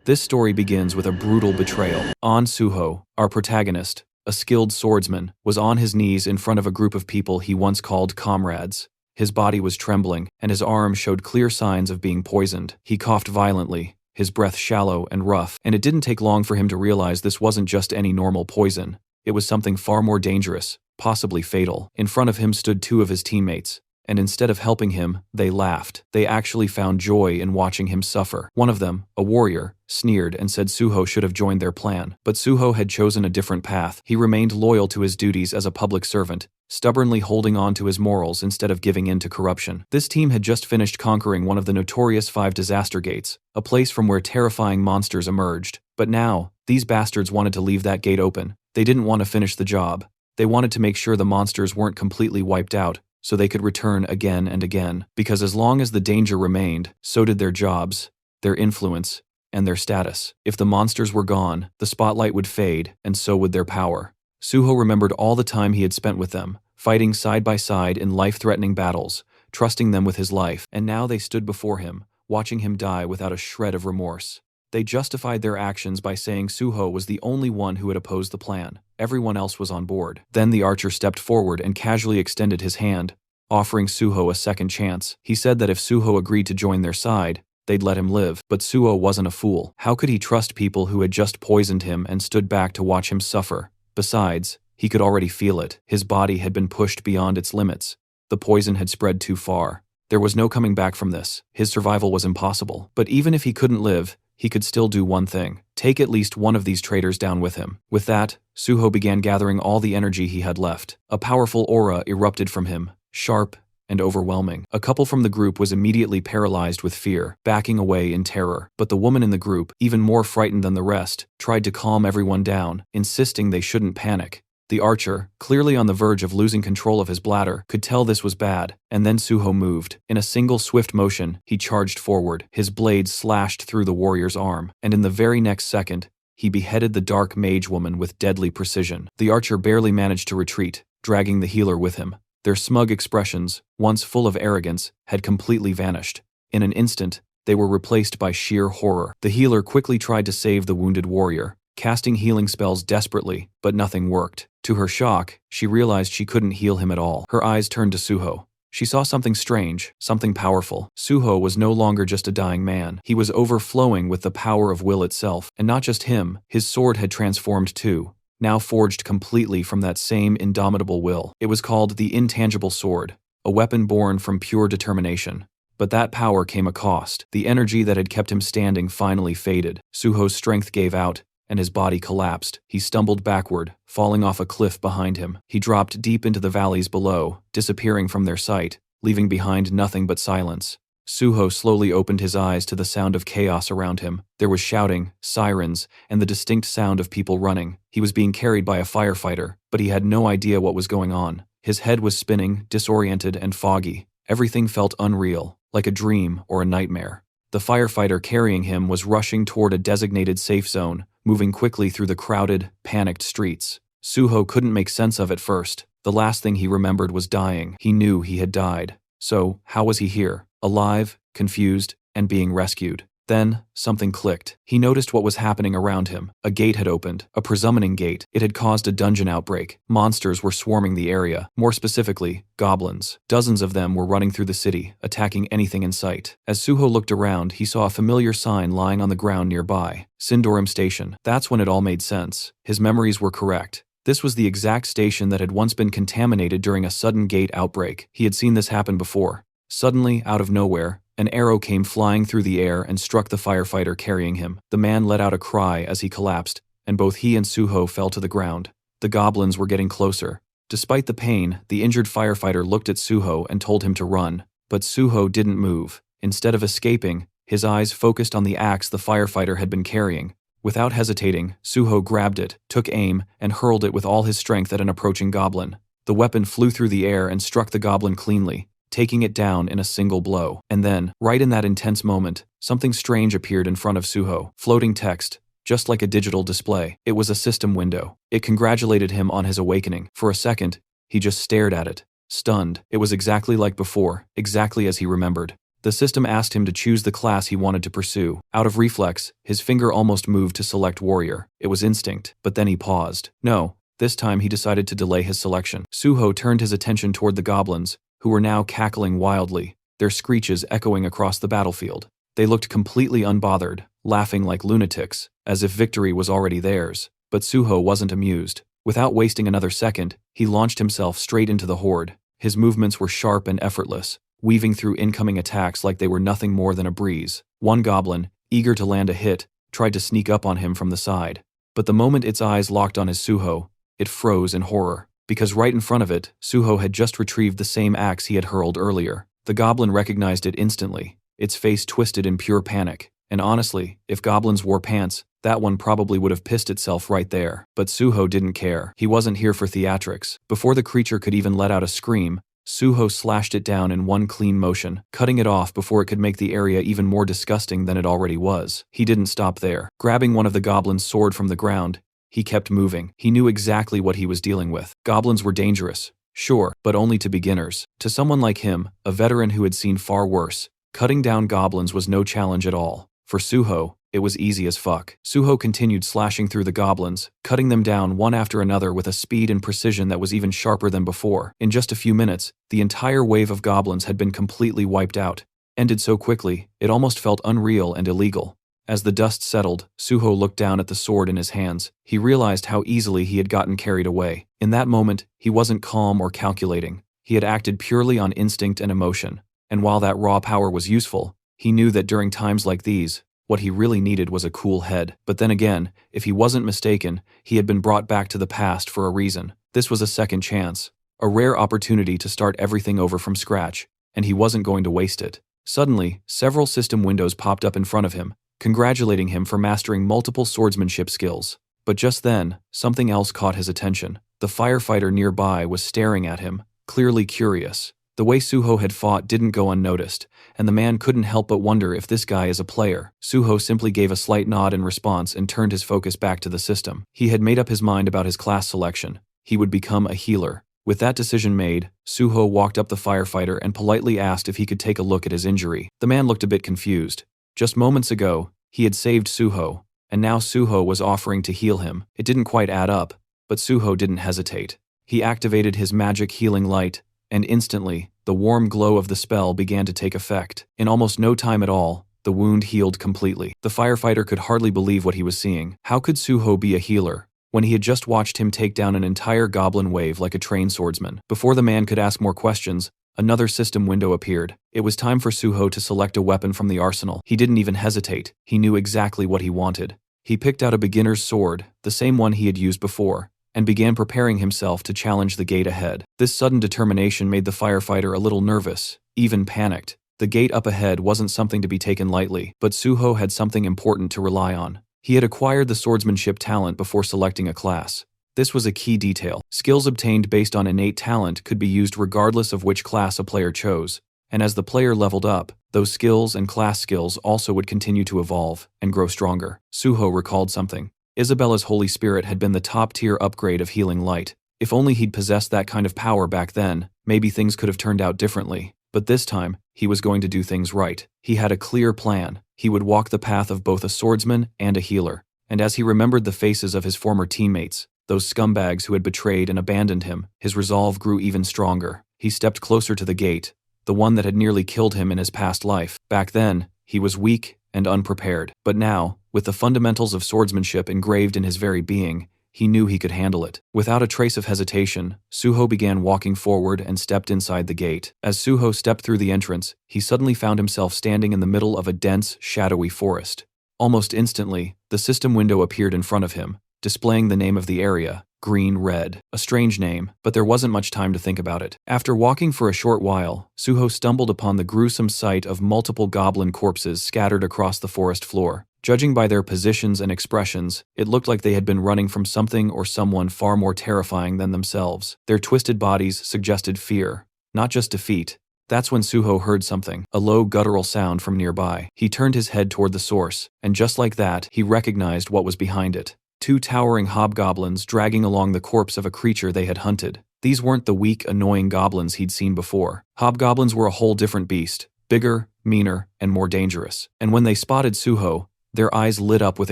This story begins with a brutal betrayal. An Suho, our protagonist, a skilled swordsman, was on his knees in front of a group of people he once called comrades. His body was trembling, and his arm showed clear signs of being poisoned. He coughed violently, his breath shallow and rough, and it didn't take long for him to realize this wasn't just any normal poison. It was something far more dangerous, possibly fatal. In front of him stood two of his teammates, and instead of helping him, they laughed. They actually found joy in watching him suffer. One of them, a warrior, sneered and said Suho should have joined their plan. But Suho had chosen a different path. He remained loyal to his duties as a public servant, stubbornly holding on to his morals instead of giving in to corruption. This team had just finished conquering one of the notorious 5 disaster gates, a place from where terrifying monsters emerged. But now, these bastards wanted to leave that gate open. They didn't want to finish the job. They wanted to make sure the monsters weren't completely wiped out, so they could return again and again. Because as long as the danger remained, so did their jobs, their influence, and their status. If the monsters were gone, the spotlight would fade, and so would their power. Suho remembered all the time he had spent with them, fighting side by side in life-threatening battles, trusting them with his life, and now they stood before him, watching him die without a shred of remorse. They justified their actions by saying Suho was the only one who had opposed the plan. Everyone else was on board. Then the archer stepped forward and casually extended his hand, offering Suho a second chance. He said that if Suho agreed to join their side, they'd let him live. But Suho wasn't a fool. How could he trust people who had just poisoned him and stood back to watch him suffer? Besides, he could already feel it. His body had been pushed beyond its limits. The poison had spread too far. There was no coming back from this. His survival was impossible. But even if he couldn't live, he could still do one thing: take at least one of these traitors down with him. With that, Suho began gathering all the energy he had left. A powerful aura erupted from him, sharp and overwhelming. A couple from the group was immediately paralyzed with fear, backing away in terror. But the woman in the group, even more frightened than the rest, tried to calm everyone down, insisting they shouldn't panic. The archer, clearly on the verge of losing control of his bladder, could tell this was bad, and then Suho moved. In a single swift motion, he charged forward. His blade slashed through the warrior's arm, and in the very next second, he beheaded the dark mage woman with deadly precision. The archer barely managed to retreat, dragging the healer with him. Their smug expressions, once full of arrogance, had completely vanished. In an instant, they were replaced by sheer horror. The healer quickly tried to save the wounded warrior, casting healing spells desperately, but nothing worked. To her shock, she realized she couldn't heal him at all. Her eyes turned to Suho. She saw something strange, something powerful. Suho was no longer just a dying man. He was overflowing with the power of will itself. And not just him, his sword had transformed too, now forged completely from that same indomitable will. It was called the Intangible Sword, a weapon born from pure determination. But that power came a cost. The energy that had kept him standing finally faded. Suho's strength gave out, and his body collapsed. He stumbled backward, falling off a cliff behind him. He dropped deep into the valleys below, disappearing from their sight, leaving behind nothing but silence. Suho slowly opened his eyes to the sound of chaos around him. There was shouting, sirens, and the distinct sound of people running. He was being carried by a firefighter, but he had no idea what was going on. His head was spinning, disoriented and foggy. Everything felt unreal, like a dream or a nightmare. The firefighter carrying him was rushing toward a designated safe zone, moving quickly through the crowded, panicked streets. Suho couldn't make sense of it first. The last thing he remembered was dying. He knew he had died. So, how was he here? Alive, confused, and being rescued. Then, something clicked. He noticed what was happening around him. A gate had opened, a presummoning gate. It had caused a dungeon outbreak. Monsters were swarming the area. More specifically, goblins. Dozens of them were running through the city, attacking anything in sight. As Suho looked around, he saw a familiar sign lying on the ground nearby. Sindorim Station. That's when it all made sense. His memories were correct. This was the exact station that had once been contaminated during a sudden gate outbreak. He had seen this happen before. Suddenly, out of nowhere, an arrow came flying through the air and struck the firefighter carrying him. The man let out a cry as he collapsed, and both he and Suho fell to the ground. The goblins were getting closer. Despite the pain, the injured firefighter looked at Suho and told him to run. But Suho didn't move. Instead of escaping, his eyes focused on the axe the firefighter had been carrying. Without hesitating, Suho grabbed it, took aim, and hurled it with all his strength at an approaching goblin. The weapon flew through the air and struck the goblin cleanly, taking it down in a single blow. And then, right in that intense moment, something strange appeared in front of Suho. Floating text, just like a digital display. It was a system window. It congratulated him on his awakening. For a second, he just stared at it, stunned. It was exactly like before, exactly as he remembered. The system asked him to choose the class he wanted to pursue. Out of reflex, his finger almost moved to select warrior. It was instinct, but then he paused. No, this time he decided to delay his selection. Suho turned his attention toward the goblins, who were now cackling wildly, their screeches echoing across the battlefield. They looked completely unbothered, laughing like lunatics, as if victory was already theirs. But Suho wasn't amused. Without wasting another second, he launched himself straight into the horde. His movements were sharp and effortless, weaving through incoming attacks like they were nothing more than a breeze. One goblin, eager to land a hit, tried to sneak up on him from the side. But the moment its eyes locked on his Suho, it froze in horror, because right in front of it, Suho had just retrieved the same axe he had hurled earlier. The goblin recognized it instantly, its face twisted in pure panic. And honestly, if goblins wore pants, that one probably would have pissed itself right there. But Suho didn't care. He wasn't here for theatrics. Before the creature could even let out a scream, Suho slashed it down in one clean motion, cutting it off before it could make the area even more disgusting than it already was. He didn't stop there. Grabbing one of the goblin's sword from the ground, he kept moving. He knew exactly what he was dealing with. Goblins were dangerous, sure, but only to beginners. To someone like him, a veteran who had seen far worse, cutting down goblins was no challenge at all. For Suho, it was easy as fuck. Suho continued slashing through the goblins, cutting them down one after another with a speed and precision that was even sharper than before. In just a few minutes, the entire wave of goblins had been completely wiped out. Ended so quickly, it almost felt unreal and illegal. As the dust settled, Suho looked down at the sword in his hands. He realized how easily he had gotten carried away. In that moment, he wasn't calm or calculating. He had acted purely on instinct and emotion. And while that raw power was useful, he knew that during times like these, what he really needed was a cool head. But then again, if he wasn't mistaken, he had been brought back to the past for a reason. This was a second chance, a rare opportunity to start everything over from scratch, and he wasn't going to waste it. Suddenly, several system windows popped up in front of him, congratulating him for mastering multiple swordsmanship skills. But just then, something else caught his attention. The firefighter nearby was staring at him, clearly curious. The way Suho had fought didn't go unnoticed, and the man couldn't help but wonder if this guy is a player. Suho simply gave a slight nod in response and turned his focus back to the system. He had made up his mind about his class selection. He would become a healer. With that decision made, Suho walked up the firefighter and politely asked if he could take a look at his injury. The man looked a bit confused. Just moments ago, he had saved Suho, and now Suho was offering to heal him. It didn't quite add up, but Suho didn't hesitate. He activated his magic healing light, and instantly, the warm glow of the spell began to take effect. In almost no time at all, the wound healed completely. The firefighter could hardly believe what he was seeing. How could Suho be a healer, when he had just watched him take down an entire goblin wave like a trained swordsman? Before the man could ask more questions, another system window appeared. It was time for Suho to select a weapon from the arsenal. He didn't even hesitate. He knew exactly what he wanted. He picked out a beginner's sword, the same one he had used before, and began preparing himself to challenge the gate ahead. This sudden determination made the firefighter a little nervous, even panicked. The gate up ahead wasn't something to be taken lightly, but Suho had something important to rely on. He had acquired the swordsmanship talent before selecting a class. This was a key detail. Skills obtained based on innate talent could be used regardless of which class a player chose, and as the player leveled up, those skills and class skills also would continue to evolve and grow stronger. Suho recalled something. Isabella's Holy Spirit had been the top-tier upgrade of healing light. If only he'd possessed that kind of power back then, maybe things could have turned out differently. But this time, he was going to do things right. He had a clear plan. He would walk the path of both a swordsman and a healer. And as he remembered the faces of his former teammates, those scumbags who had betrayed and abandoned him, his resolve grew even stronger. He stepped closer to the gate, the one that had nearly killed him in his past life. Back then, he was weak and unprepared. But now, with the fundamentals of swordsmanship engraved in his very being, he knew he could handle it. Without a trace of hesitation, Suho began walking forward and stepped inside the gate. As Suho stepped through the entrance, he suddenly found himself standing in the middle of a dense, shadowy forest. Almost instantly, the system window appeared in front of him, displaying the name of the area, Green Red. A strange name, but there wasn't much time to think about it. After walking for a short while, Suho stumbled upon the gruesome sight of multiple goblin corpses scattered across the forest floor. Judging by their positions and expressions, it looked like they had been running from something or someone far more terrifying than themselves. Their twisted bodies suggested fear, not just defeat. That's when Suho heard something, a low guttural sound from nearby. He turned his head toward the source, and just like that, he recognized what was behind it. Two towering hobgoblins dragging along the corpse of a creature they had hunted. These weren't the weak, annoying goblins he'd seen before. Hobgoblins were a whole different beast. Bigger, meaner, and more dangerous. And when they spotted Suho, their eyes lit up with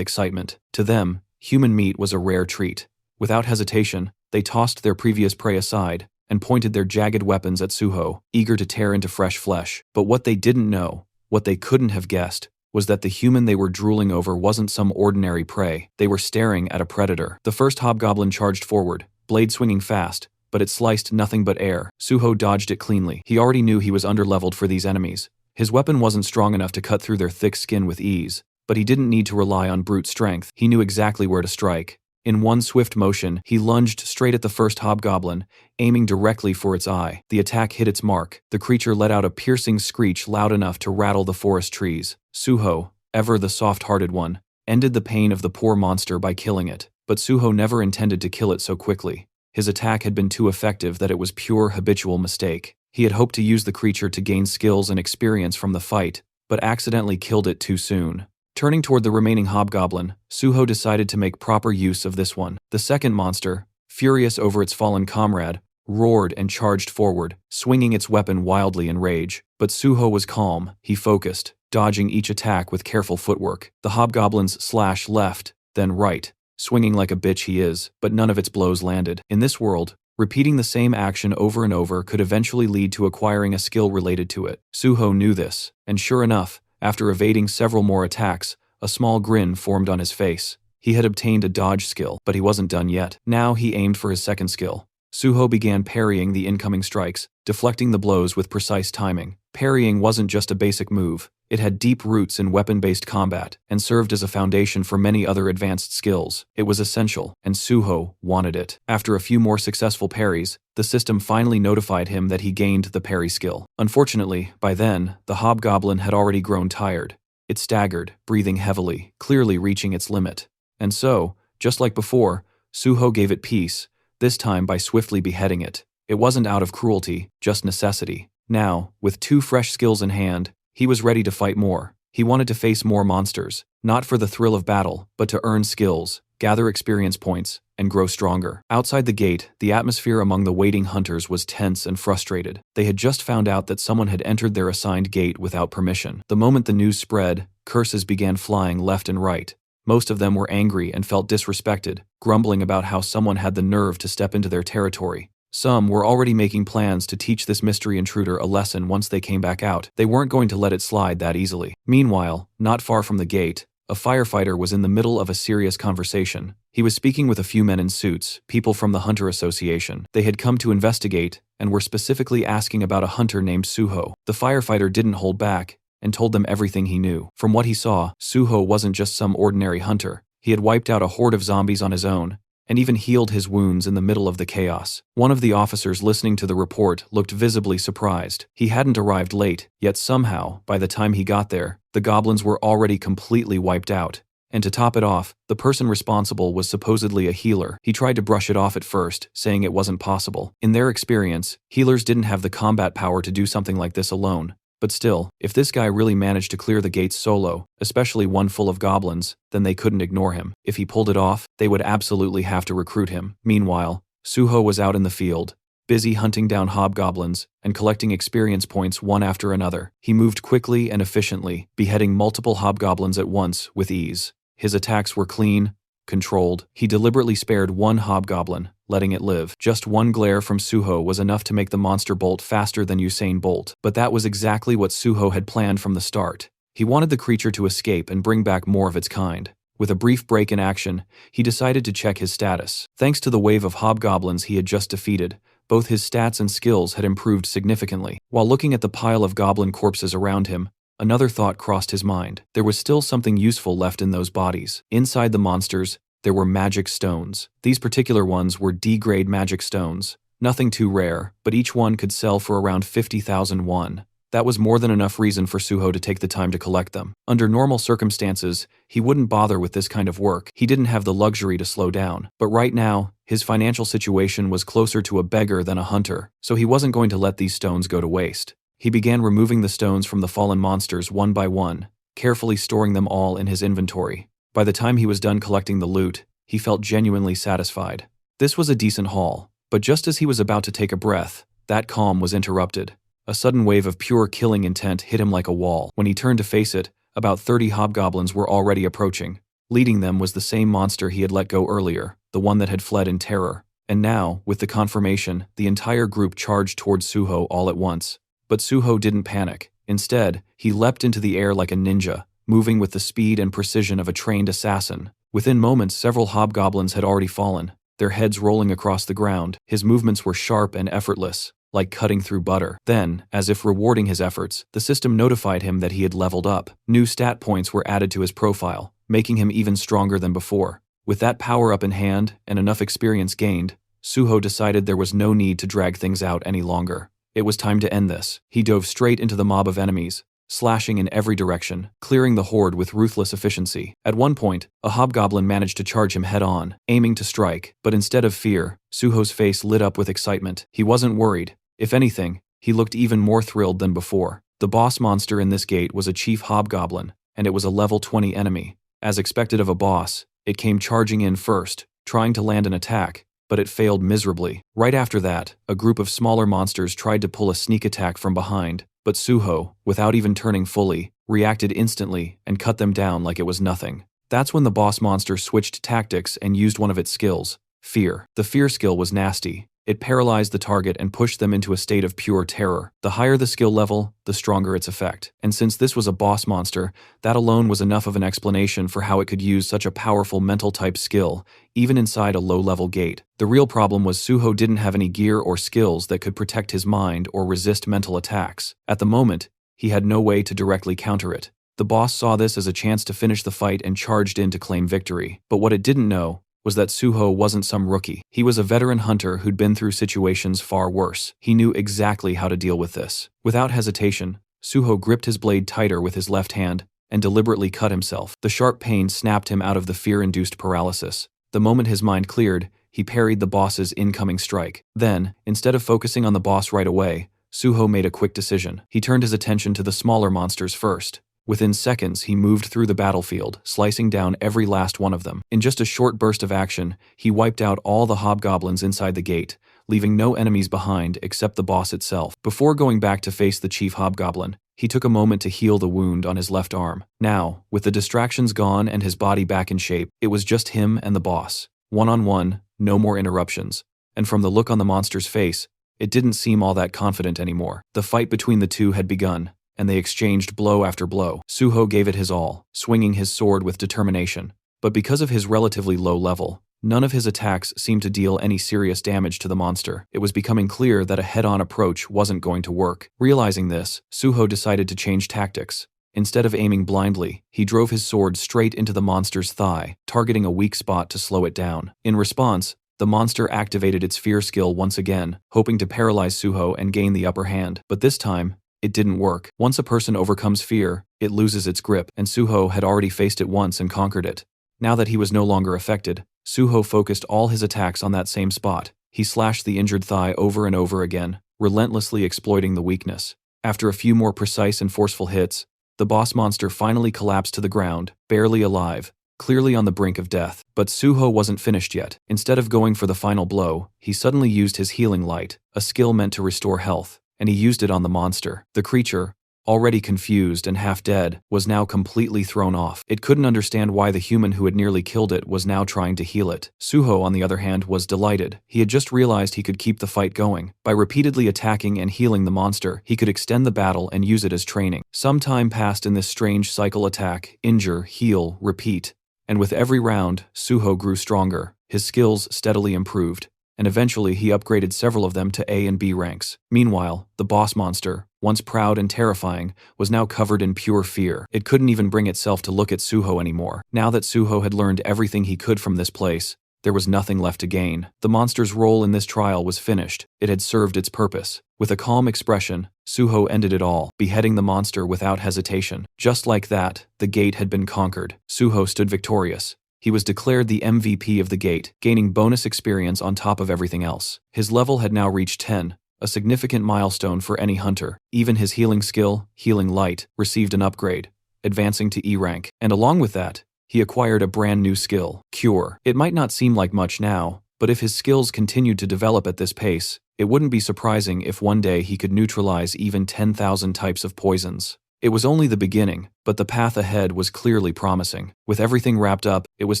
excitement. To them, human meat was a rare treat. Without hesitation, they tossed their previous prey aside and pointed their jagged weapons at Suho, eager to tear into fresh flesh. But what they didn't know, what they couldn't have guessed, was that the human they were drooling over wasn't some ordinary prey. They were staring at a predator. The first hobgoblin charged forward, blade swinging fast, but it sliced nothing but air. Suho dodged it cleanly. He already knew he was underleveled for these enemies. His weapon wasn't strong enough to cut through their thick skin with ease, but he didn't need to rely on brute strength. He knew exactly where to strike. In one swift motion, he lunged straight at the first hobgoblin, aiming directly for its eye. The attack hit its mark. The creature let out a piercing screech loud enough to rattle the forest trees. Suho, ever the soft-hearted one, ended the pain of the poor monster by killing it. But Suho never intended to kill it so quickly. His attack had been too effective that it was pure habitual mistake. He had hoped to use the creature to gain skills and experience from the fight, but accidentally killed it too soon. Turning toward the remaining hobgoblin, Suho decided to make proper use of this one. The second monster, furious over its fallen comrade, roared and charged forward, swinging its weapon wildly in rage. But Suho was calm. He focused, dodging each attack with careful footwork. The hobgoblin's slash left, then right, swinging like a bitch he is, but none of its blows landed. In this world, repeating the same action over and over could eventually lead to acquiring a skill related to it. Suho knew this, and sure enough, after evading several more attacks, a small grin formed on his face. He had obtained a dodge skill, but he wasn't done yet. Now he aimed for his second skill. Suho began parrying the incoming strikes, deflecting the blows with precise timing. Parrying wasn't just a basic move. It had deep roots in weapon-based combat and served as a foundation for many other advanced skills. It was essential, and Suho wanted it. After a few more successful parries, the system finally notified him that he gained the parry skill. Unfortunately, by then, the hobgoblin had already grown tired. It staggered, breathing heavily, clearly reaching its limit. And so, just like before, Suho gave it peace, this time by swiftly beheading it. It wasn't out of cruelty, just necessity. Now, with 2 fresh skills in hand, he was ready to fight more. He wanted to face more monsters, not for the thrill of battle, but to earn skills, gather experience points, and grow stronger. Outside the gate, the atmosphere among the waiting hunters was tense and frustrated. They had just found out that someone had entered their assigned gate without permission. The moment the news spread, curses began flying left and right. Most of them were angry and felt disrespected, grumbling about how someone had the nerve to step into their territory. Some were already making plans to teach this mystery intruder a lesson once they came back out. They weren't going to let it slide that easily. Meanwhile, not far from the gate, a firefighter was in the middle of a serious conversation. He was speaking with a few men in suits, people from the Hunter Association. They had come to investigate and were specifically asking about a hunter named Suho. The firefighter didn't hold back and told them everything he knew. From what he saw, Suho wasn't just some ordinary hunter. He had wiped out a horde of zombies on his own, and even healed his wounds in the middle of the chaos. One of the officers listening to the report looked visibly surprised. He hadn't arrived late, yet somehow, by the time he got there, the goblins were already completely wiped out. And to top it off, the person responsible was supposedly a healer. He tried to brush it off at first, saying it wasn't possible. In their experience, healers didn't have the combat power to do something like this alone. But still, if this guy really managed to clear the gates solo, especially one full of goblins, then they couldn't ignore him. If he pulled it off, they would absolutely have to recruit him. Meanwhile, Suho was out in the field, busy hunting down hobgoblins and collecting experience points one after another. He moved quickly and efficiently, beheading multiple hobgoblins at once with ease. His attacks were clean, controlled. He deliberately spared one hobgoblin, letting it live. Just one glare from Suho was enough to make the monster bolt faster than Usain Bolt. But that was exactly what Suho had planned from the start. He wanted the creature to escape and bring back more of its kind. With a brief break in action, he decided to check his status. Thanks to the wave of hobgoblins he had just defeated, both his stats and skills had improved significantly. While looking at the pile of goblin corpses around him, another thought crossed his mind. There was still something useful left in those bodies. Inside the monsters, there were magic stones. These particular ones were D-grade magic stones. Nothing too rare, but each one could sell for around 50,000 won. That was more than enough reason for Suho to take the time to collect them. Under normal circumstances, he wouldn't bother with this kind of work. He didn't have the luxury to slow down. But right now, his financial situation was closer to a beggar than a hunter, so he wasn't going to let these stones go to waste. He began removing the stones from the fallen monsters one by one, carefully storing them all in his inventory. By the time he was done collecting the loot, he felt genuinely satisfied. This was a decent haul, but just as he was about to take a breath, that calm was interrupted. A sudden wave of pure killing intent hit him like a wall. When he turned to face it, about 30 hobgoblins were already approaching. Leading them was the same monster he had let go earlier, the one that had fled in terror. And now, with the confirmation, the entire group charged towards Suho all at once. But Suho didn't panic. Instead, he leapt into the air like a ninja, moving with the speed and precision of a trained assassin. Within moments, several hobgoblins had already fallen, their heads rolling across the ground. His movements were sharp and effortless, like cutting through butter. Then, as if rewarding his efforts, the system notified him that he had leveled up. New stat points were added to his profile, making him even stronger than before. With that power-up in hand and enough experience gained, Suho decided there was no need to drag things out any longer. It was time to end this. He dove straight into the mob of enemies, slashing in every direction, clearing the horde with ruthless efficiency. At one point, a hobgoblin managed to charge him head-on, aiming to strike, but instead of fear, Suho's face lit up with excitement. He wasn't worried. If anything, he looked even more thrilled than before. The boss monster in this gate was a chief hobgoblin, and it was a level 20 enemy. As expected of a boss, it came charging in first, trying to land an attack, but it failed miserably. Right after that, a group of smaller monsters tried to pull a sneak attack from behind, but Suho, without even turning fully, reacted instantly and cut them down like it was nothing. That's when the boss monster switched tactics and used one of its skills, fear. The fear skill was nasty. It paralyzed the target and pushed them into a state of pure terror. The higher the skill level, the stronger its effect. And since this was a boss monster, that alone was enough of an explanation for how it could use such a powerful mental-type skill, even inside a low-level gate. The real problem was Suho didn't have any gear or skills that could protect his mind or resist mental attacks. At the moment, he had no way to directly counter it. The boss saw this as a chance to finish the fight and charged in to claim victory. But what it didn't know was that Suho wasn't some rookie. He was a veteran hunter who'd been through situations far worse. He knew exactly how to deal with this. Without hesitation, Suho gripped his blade tighter with his left hand and deliberately cut himself. The sharp pain snapped him out of the fear-induced paralysis. The moment his mind cleared, he parried the boss's incoming strike. Then, instead of focusing on the boss right away, Suho made a quick decision. He turned his attention to the smaller monsters first. Within seconds, he moved through the battlefield, slicing down every last one of them. In just a short burst of action, he wiped out all the hobgoblins inside the gate, leaving no enemies behind except the boss itself. Before going back to face the chief hobgoblin, he took a moment to heal the wound on his left arm. Now, with the distractions gone and his body back in shape, it was just him and the boss. One-on-one, no more interruptions. And from the look on the monster's face, it didn't seem all that confident anymore. The fight between the two had begun, and they exchanged blow after blow. Suho gave it his all, swinging his sword with determination. But because of his relatively low level, none of his attacks seemed to deal any serious damage to the monster. It was becoming clear that a head-on approach wasn't going to work. Realizing this, Suho decided to change tactics. Instead of aiming blindly, he drove his sword straight into the monster's thigh, targeting a weak spot to slow it down. In response, the monster activated its fear skill once again, hoping to paralyze Suho and gain the upper hand. But this time, it didn't work. Once a person overcomes fear, it loses its grip, and Suho had already faced it once and conquered it. Now that he was no longer affected, Suho focused all his attacks on that same spot. He slashed the injured thigh over and over again, relentlessly exploiting the weakness. After a few more precise and forceful hits, the boss monster finally collapsed to the ground, barely alive, clearly on the brink of death. But Suho wasn't finished yet. Instead of going for the final blow, he suddenly used his healing light, a skill meant to restore health, and he used it on the monster. The creature, already confused and half dead, was now completely thrown off. It couldn't understand why the human who had nearly killed it was now trying to heal it. Suho, on the other hand, was delighted. He had just realized he could keep the fight going. By repeatedly attacking and healing the monster, he could extend the battle and use it as training. Some time passed in this strange cycle: attack, injure, heal, repeat. And with every round, Suho grew stronger. His skills steadily improved, and eventually he upgraded several of them to A and B ranks. Meanwhile, the boss monster, once proud and terrifying, was now covered in pure fear. It couldn't even bring itself to look at Suho anymore. Now that Suho had learned everything he could from this place, there was nothing left to gain. The monster's role in this trial was finished. It had served its purpose. With a calm expression, Suho ended it all, beheading the monster without hesitation. Just like that, the gate had been conquered. Suho stood victorious. He was declared the MVP of the gate, gaining bonus experience on top of everything else. His level had now reached 10, a significant milestone for any hunter. Even his healing skill, Healing Light, received an upgrade, advancing to E rank. And along with that, he acquired a brand new skill, Cure. It might not seem like much now, But if his skills continued to develop at this pace, it wouldn't be surprising if one day he could neutralize even 10,000 types of poisons. It was only the beginning, but the path ahead was clearly promising. With everything wrapped up, it was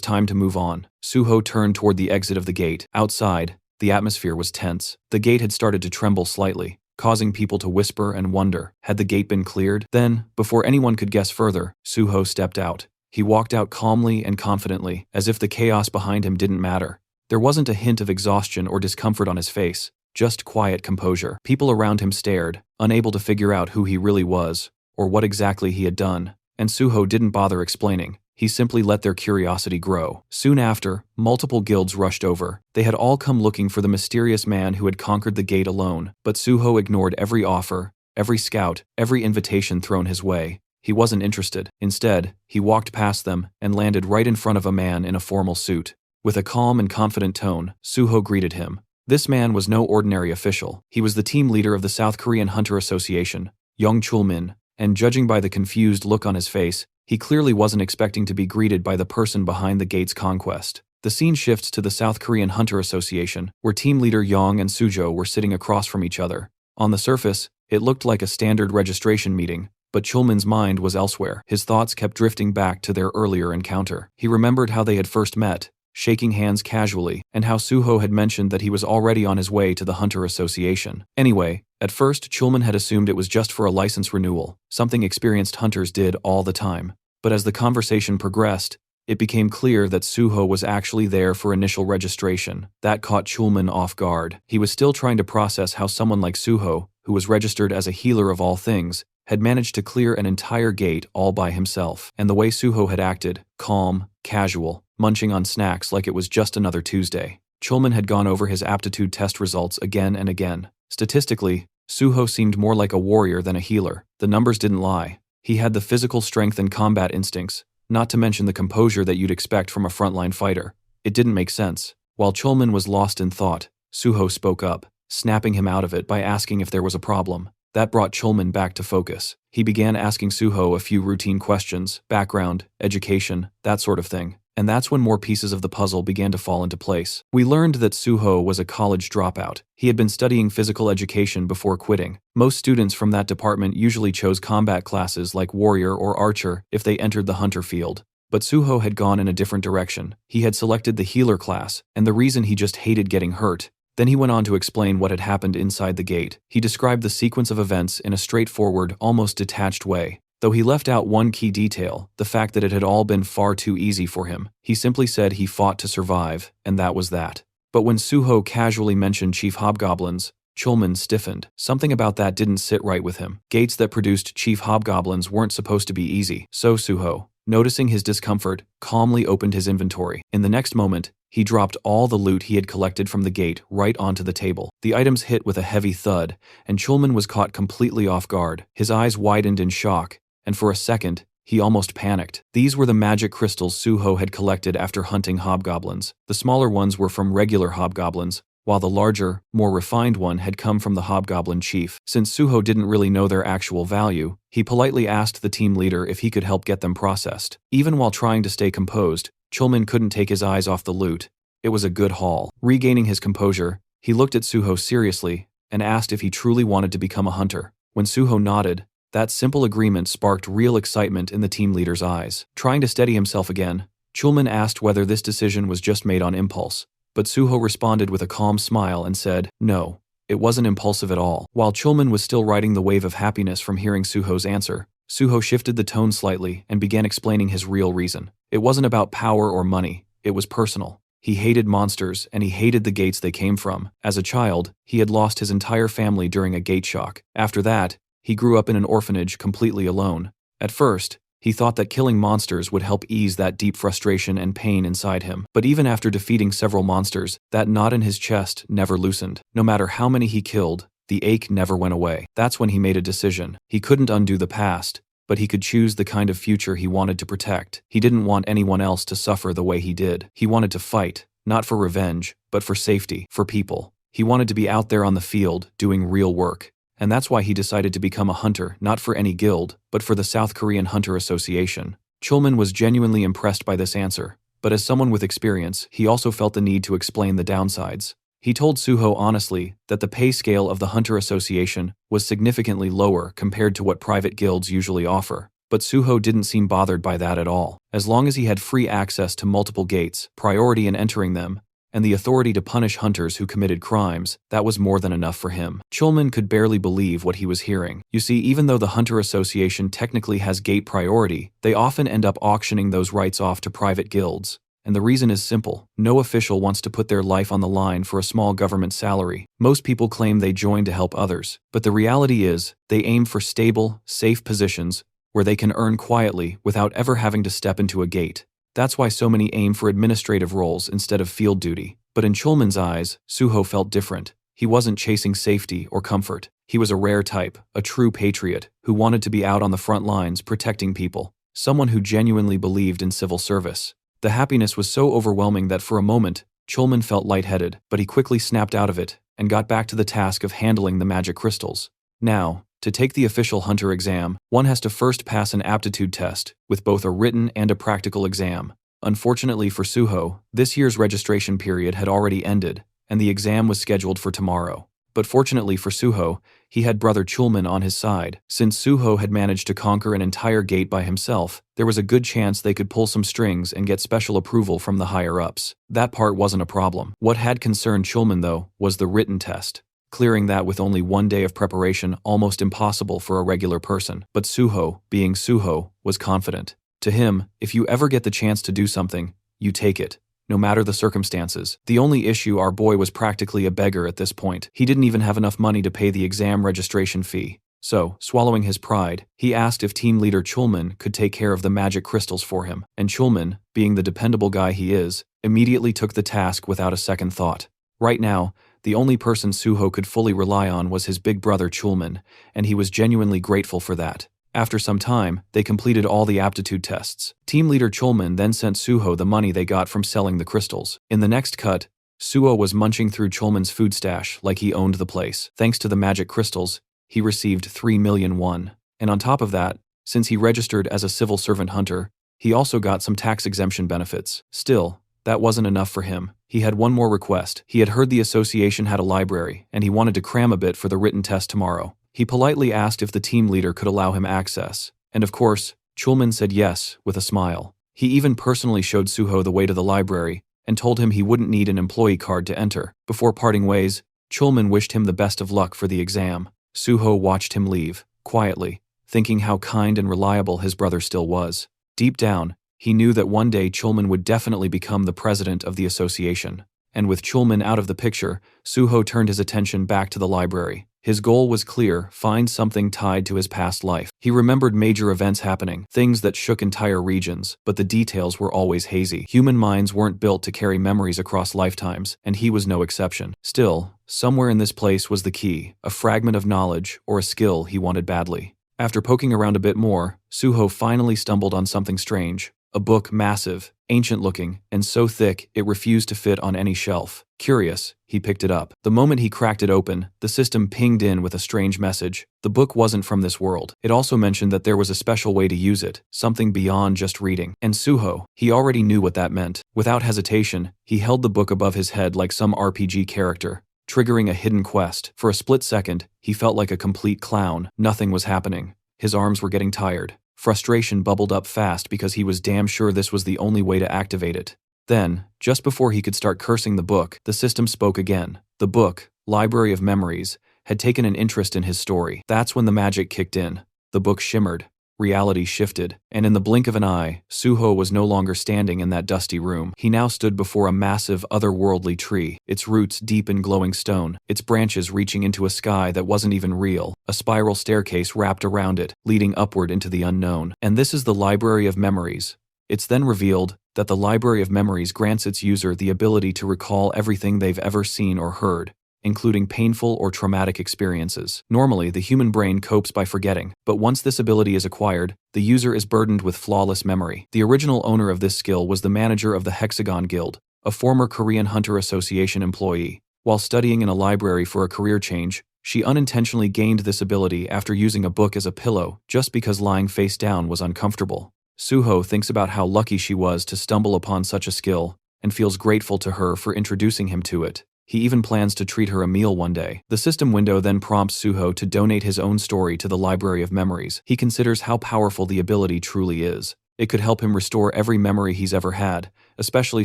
time to move on. Suho turned toward the exit of the gate. Outside, the atmosphere was tense. The gate had started to tremble slightly, causing people to whisper and wonder, had the gate been cleared? Then, before anyone could guess further, Suho stepped out. He walked out calmly and confidently, as if the chaos behind him didn't matter. There wasn't a hint of exhaustion or discomfort on his face, just quiet composure. People around him stared, unable to figure out who he really was, or what exactly he had done, and Suho didn't bother explaining. He simply let their curiosity grow. Soon after, multiple guilds rushed over. They had all come looking for the mysterious man who had conquered the gate alone, but Suho ignored every offer, every scout, every invitation thrown his way. He wasn't interested. Instead, he walked past them and landed right in front of a man in a formal suit. With a calm and confident tone, Suho greeted him. This man was no ordinary official. He was the team leader of the South Korean Hunter Association, Young Chulmin, and judging by the confused look on his face, he clearly wasn't expecting to be greeted by the person behind the gate's conquest. The scene shifts to the South Korean Hunter Association, where team leader Yang and Sujo were sitting across from each other. On the surface, it looked like a standard registration meeting, but Chulmin's mind was elsewhere. His thoughts kept drifting back to their earlier encounter. He remembered how they had first met, shaking hands casually, and how Suho had mentioned that he was already on his way to the Hunter Association. Anyway, at first Chulmin had assumed it was just for a license renewal, something experienced hunters did all the time. But as the conversation progressed, it became clear that Suho was actually there for initial registration. That caught Chulmin off guard. He was still trying to process how someone like Suho, who was registered as a healer of all things, had managed to clear an entire gate all by himself. And the way Suho had acted, calm, casual, munching on snacks like it was just another Tuesday. Chulmin had gone over his aptitude test results again and again. Statistically, Suho seemed more like a warrior than a healer. The numbers didn't lie. He had the physical strength and combat instincts, not to mention the composure that you'd expect from a frontline fighter. It didn't make sense. While Chulmin was lost in thought, Suho spoke up, snapping him out of it by asking if there was a problem. That brought Chulmin back to focus. He began asking Suho a few routine questions, background, education, that sort of thing. And that's when more pieces of the puzzle began to fall into place. We learned that Suho was a college dropout. He had been studying physical education before quitting. Most students from that department usually chose combat classes like warrior or archer if they entered the hunter field. But Suho had gone in a different direction. He had selected the healer class, and the reason he just hated getting hurt. Then he went on to explain what had happened inside the gate. He described the sequence of events in a straightforward, almost detached way. Though he left out one key detail, the fact that it had all been far too easy for him. He simply said he fought to survive, and that was that. But when Suho casually mentioned Chief Hobgoblins, Chulmin stiffened. Something about that didn't sit right with him. Gates that produced Chief Hobgoblins weren't supposed to be easy. So Suho, noticing his discomfort, calmly opened his inventory. In the next moment, he dropped all the loot he had collected from the gate right onto the table. The items hit with a heavy thud, and Chulmin was caught completely off guard. His eyes widened in shock, and for a second, he almost panicked. These were the magic crystals Suho had collected after hunting hobgoblins. The smaller ones were from regular hobgoblins, while the larger, more refined one had come from the hobgoblin chief. Since Suho didn't really know their actual value, he politely asked the team leader if he could help get them processed. Even while trying to stay composed, Chulmin couldn't take his eyes off the loot. It was a good haul. Regaining his composure, he looked at Suho seriously and asked if he truly wanted to become a hunter. When Suho nodded, that simple agreement sparked real excitement in the team leader's eyes. Trying to steady himself again, Chulmin asked whether this decision was just made on impulse, but Suho responded with a calm smile and said, no, it wasn't impulsive at all. While Chulmin was still riding the wave of happiness from hearing Suho's answer, Suho shifted the tone slightly and began explaining his real reason. It wasn't about power or money, it was personal. He hated monsters, and he hated the gates they came from. As a child, he had lost his entire family during a gate shock. After that, he grew up in an orphanage completely alone. At first, he thought that killing monsters would help ease that deep frustration and pain inside him. But even after defeating several monsters, that knot in his chest never loosened. No matter how many he killed, the ache never went away. That's when he made a decision. He couldn't undo the past, but he could choose the kind of future he wanted to protect. He didn't want anyone else to suffer the way he did. He wanted to fight, not for revenge, but for safety, for people. He wanted to be out there on the field, doing real work. And that's why he decided to become a hunter, not for any guild, but for the South Korean Hunter Association. Chulmin was genuinely impressed by this answer, but as someone with experience, he also felt the need to explain the downsides. He told Suho honestly that the pay scale of the Hunter Association was significantly lower compared to what private guilds usually offer. But Suho didn't seem bothered by that at all. As long as he had free access to multiple gates, priority in entering them, and the authority to punish hunters who committed crimes, that was more than enough for him. Chulman could barely believe what he was hearing. You see, even though the Hunter Association technically has gate priority, they often end up auctioning those rights off to private guilds. And the reason is simple. No official wants to put their life on the line for a small government salary. Most people claim they join to help others, but the reality is, they aim for stable, safe positions where they can earn quietly without ever having to step into a gate. That's why so many aim for administrative roles instead of field duty. But in Chulman's eyes, Suho felt different. He wasn't chasing safety or comfort. He was a rare type, a true patriot, who wanted to be out on the front lines protecting people, someone who genuinely believed in civil service. The happiness was so overwhelming that for a moment, Chulman felt lightheaded, but he quickly snapped out of it and got back to the task of handling the magic crystals. Now, to take the official hunter exam, one has to first pass an aptitude test, with both a written and a practical exam. Unfortunately for Suho, this year's registration period had already ended, and the exam was scheduled for tomorrow. But fortunately for Suho, he had brother Chulman on his side. Since Suho had managed to conquer an entire gate by himself, there was a good chance they could pull some strings and get special approval from the higher-ups. That part wasn't a problem. What had concerned Chulman, though, was the written test. Clearing that with only one day of preparation almost impossible for a regular person. But Suho, being Suho, was confident. To him, if you ever get the chance to do something, you take it. No matter the circumstances. The only issue, our boy was practically a beggar at this point. He didn't even have enough money to pay the exam registration fee. So, swallowing his pride, he asked if team leader Chulman could take care of the magic crystals for him. And Chulman, being the dependable guy he is, immediately took the task without a second thought. Right now, the only person Suho could fully rely on was his big brother Chulman, and he was genuinely grateful for that. After some time, they completed all the aptitude tests. Team leader Chulman then sent Suho the money they got from selling the crystals. In the next cut, Suho was munching through Chulman's food stash like he owned the place. Thanks to the magic crystals, he received 3 million won. And on top of that, since he registered as a civil servant hunter, he also got some tax exemption benefits. Still, that wasn't enough for him. He had one more request. He had heard the association had a library, and he wanted to cram a bit for the written test tomorrow. He politely asked if the team leader could allow him access. And of course, Chulman said yes, with a smile. He even personally showed Suho the way to the library, and told him he wouldn't need an employee card to enter. Before parting ways, Chulman wished him the best of luck for the exam. Suho watched him leave, quietly, thinking how kind and reliable his brother still was. Deep down, he knew that one day Chulman would definitely become the president of the association. And with Chulman out of the picture, Suho turned his attention back to the library. His goal was clear: find something tied to his past life. He remembered major events happening, things that shook entire regions, but the details were always hazy. Human minds weren't built to carry memories across lifetimes, and he was no exception. Still, somewhere in this place was the key, a fragment of knowledge or a skill he wanted badly. After poking around a bit more, Suho finally stumbled on something strange. A book, massive, ancient-looking, and so thick it refused to fit on any shelf. Curious, he picked it up. The moment he cracked it open, the system pinged in with a strange message. The book wasn't from this world. It also mentioned that there was a special way to use it, something beyond just reading. And Suho, he already knew what that meant. Without hesitation, he held the book above his head like some RPG character, triggering a hidden quest. For a split second, he felt like a complete clown. Nothing was happening. His arms were getting tired. Frustration bubbled up fast because he was damn sure this was the only way to activate it. Then, just before he could start cursing the book, the system spoke again. The book, Library of Memories, had taken an interest in his story. That's when the magic kicked in. The book shimmered. Reality shifted, and in the blink of an eye, Suho was no longer standing in that dusty room. He now stood before a massive, otherworldly tree, its roots deep in glowing stone, its branches reaching into a sky that wasn't even real, a spiral staircase wrapped around it, leading upward into the unknown. And this is the Library of Memories. It's then revealed that the Library of Memories grants its user the ability to recall everything they've ever seen or heard, including painful or traumatic experiences. Normally, the human brain copes by forgetting, but once this ability is acquired, the user is burdened with flawless memory. The original owner of this skill was the manager of the Hexagon Guild, a former Korean Hunter Association employee. While studying in a library for a career change, she unintentionally gained this ability after using a book as a pillow just because lying face down was uncomfortable. Suho thinks about how lucky she was to stumble upon such a skill, and feels grateful to her for introducing him to it. He even plans to treat her a meal one day. The system window then prompts Suho to donate his own story to the Library of Memories. He considers how powerful the ability truly is. It could help him restore every memory he's ever had, especially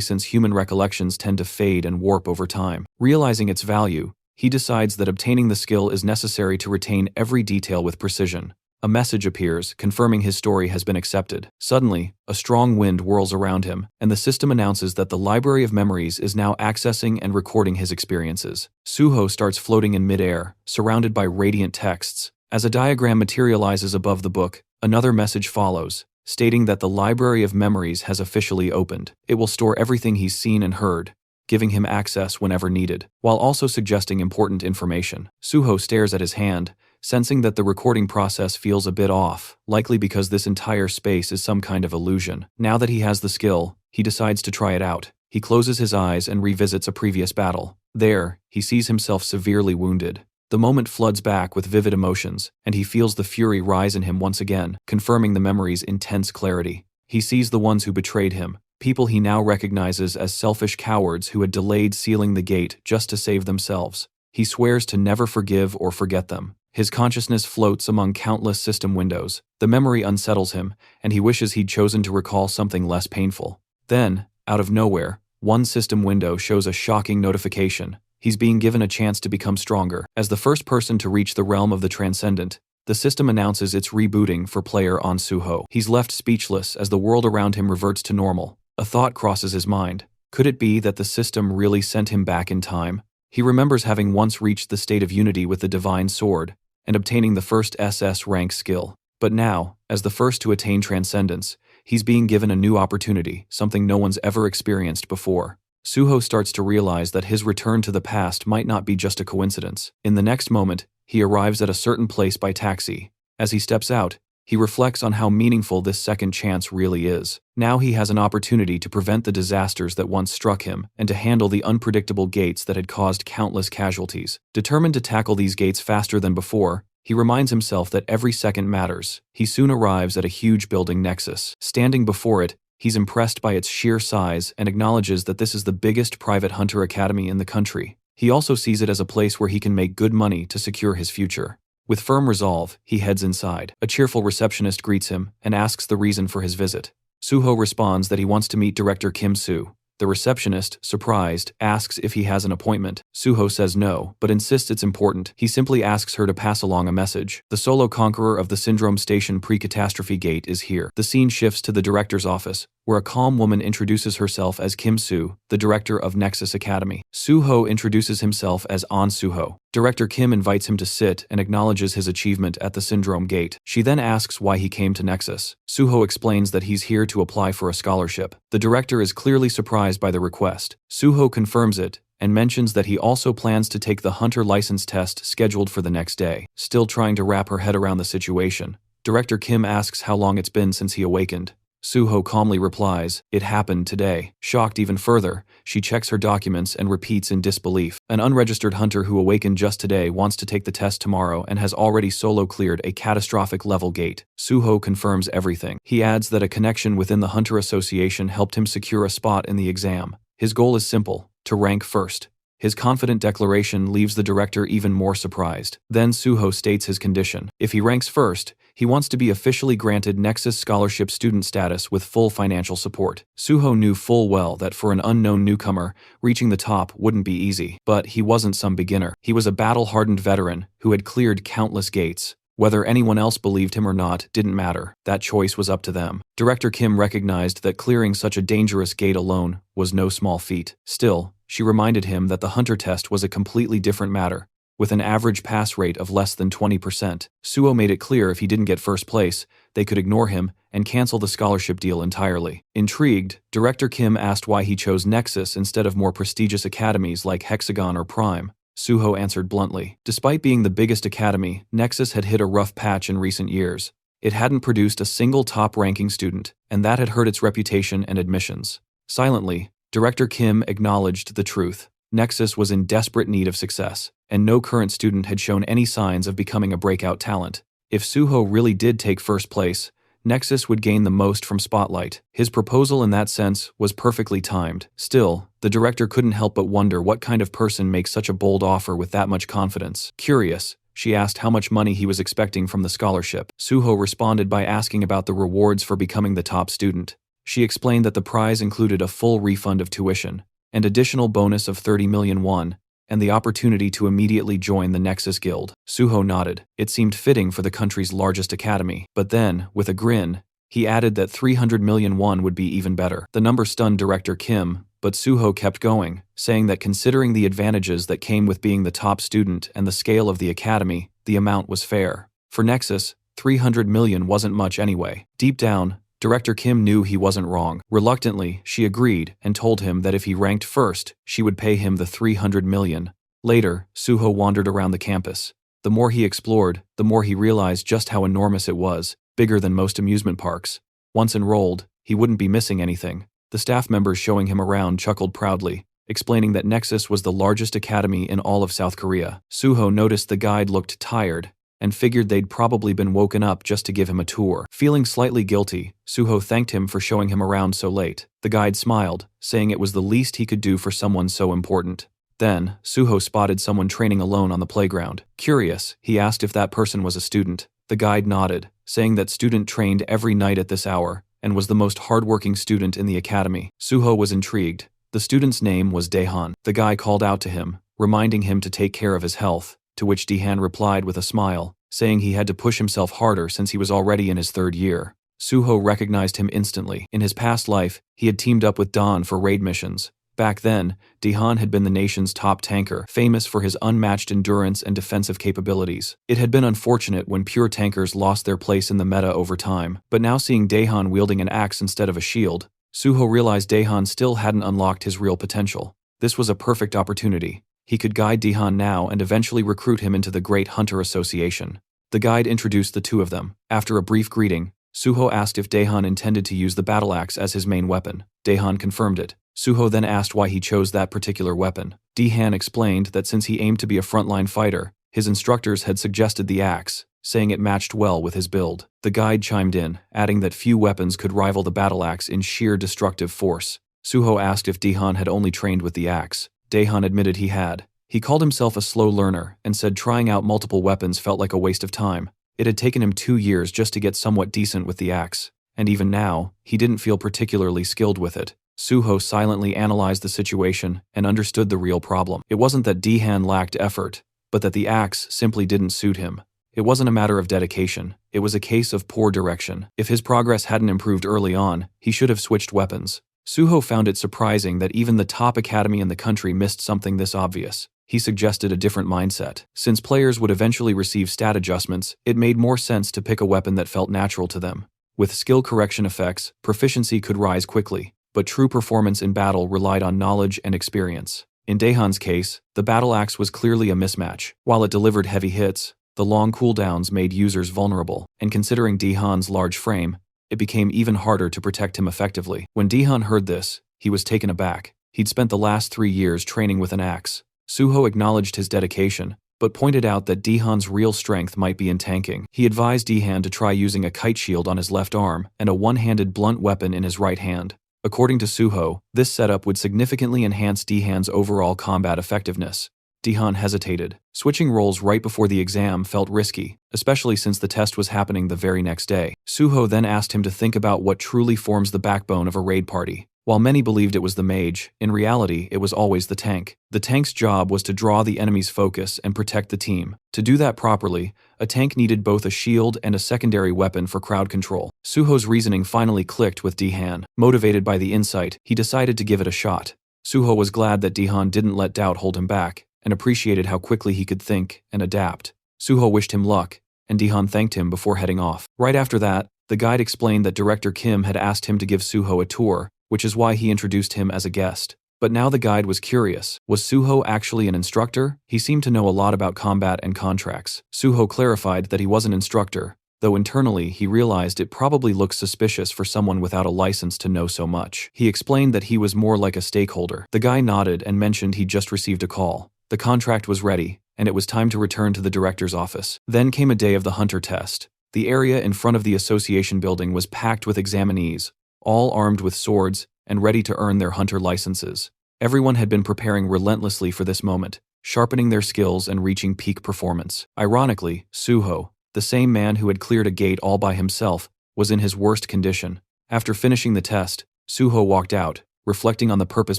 since human recollections tend to fade and warp over time. Realizing its value, he decides that obtaining the skill is necessary to retain every detail with precision. A message appears, confirming his story has been accepted. Suddenly, a strong wind whirls around him, and the system announces that the Library of Memories is now accessing and recording his experiences. Suho starts floating in midair, surrounded by radiant texts. As a diagram materializes above the book, another message follows, stating that the Library of Memories has officially opened. It will store everything he's seen and heard, giving him access whenever needed, while also suggesting important information. Suho stares at his hand, sensing that the recording process feels a bit off, likely because this entire space is some kind of illusion. Now that he has the skill, he decides to try it out. He closes his eyes and revisits a previous battle. There, he sees himself severely wounded. The moment floods back with vivid emotions, and he feels the fury rise in him once again, confirming the memory's intense clarity. He sees the ones who betrayed him, people he now recognizes as selfish cowards who had delayed sealing the gate just to save themselves. He swears to never forgive or forget them. His consciousness floats among countless system windows. The memory unsettles him, and he wishes he'd chosen to recall something less painful. Then, out of nowhere, one system window shows a shocking notification. He's being given a chance to become stronger. As the first person to reach the realm of the transcendent, the system announces it's rebooting for player On Suho. He's left speechless as the world around him reverts to normal. A thought crosses his mind. Could it be that the system really sent him back in time? He remembers having once reached the state of unity with the Divine Sword, and obtaining the first SS rank skill. But now, as the first to attain transcendence, he's being given a new opportunity, something no one's ever experienced before. Suho starts to realize that his return to the past might not be just a coincidence. In the next moment, he arrives at a certain place by taxi. As he steps out, he reflects on how meaningful this second chance really is. Now he has an opportunity to prevent the disasters that once struck him and to handle the unpredictable gates that had caused countless casualties. Determined to tackle these gates faster than before, he reminds himself that every second matters. He soon arrives at a huge building nexus. Standing before it, he's impressed by its sheer size and acknowledges that this is the biggest private hunter academy in the country. He also sees it as a place where he can make good money to secure his future. With firm resolve, he heads inside. A cheerful receptionist greets him and asks the reason for his visit. Suho responds that he wants to meet Director Kim Soo. The receptionist, surprised, asks if he has an appointment. Suho says no, but insists it's important. He simply asks her to pass along a message. The solo conqueror of the Syndrome Station pre-catastrophe gate is here. The scene shifts to the director's office, where a calm woman introduces herself as Kim Soo, the director of Nexus Academy. Suho introduces himself as On Suho. Director Kim invites him to sit and acknowledges his achievement at the Syndrome Gate. She then asks why he came to Nexus. Suho explains that he's here to apply for a scholarship. The director is clearly surprised by the request. Suho confirms it and mentions that he also plans to take the hunter license test scheduled for the next day. Still trying to wrap her head around the situation, Director Kim asks how long it's been since he awakened. Suho calmly replies, "It happened today." Shocked even further, she checks her documents and repeats in disbelief. An unregistered hunter who awakened just today wants to take the test tomorrow and has already solo cleared a catastrophic level gate. Suho confirms everything. He adds that a connection within the Hunter Association helped him secure a spot in the exam. His goal is simple: to rank first. His confident declaration leaves the director even more surprised. Then Suho states his condition. If he ranks first, he wants to be officially granted Nexus Scholarship student status with full financial support. Suho knew full well that for an unknown newcomer, reaching the top wouldn't be easy. But he wasn't some beginner. He was a battle-hardened veteran who had cleared countless gates. Whether anyone else believed him or not didn't matter. That choice was up to them. Director Kim recognized that clearing such a dangerous gate alone was no small feat. Still, she reminded him that the hunter test was a completely different matter, with an average pass rate of less than 20%. Suho made it clear if he didn't get first place, they could ignore him and cancel the scholarship deal entirely. Intrigued, Director Kim asked why he chose Nexus instead of more prestigious academies like Hexagon or Prime. Suho answered bluntly. Despite being the biggest academy, Nexus had hit a rough patch in recent years. It hadn't produced a single top-ranking student, and that had hurt its reputation and admissions. Silently, Director Kim acknowledged the truth. Nexus was in desperate need of success, and no current student had shown any signs of becoming a breakout talent. If Suho really did take first place, Nexus would gain the most from spotlight. His proposal in that sense was perfectly timed. Still, the director couldn't help but wonder what kind of person makes such a bold offer with that much confidence. Curious, she asked how much money he was expecting from the scholarship. Suho responded by asking about the rewards for becoming the top student. She explained that the prize included a full refund of tuition, and additional bonus of 30 million won, and the opportunity to immediately join the Nexus Guild. Suho nodded. It seemed fitting for the country's largest academy. But then, with a grin, he added that 300 million won would be even better. The number stunned Director Kim, but Suho kept going, saying that considering the advantages that came with being the top student and the scale of the academy, the amount was fair. For Nexus, 300 million wasn't much anyway. Deep down, Director Kim knew he wasn't wrong. Reluctantly, she agreed and told him that if he ranked first, she would pay him the 300 million. Later, Suho wandered around the campus. The more he explored, the more he realized just how enormous it was, bigger than most amusement parks. Once enrolled, he wouldn't be missing anything. The staff members showing him around chuckled proudly, explaining that Nexus was the largest academy in all of South Korea. Suho noticed the guide looked tired, and figured they'd probably been woken up just to give him a tour. Feeling slightly guilty, Suho thanked him for showing him around so late. The guide smiled, saying it was the least he could do for someone so important. Then, Suho spotted someone training alone on the playground. Curious, he asked if that person was a student. The guide nodded, saying that student trained every night at this hour, and was the most hardworking student in the academy. Suho was intrigued. The student's name was Daehan. The guy called out to him, reminding him to take care of his health, to which Daehan replied with a smile, saying he had to push himself harder since he was already in his 3rd year. Suho recognized him instantly. In his past life, he had teamed up with Dawn for raid missions. Back then, Daehan had been the nation's top tanker, famous for his unmatched endurance and defensive capabilities. It had been unfortunate when pure tankers lost their place in the meta over time, but now seeing Daehan wielding an axe instead of a shield, Suho realized Daehan still hadn't unlocked his real potential. This was a perfect opportunity. He could guide Daehan now and eventually recruit him into the Great Hunter Association. The guide introduced the two of them. After a brief greeting, Suho asked if Daehan intended to use the battle axe as his main weapon. Daehan confirmed it. Suho then asked why he chose that particular weapon. Daehan explained that since he aimed to be a frontline fighter, his instructors had suggested the axe, saying it matched well with his build. The guide chimed in, adding that few weapons could rival the battle axe in sheer destructive force. Suho asked if Daehan had only trained with the axe. Daehan admitted he had. He called himself a slow learner and said trying out multiple weapons felt like a waste of time. It had taken him 2 years just to get somewhat decent with the axe, and even now, he didn't feel particularly skilled with it. Suho silently analyzed the situation and understood the real problem. It wasn't that Daehan lacked effort, but that the axe simply didn't suit him. It wasn't a matter of dedication, it was a case of poor direction. If his progress hadn't improved early on, he should have switched weapons. Suho found it surprising that even the top academy in the country missed something this obvious. He suggested a different mindset. Since players would eventually receive stat adjustments, it made more sense to pick a weapon that felt natural to them. With skill correction effects, proficiency could rise quickly, but true performance in battle relied on knowledge and experience. In Daehan's case, the battle axe was clearly a mismatch. While it delivered heavy hits, the long cooldowns made users vulnerable, and considering Daehan's large frame, it became even harder to protect him effectively. When Daehan heard this, he was taken aback. He'd spent the last 3 years training with an axe. Suho acknowledged his dedication, but pointed out that Daehan's real strength might be in tanking. He advised Daehan to try using a kite shield on his left arm and a one-handed blunt weapon in his right hand. According to Suho, this setup would significantly enhance Daehan's overall combat effectiveness. Daehan hesitated. Switching roles right before the exam felt risky, especially since the test was happening the very next day. Suho then asked him to think about what truly forms the backbone of a raid party. While many believed it was the mage, in reality it was always the tank. The tank's job was to draw the enemy's focus and protect the team. To do that properly, a tank needed both a shield and a secondary weapon for crowd control. Suho's reasoning finally clicked with Daehan. Motivated by the insight, he decided to give it a shot. Suho was glad that Daehan didn't let doubt hold him back, and appreciated how quickly he could think and adapt. Suho wished him luck, and Daehan thanked him before heading off. Right after that, the guide explained that Director Kim had asked him to give Suho a tour, which is why he introduced him as a guest. But now the guide was curious. Was Suho actually an instructor? He seemed to know a lot about combat and contracts. Suho clarified that he was an instructor, though internally he realized it probably looked suspicious for someone without a license to know so much. He explained that he was more like a stakeholder. The guy nodded and mentioned he'd just received a call. The contract was ready, and it was time to return to the director's office. Then came a day of the hunter test. The area in front of the association building was packed with examinees, all armed with swords and ready to earn their hunter licenses. Everyone had been preparing relentlessly for this moment, sharpening their skills and reaching peak performance. Ironically, Suho, the same man who had cleared a gate all by himself, was in his worst condition. After finishing the test, Suho walked out, reflecting on the purpose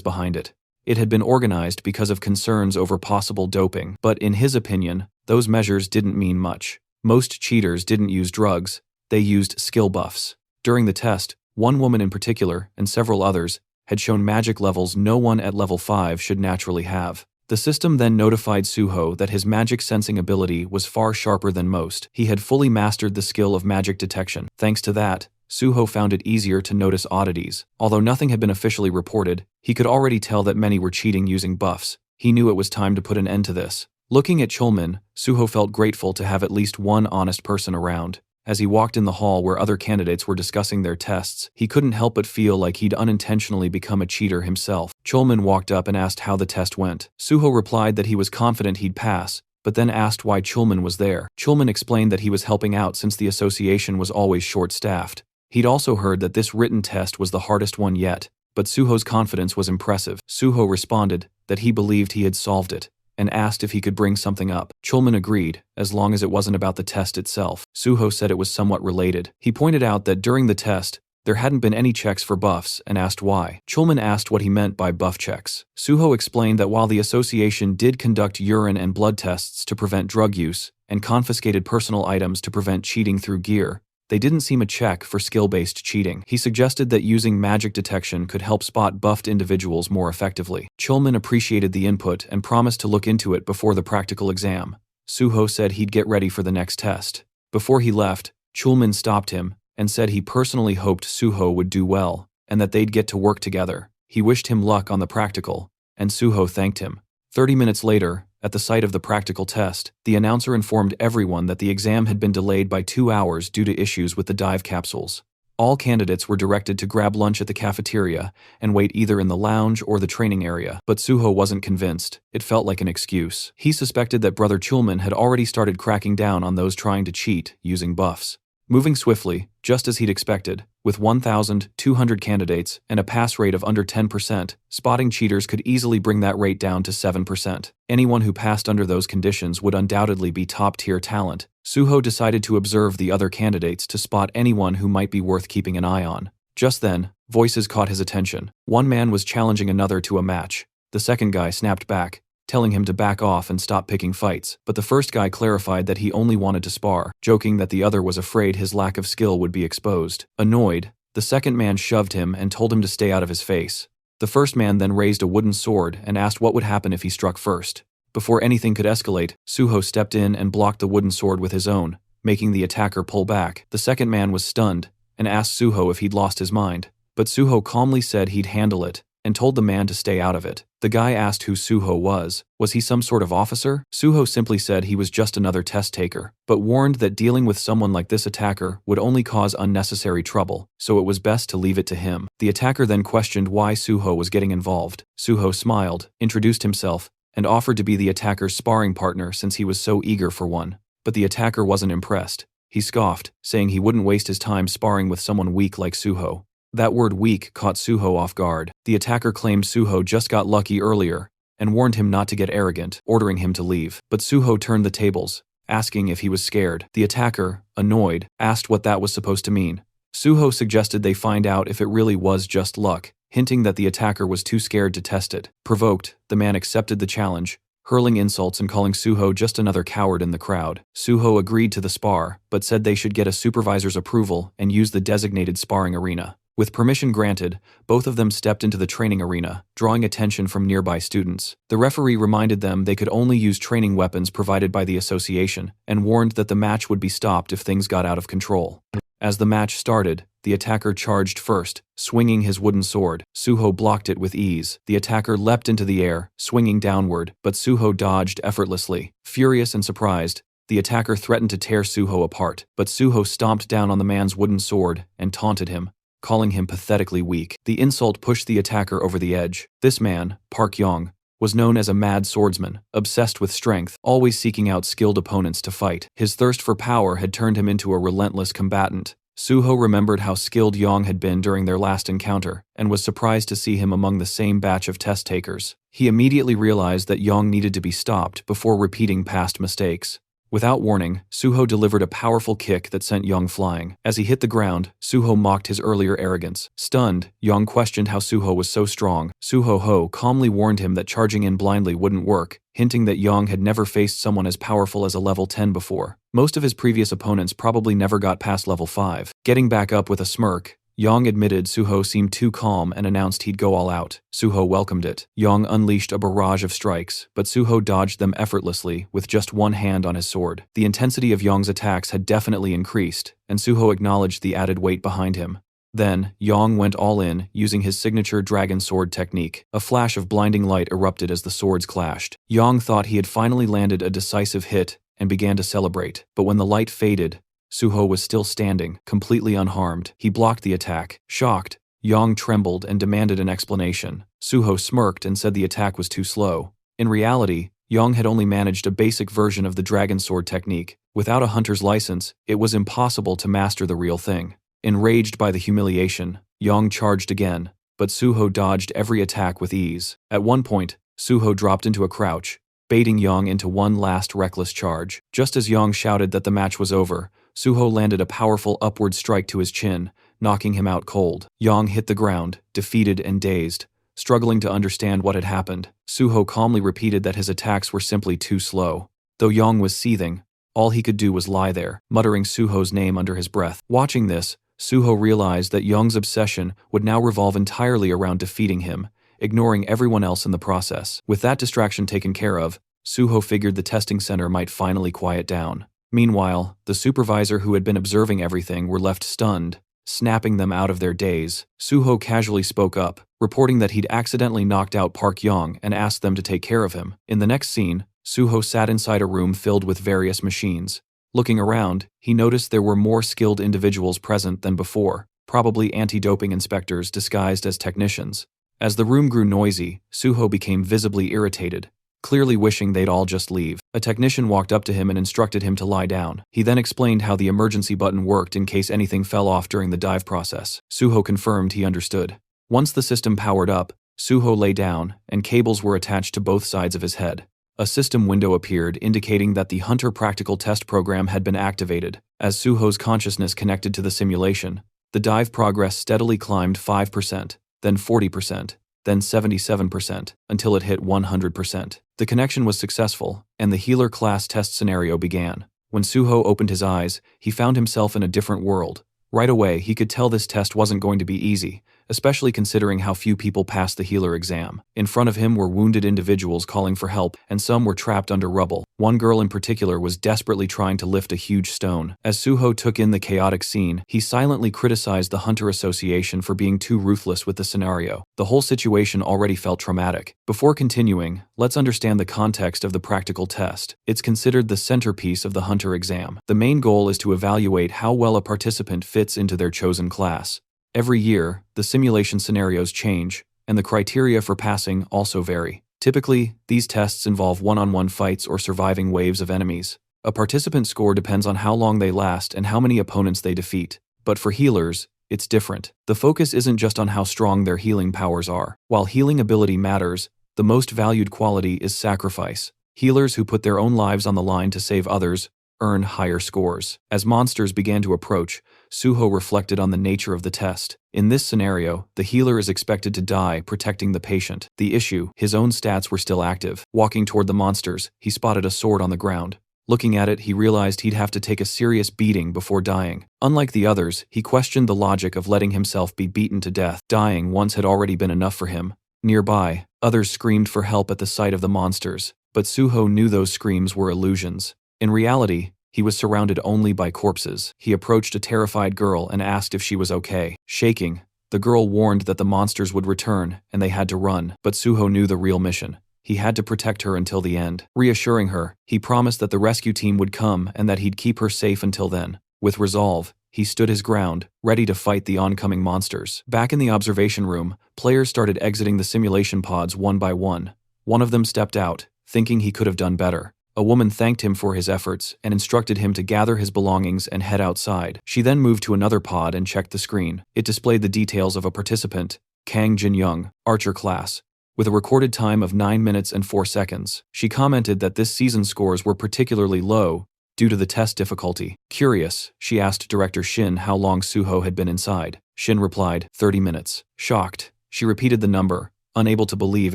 behind it. It had been organized because of concerns over possible doping, but in his opinion, those measures didn't mean much. Most cheaters didn't use drugs, they used skill buffs. During the test, one woman in particular, and several others, had shown magic levels no one at level 5 should naturally have. The system then notified Suho that his magic sensing ability was far sharper than most. He had fully mastered the skill of magic detection. Thanks to that, Suho found it easier to notice oddities. Although nothing had been officially reported, he could already tell that many were cheating using buffs. He knew it was time to put an end to this. Looking at Chulman, Suho felt grateful to have at least one honest person around. As he walked in the hall where other candidates were discussing their tests, he couldn't help but feel like he'd unintentionally become a cheater himself. Chulman walked up and asked how the test went. Suho replied that he was confident he'd pass, but then asked why Chulman was there. Chulman explained that he was helping out since the association was always short-staffed. He'd also heard that this written test was the hardest one yet, but Suho's confidence was impressive. Suho responded that he believed he had solved it, and asked if he could bring something up. Chulman agreed, as long as it wasn't about the test itself. Suho said it was somewhat related. He pointed out that during the test, there hadn't been any checks for buffs and asked why. Chulman asked what he meant by buff checks. Suho explained that while the association did conduct urine and blood tests to prevent drug use, and confiscated personal items to prevent cheating through gear, they didn't seem a check for skill-based cheating. He suggested that using magic detection could help spot buffed individuals more effectively. Chulman appreciated the input and promised to look into it before the practical exam. Suho said he'd get ready for the next test. Before he left, Chulman stopped him and said he personally hoped Suho would do well and that they'd get to work together. He wished him luck on the practical, and Suho thanked him. 30 minutes later, at the site of the practical test, the announcer informed everyone that the exam had been delayed by 2 hours due to issues with the dive capsules. All candidates were directed to grab lunch at the cafeteria and wait either in the lounge or the training area, but Suho wasn't convinced. It felt like an excuse. He suspected that Brother Chulman had already started cracking down on those trying to cheat using buffs. Moving swiftly, just as he'd expected, with 1,200 candidates and a pass rate of under 10%, spotting cheaters could easily bring that rate down to 7%. Anyone who passed under those conditions would undoubtedly be top-tier talent. Suho decided to observe the other candidates to spot anyone who might be worth keeping an eye on. Just then, voices caught his attention. One man was challenging another to a match. The second guy snapped back, telling him to back off and stop picking fights, but the first guy clarified that he only wanted to spar, joking that the other was afraid his lack of skill would be exposed. Annoyed, the second man shoved him and told him to stay out of his face. The first man then raised a wooden sword and asked what would happen if he struck first. Before anything could escalate, Suho stepped in and blocked the wooden sword with his own, making the attacker pull back. The second man was stunned and asked Suho if he'd lost his mind, but Suho calmly said he'd handle it and told the man to stay out of it. The guy asked who Suho was. Was he some sort of officer? Suho simply said he was just another test taker, but warned that dealing with someone like this attacker would only cause unnecessary trouble, so it was best to leave it to him. The attacker then questioned why Suho was getting involved. Suho smiled, introduced himself, and offered to be the attacker's sparring partner since he was so eager for one. But the attacker wasn't impressed. He scoffed, saying he wouldn't waste his time sparring with someone weak like Suho. That word weak caught Suho off guard. The attacker claimed Suho just got lucky earlier and warned him not to get arrogant, ordering him to leave. But Suho turned the tables, asking if he was scared. The attacker, annoyed, asked what that was supposed to mean. Suho suggested they find out if it really was just luck, hinting that the attacker was too scared to test it. Provoked, the man accepted the challenge, hurling insults and calling Suho just another coward in the crowd. Suho agreed to the spar, but said they should get a supervisor's approval and use the designated sparring arena. With permission granted, both of them stepped into the training arena, drawing attention from nearby students. The referee reminded them they could only use training weapons provided by the association, and warned that the match would be stopped if things got out of control. As the match started, the attacker charged first, swinging his wooden sword. Suho blocked it with ease. The attacker leapt into the air, swinging downward, but Suho dodged effortlessly. Furious and surprised, the attacker threatened to tear Suho apart, but Suho stomped down on the man's wooden sword and taunted him, calling him pathetically weak. The insult pushed the attacker over the edge. This man, Park Yong, was known as a mad swordsman, obsessed with strength, always seeking out skilled opponents to fight. His thirst for power had turned him into a relentless combatant. Suho remembered how skilled Yang had been during their last encounter, and was surprised to see him among the same batch of test takers. He immediately realized that Yang needed to be stopped before repeating past mistakes. Without warning, Suho delivered a powerful kick that sent Yang flying. As he hit the ground, Suho mocked his earlier arrogance. Stunned, Yang questioned how Suho was so strong. Suho calmly warned him that charging in blindly wouldn't work, hinting that Yang had never faced someone as powerful as a level 10 before. Most of his previous opponents probably never got past level 5. Getting back up with a smirk, Yang admitted Suho seemed too calm and announced he'd go all out. Suho welcomed it. Yang unleashed a barrage of strikes, but Suho dodged them effortlessly with just one hand on his sword. The intensity of Yang's attacks had definitely increased, and Suho acknowledged the added weight behind him. Then, Yang went all in, using his signature dragon sword technique. A flash of blinding light erupted as the swords clashed. Yang thought he had finally landed a decisive hit and began to celebrate, but when the light faded, Suho was still standing, completely unharmed. He blocked the attack. Shocked, Yang trembled and demanded an explanation. Suho smirked and said the attack was too slow. In reality, Yang had only managed a basic version of the dragon sword technique. Without a hunter's license, it was impossible to master the real thing. Enraged by the humiliation, Yang charged again, but Suho dodged every attack with ease. At one point, Suho dropped into a crouch, baiting Yang into one last reckless charge. Just as Yang shouted that the match was over, Suho landed a powerful upward strike to his chin, knocking him out cold. Yang hit the ground, defeated and dazed, struggling to understand what had happened. Suho calmly repeated that his attacks were simply too slow. Though Yang was seething, all he could do was lie there, muttering Suho's name under his breath. Watching this, Suho realized that Yang's obsession would now revolve entirely around defeating him, ignoring everyone else in the process. With that distraction taken care of, Suho figured the testing center might finally quiet down. Meanwhile, the supervisor who had been observing everything were left stunned, snapping them out of their daze. Suho casually spoke up, reporting that he'd accidentally knocked out Park Yang and asked them to take care of him. In the next scene, Suho sat inside a room filled with various machines. Looking around, he noticed there were more skilled individuals present than before, probably anti-doping inspectors disguised as technicians. As the room grew noisy, Suho became visibly irritated, clearly wishing they'd all just leave. A technician walked up to him and instructed him to lie down. He then explained how the emergency button worked in case anything fell off during the dive process. Suho confirmed he understood. Once the system powered up, Suho lay down, and cables were attached to both sides of his head. A system window appeared indicating that the Hunter Practical Test program had been activated. As Suho's consciousness connected to the simulation, the dive progress steadily climbed 5%, then 40%, then 77%, until it hit 100%. The connection was successful, and the healer class test scenario began. When Suho opened his eyes, he found himself in a different world. Right away, he could tell this test wasn't going to be easy, especially considering how few people passed the healer exam. In front of him were wounded individuals calling for help, and some were trapped under rubble. One girl in particular was desperately trying to lift a huge stone. As Suho took in the chaotic scene, he silently criticized the Hunter Association for being too ruthless with the scenario. The whole situation already felt traumatic. Before continuing, let's understand the context of the practical test. It's considered the centerpiece of the Hunter exam. The main goal is to evaluate how well a participant fits into their chosen class. Every year, the simulation scenarios change, and the criteria for passing also vary. Typically, these tests involve one-on-one fights or surviving waves of enemies. A participant's score depends on how long they last and how many opponents they defeat. But for healers, it's different. The focus isn't just on how strong their healing powers are. While healing ability matters, the most valued quality is sacrifice. Healers who put their own lives on the line to save others earn higher scores. As monsters began to approach, Suho reflected on the nature of the test. In this scenario, the healer is expected to die protecting the patient. The issue, his own stats were still active. Walking toward the monsters, he spotted a sword on the ground. Looking at it, he realized he'd have to take a serious beating before dying. Unlike the others, he questioned the logic of letting himself be beaten to death. Dying once had already been enough for him. Nearby, others screamed for help at the sight of the monsters, but Suho knew those screams were illusions. In reality, he was surrounded only by corpses. He approached a terrified girl and asked if she was okay. Shaking, the girl warned that the monsters would return and they had to run, but Suho knew the real mission. He had to protect her until the end. Reassuring her, he promised that the rescue team would come and that he'd keep her safe until then. With resolve, he stood his ground, ready to fight the oncoming monsters. Back in the observation room, players started exiting the simulation pods one by one. One of them stepped out, thinking he could have done better. A woman thanked him for his efforts and instructed him to gather his belongings and head outside. She then moved to another pod and checked the screen. It displayed the details of a participant, Kang Jin-young, archer class, with a recorded time of 9 minutes and 4 seconds. She commented that this season's scores were particularly low due to the test difficulty. Curious, she asked Director Shin how long Suho had been inside. Shin replied, 30 minutes. Shocked, she repeated the number, unable to believe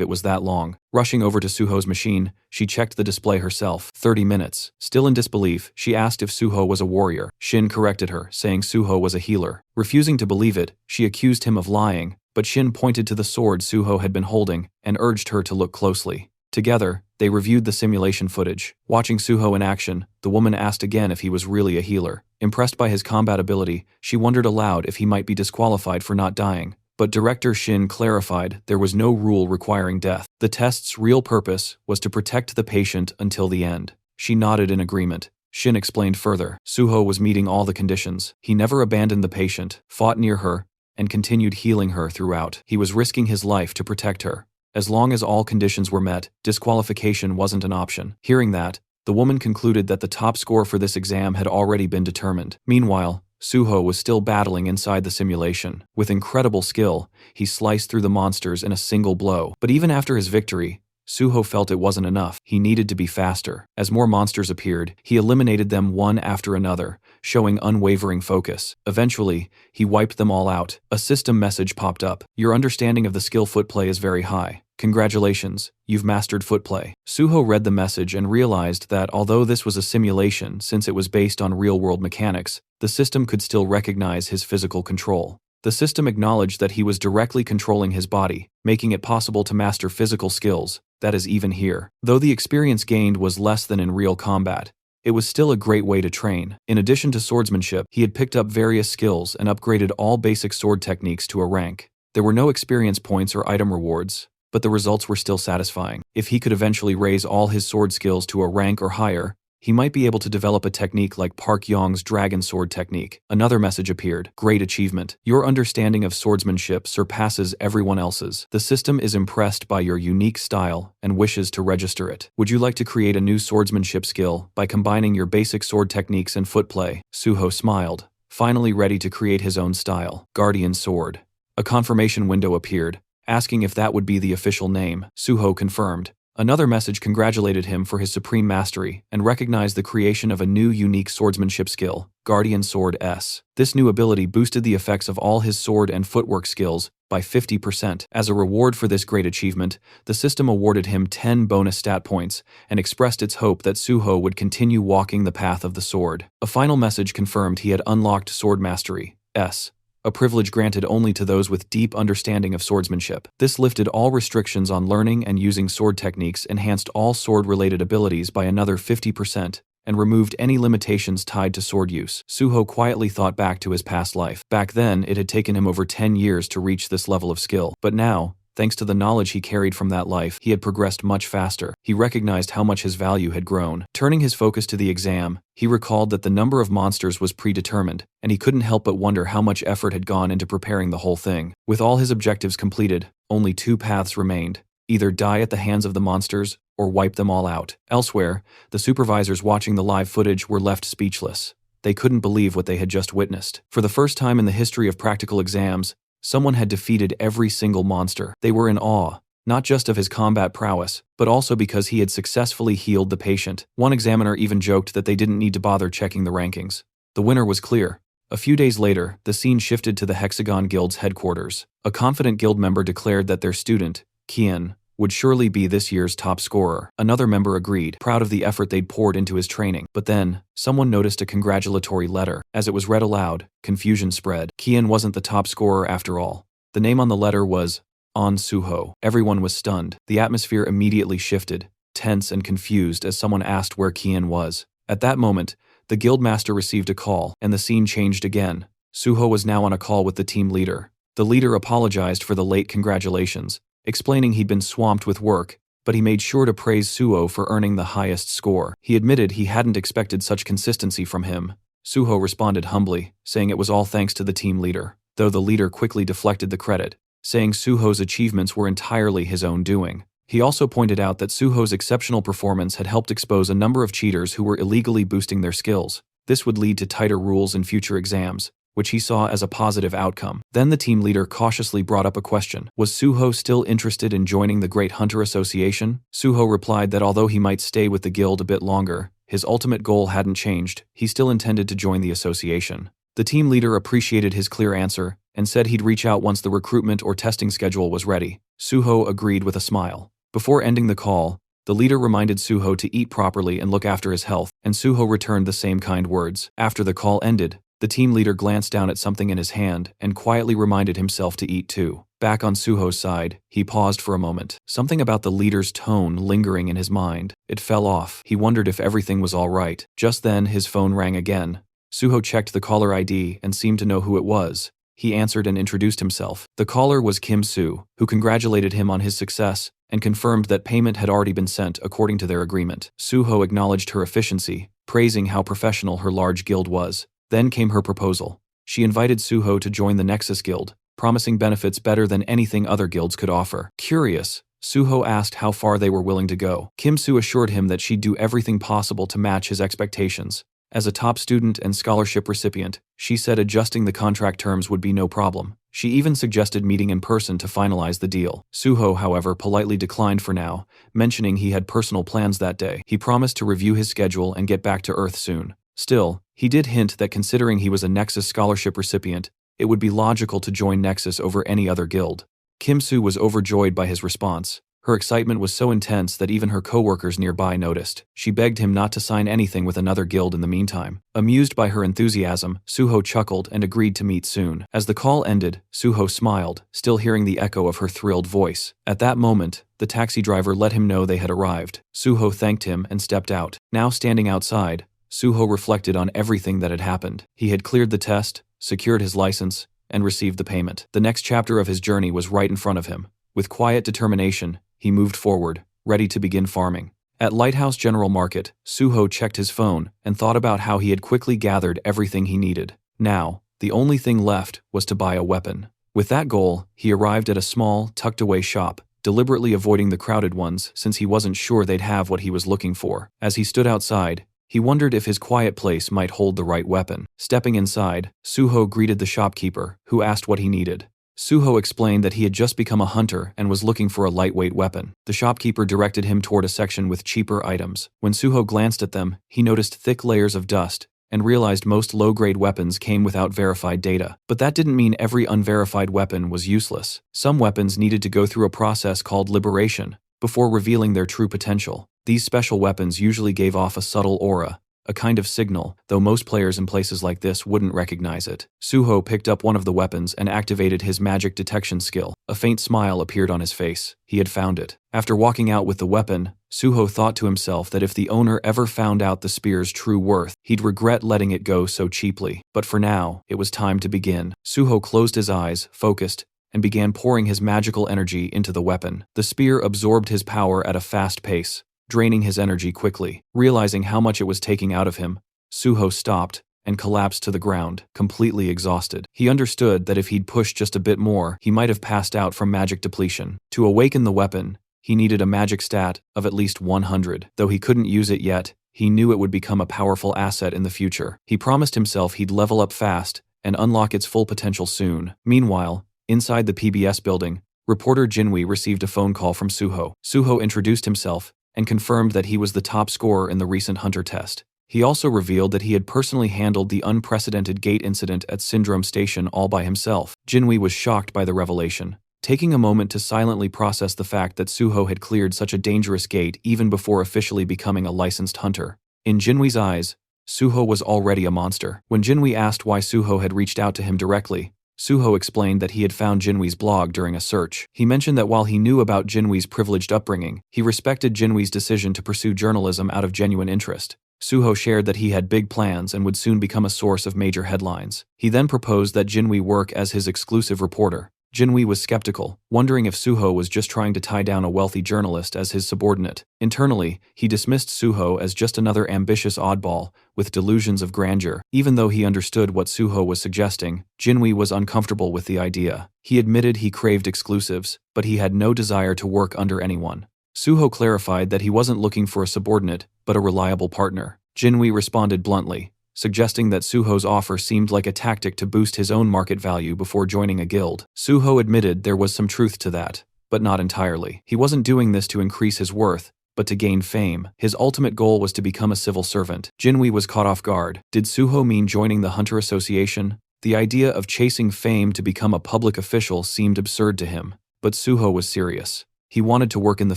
it was that long. Rushing over to Suho's machine, she checked the display herself. 30 minutes. Still in disbelief, she asked if Suho was a warrior. Shin corrected her, saying Suho was a healer. Refusing to believe it, she accused him of lying, but Shin pointed to the sword Suho had been holding and urged her to look closely. Together, they reviewed the simulation footage. Watching Suho in action, the woman asked again if he was really a healer. Impressed by his combat ability, she wondered aloud if he might be disqualified for not dying. But Director Shin clarified there was no rule requiring death. The test's real purpose was to protect the patient until the end. She nodded in agreement. Shin explained further. Suho was meeting all the conditions. He never abandoned the patient, fought near her, and continued healing her throughout. He was risking his life to protect her. As long as all conditions were met, disqualification wasn't an option. Hearing that, the woman concluded that the top score for this exam had already been determined. Meanwhile, Suho was still battling inside the simulation. With incredible skill, he sliced through the monsters in a single blow. But even after his victory, Suho felt it wasn't enough. He needed to be faster. As more monsters appeared, he eliminated them one after another, showing unwavering focus. Eventually, he wiped them all out. A system message popped up. Your understanding of the skill footplay is very high. Congratulations, you've mastered footplay. Suho read the message and realized that although this was a simulation since it was based on real-world mechanics, the system could still recognize his physical control. The system acknowledged that he was directly controlling his body, making it possible to master physical skills, that is even here. Though the experience gained was less than in real combat, it was still a great way to train. In addition to swordsmanship, he had picked up various skills and upgraded all basic sword techniques to a rank. There were no experience points or item rewards, but the results were still satisfying. If he could eventually raise all his sword skills to a rank or higher, he might be able to develop a technique like Park Yong's dragon sword technique. Another message appeared. Great achievement. Your understanding of swordsmanship surpasses everyone else's. The system is impressed by your unique style and wishes to register it. Would you like to create a new swordsmanship skill by combining your basic sword techniques and footplay? Suho smiled, finally ready to create his own style. Guardian sword. A confirmation window appeared, asking if that would be the official name. Suho confirmed. Another message congratulated him for his supreme mastery and recognized the creation of a new unique swordsmanship skill, Guardian Sword S. This new ability boosted the effects of all his sword and footwork skills by 50%. As a reward for this great achievement, the system awarded him 10 bonus stat points and expressed its hope that Suho would continue walking the path of the sword. A final message confirmed he had unlocked Sword Mastery S, a privilege granted only to those with deep understanding of swordsmanship. This lifted all restrictions on learning and using sword techniques, enhanced all sword-related abilities by another 50%, and removed any limitations tied to sword use. Suho quietly thought back to his past life. Back then, it had taken him over 10 years to reach this level of skill. But now, thanks to the knowledge he carried from that life, he had progressed much faster. He recognized how much his value had grown. Turning his focus to the exam, he recalled that the number of monsters was predetermined, and he couldn't help but wonder how much effort had gone into preparing the whole thing. With all his objectives completed, only 2 paths remained: either die at the hands of the monsters, or wipe them all out. Elsewhere, the supervisors watching the live footage were left speechless. They couldn't believe what they had just witnessed. For the first time in the history of practical exams, someone had defeated every single monster. They were in awe, not just of his combat prowess, but also because he had successfully healed the patient. One examiner even joked that they didn't need to bother checking the rankings. The winner was clear. A few days later, the scene shifted to the Hexagon Guild's headquarters. A confident guild member declared that their student, Kian, would surely be this year's top scorer. Another member agreed, proud of the effort they'd poured into his training. But then, someone noticed a congratulatory letter. As it was read aloud, confusion spread. Kian wasn't the top scorer after all. The name on the letter was On Suho. Everyone was stunned. The atmosphere immediately shifted, tense and confused as someone asked where Kian was. At that moment, the guildmaster received a call, and the scene changed again. Suho was now on a call with the team leader. The leader apologized for the late congratulations, explaining he'd been swamped with work, but he made sure to praise Suho for earning the highest score. He admitted he hadn't expected such consistency from him. Suho responded humbly, saying it was all thanks to the team leader, though the leader quickly deflected the credit, saying Suho's achievements were entirely his own doing. He also pointed out that Suho's exceptional performance had helped expose a number of cheaters who were illegally boosting their skills. This would lead to tighter rules in future exams, which he saw as a positive outcome. Then the team leader cautiously brought up a question. Was Suho still interested in joining the Great Hunter Association? Suho replied that although he might stay with the guild a bit longer, his ultimate goal hadn't changed. He still intended to join the association. The team leader appreciated his clear answer and said he'd reach out once the recruitment or testing schedule was ready. Suho agreed with a smile. Before ending the call, the leader reminded Suho to eat properly and look after his health, and Suho returned the same kind words. After the call ended, the team leader glanced down at something in his hand and quietly reminded himself to eat too. Back on Suho's side, he paused for a moment. Something about the leader's tone lingering in his mind. It fell off. He wondered if everything was all right. Just then, his phone rang again. Suho checked the caller ID and seemed to know who it was. He answered and introduced himself. The caller was Kim Soo, who congratulated him on his success and confirmed that payment had already been sent according to their agreement. Suho acknowledged her efficiency, praising how professional her large guild was. Then came her proposal. She invited Suho to join the Nexus Guild, promising benefits better than anything other guilds could offer. Curious, Suho asked how far they were willing to go. Kim Soo assured him that she'd do everything possible to match his expectations. As a top student and scholarship recipient, she said adjusting the contract terms would be no problem. She even suggested meeting in person to finalize the deal. Suho, however, politely declined for now, mentioning he had personal plans that day. He promised to review his schedule and get back to Earth soon. Still, he did hint that considering he was a Nexus scholarship recipient, it would be logical to join Nexus over any other guild. Kim Soo was overjoyed by his response. Her excitement was so intense that even her co-workers nearby noticed. She begged him not to sign anything with another guild in the meantime. Amused by her enthusiasm, Suho chuckled and agreed to meet soon. As the call ended, Suho smiled, still hearing the echo of her thrilled voice. At that moment, the taxi driver let him know they had arrived. Suho thanked him and stepped out. Now standing outside, Suho reflected on everything that had happened. He had cleared the test, secured his license, and received the payment. The next chapter of his journey was right in front of him. With quiet determination, he moved forward, ready to begin farming. At Lighthouse General Market, Suho checked his phone and thought about how he had quickly gathered everything he needed. Now, the only thing left was to buy a weapon. With that goal, he arrived at a small, tucked-away shop, deliberately avoiding the crowded ones since he wasn't sure they'd have what he was looking for. As he stood outside, he wondered if his quiet place might hold the right weapon. Stepping inside, Suho greeted the shopkeeper, who asked what he needed. Suho explained that he had just become a hunter and was looking for a lightweight weapon. The shopkeeper directed him toward a section with cheaper items. When Suho glanced at them, he noticed thick layers of dust and realized most low-grade weapons came without verified data. But that didn't mean every unverified weapon was useless. Some weapons needed to go through a process called liberation before revealing their true potential. These special weapons usually gave off a subtle aura, a kind of signal, though most players in places like this wouldn't recognize it. Suho picked up one of the weapons and activated his magic detection skill. A faint smile appeared on his face. He had found it. After walking out with the weapon, Suho thought to himself that if the owner ever found out the spear's true worth, he'd regret letting it go so cheaply. But for now, it was time to begin. Suho closed his eyes, focused, and began pouring his magical energy into the weapon. The spear absorbed his power at a fast pace, draining his energy quickly. Realizing how much it was taking out of him, Suho stopped and collapsed to the ground, completely exhausted. He understood that if he'd pushed just a bit more, he might have passed out from magic depletion. To awaken the weapon, he needed a magic stat of at least 100. Though he couldn't use it yet, he knew it would become a powerful asset in the future. He promised himself he'd level up fast and unlock its full potential soon. Meanwhile, inside the PBS building, reporter Jinwei received a phone call from Suho. Suho introduced himself and confirmed that he was the top scorer in the recent Hunter test. He also revealed that he had personally handled the unprecedented gate incident at Syndrome Station all by himself. Jinwei was shocked by the revelation, taking a moment to silently process the fact that Suho had cleared such a dangerous gate even before officially becoming a licensed hunter. In Jinwei's eyes, Suho was already a monster. When Jinwei asked why Suho had reached out to him directly, Suho explained that he had found Jinwei's blog during a search. He mentioned that while he knew about Jinwei's privileged upbringing, he respected Jinwei's decision to pursue journalism out of genuine interest. Suho shared that he had big plans and would soon become a source of major headlines. He then proposed that Jinwei work as his exclusive reporter. Jinwei was skeptical, wondering if Suho was just trying to tie down a wealthy journalist as his subordinate. Internally, he dismissed Suho as just another ambitious oddball with delusions of grandeur. Even though he understood what Suho was suggesting, Jinwei was uncomfortable with the idea. He admitted he craved exclusives, but he had no desire to work under anyone. Suho clarified that he wasn't looking for a subordinate, but a reliable partner. Jinwei responded bluntly, suggesting that Suho's offer seemed like a tactic to boost his own market value before joining a guild. Suho admitted there was some truth to that, but not entirely. He wasn't doing this to increase his worth, but to gain fame. His ultimate goal was to become a civil servant. Jinwei was caught off guard. Did Suho mean joining the Hunter Association? The idea of chasing fame to become a public official seemed absurd to him, but Suho was serious. He wanted to work in the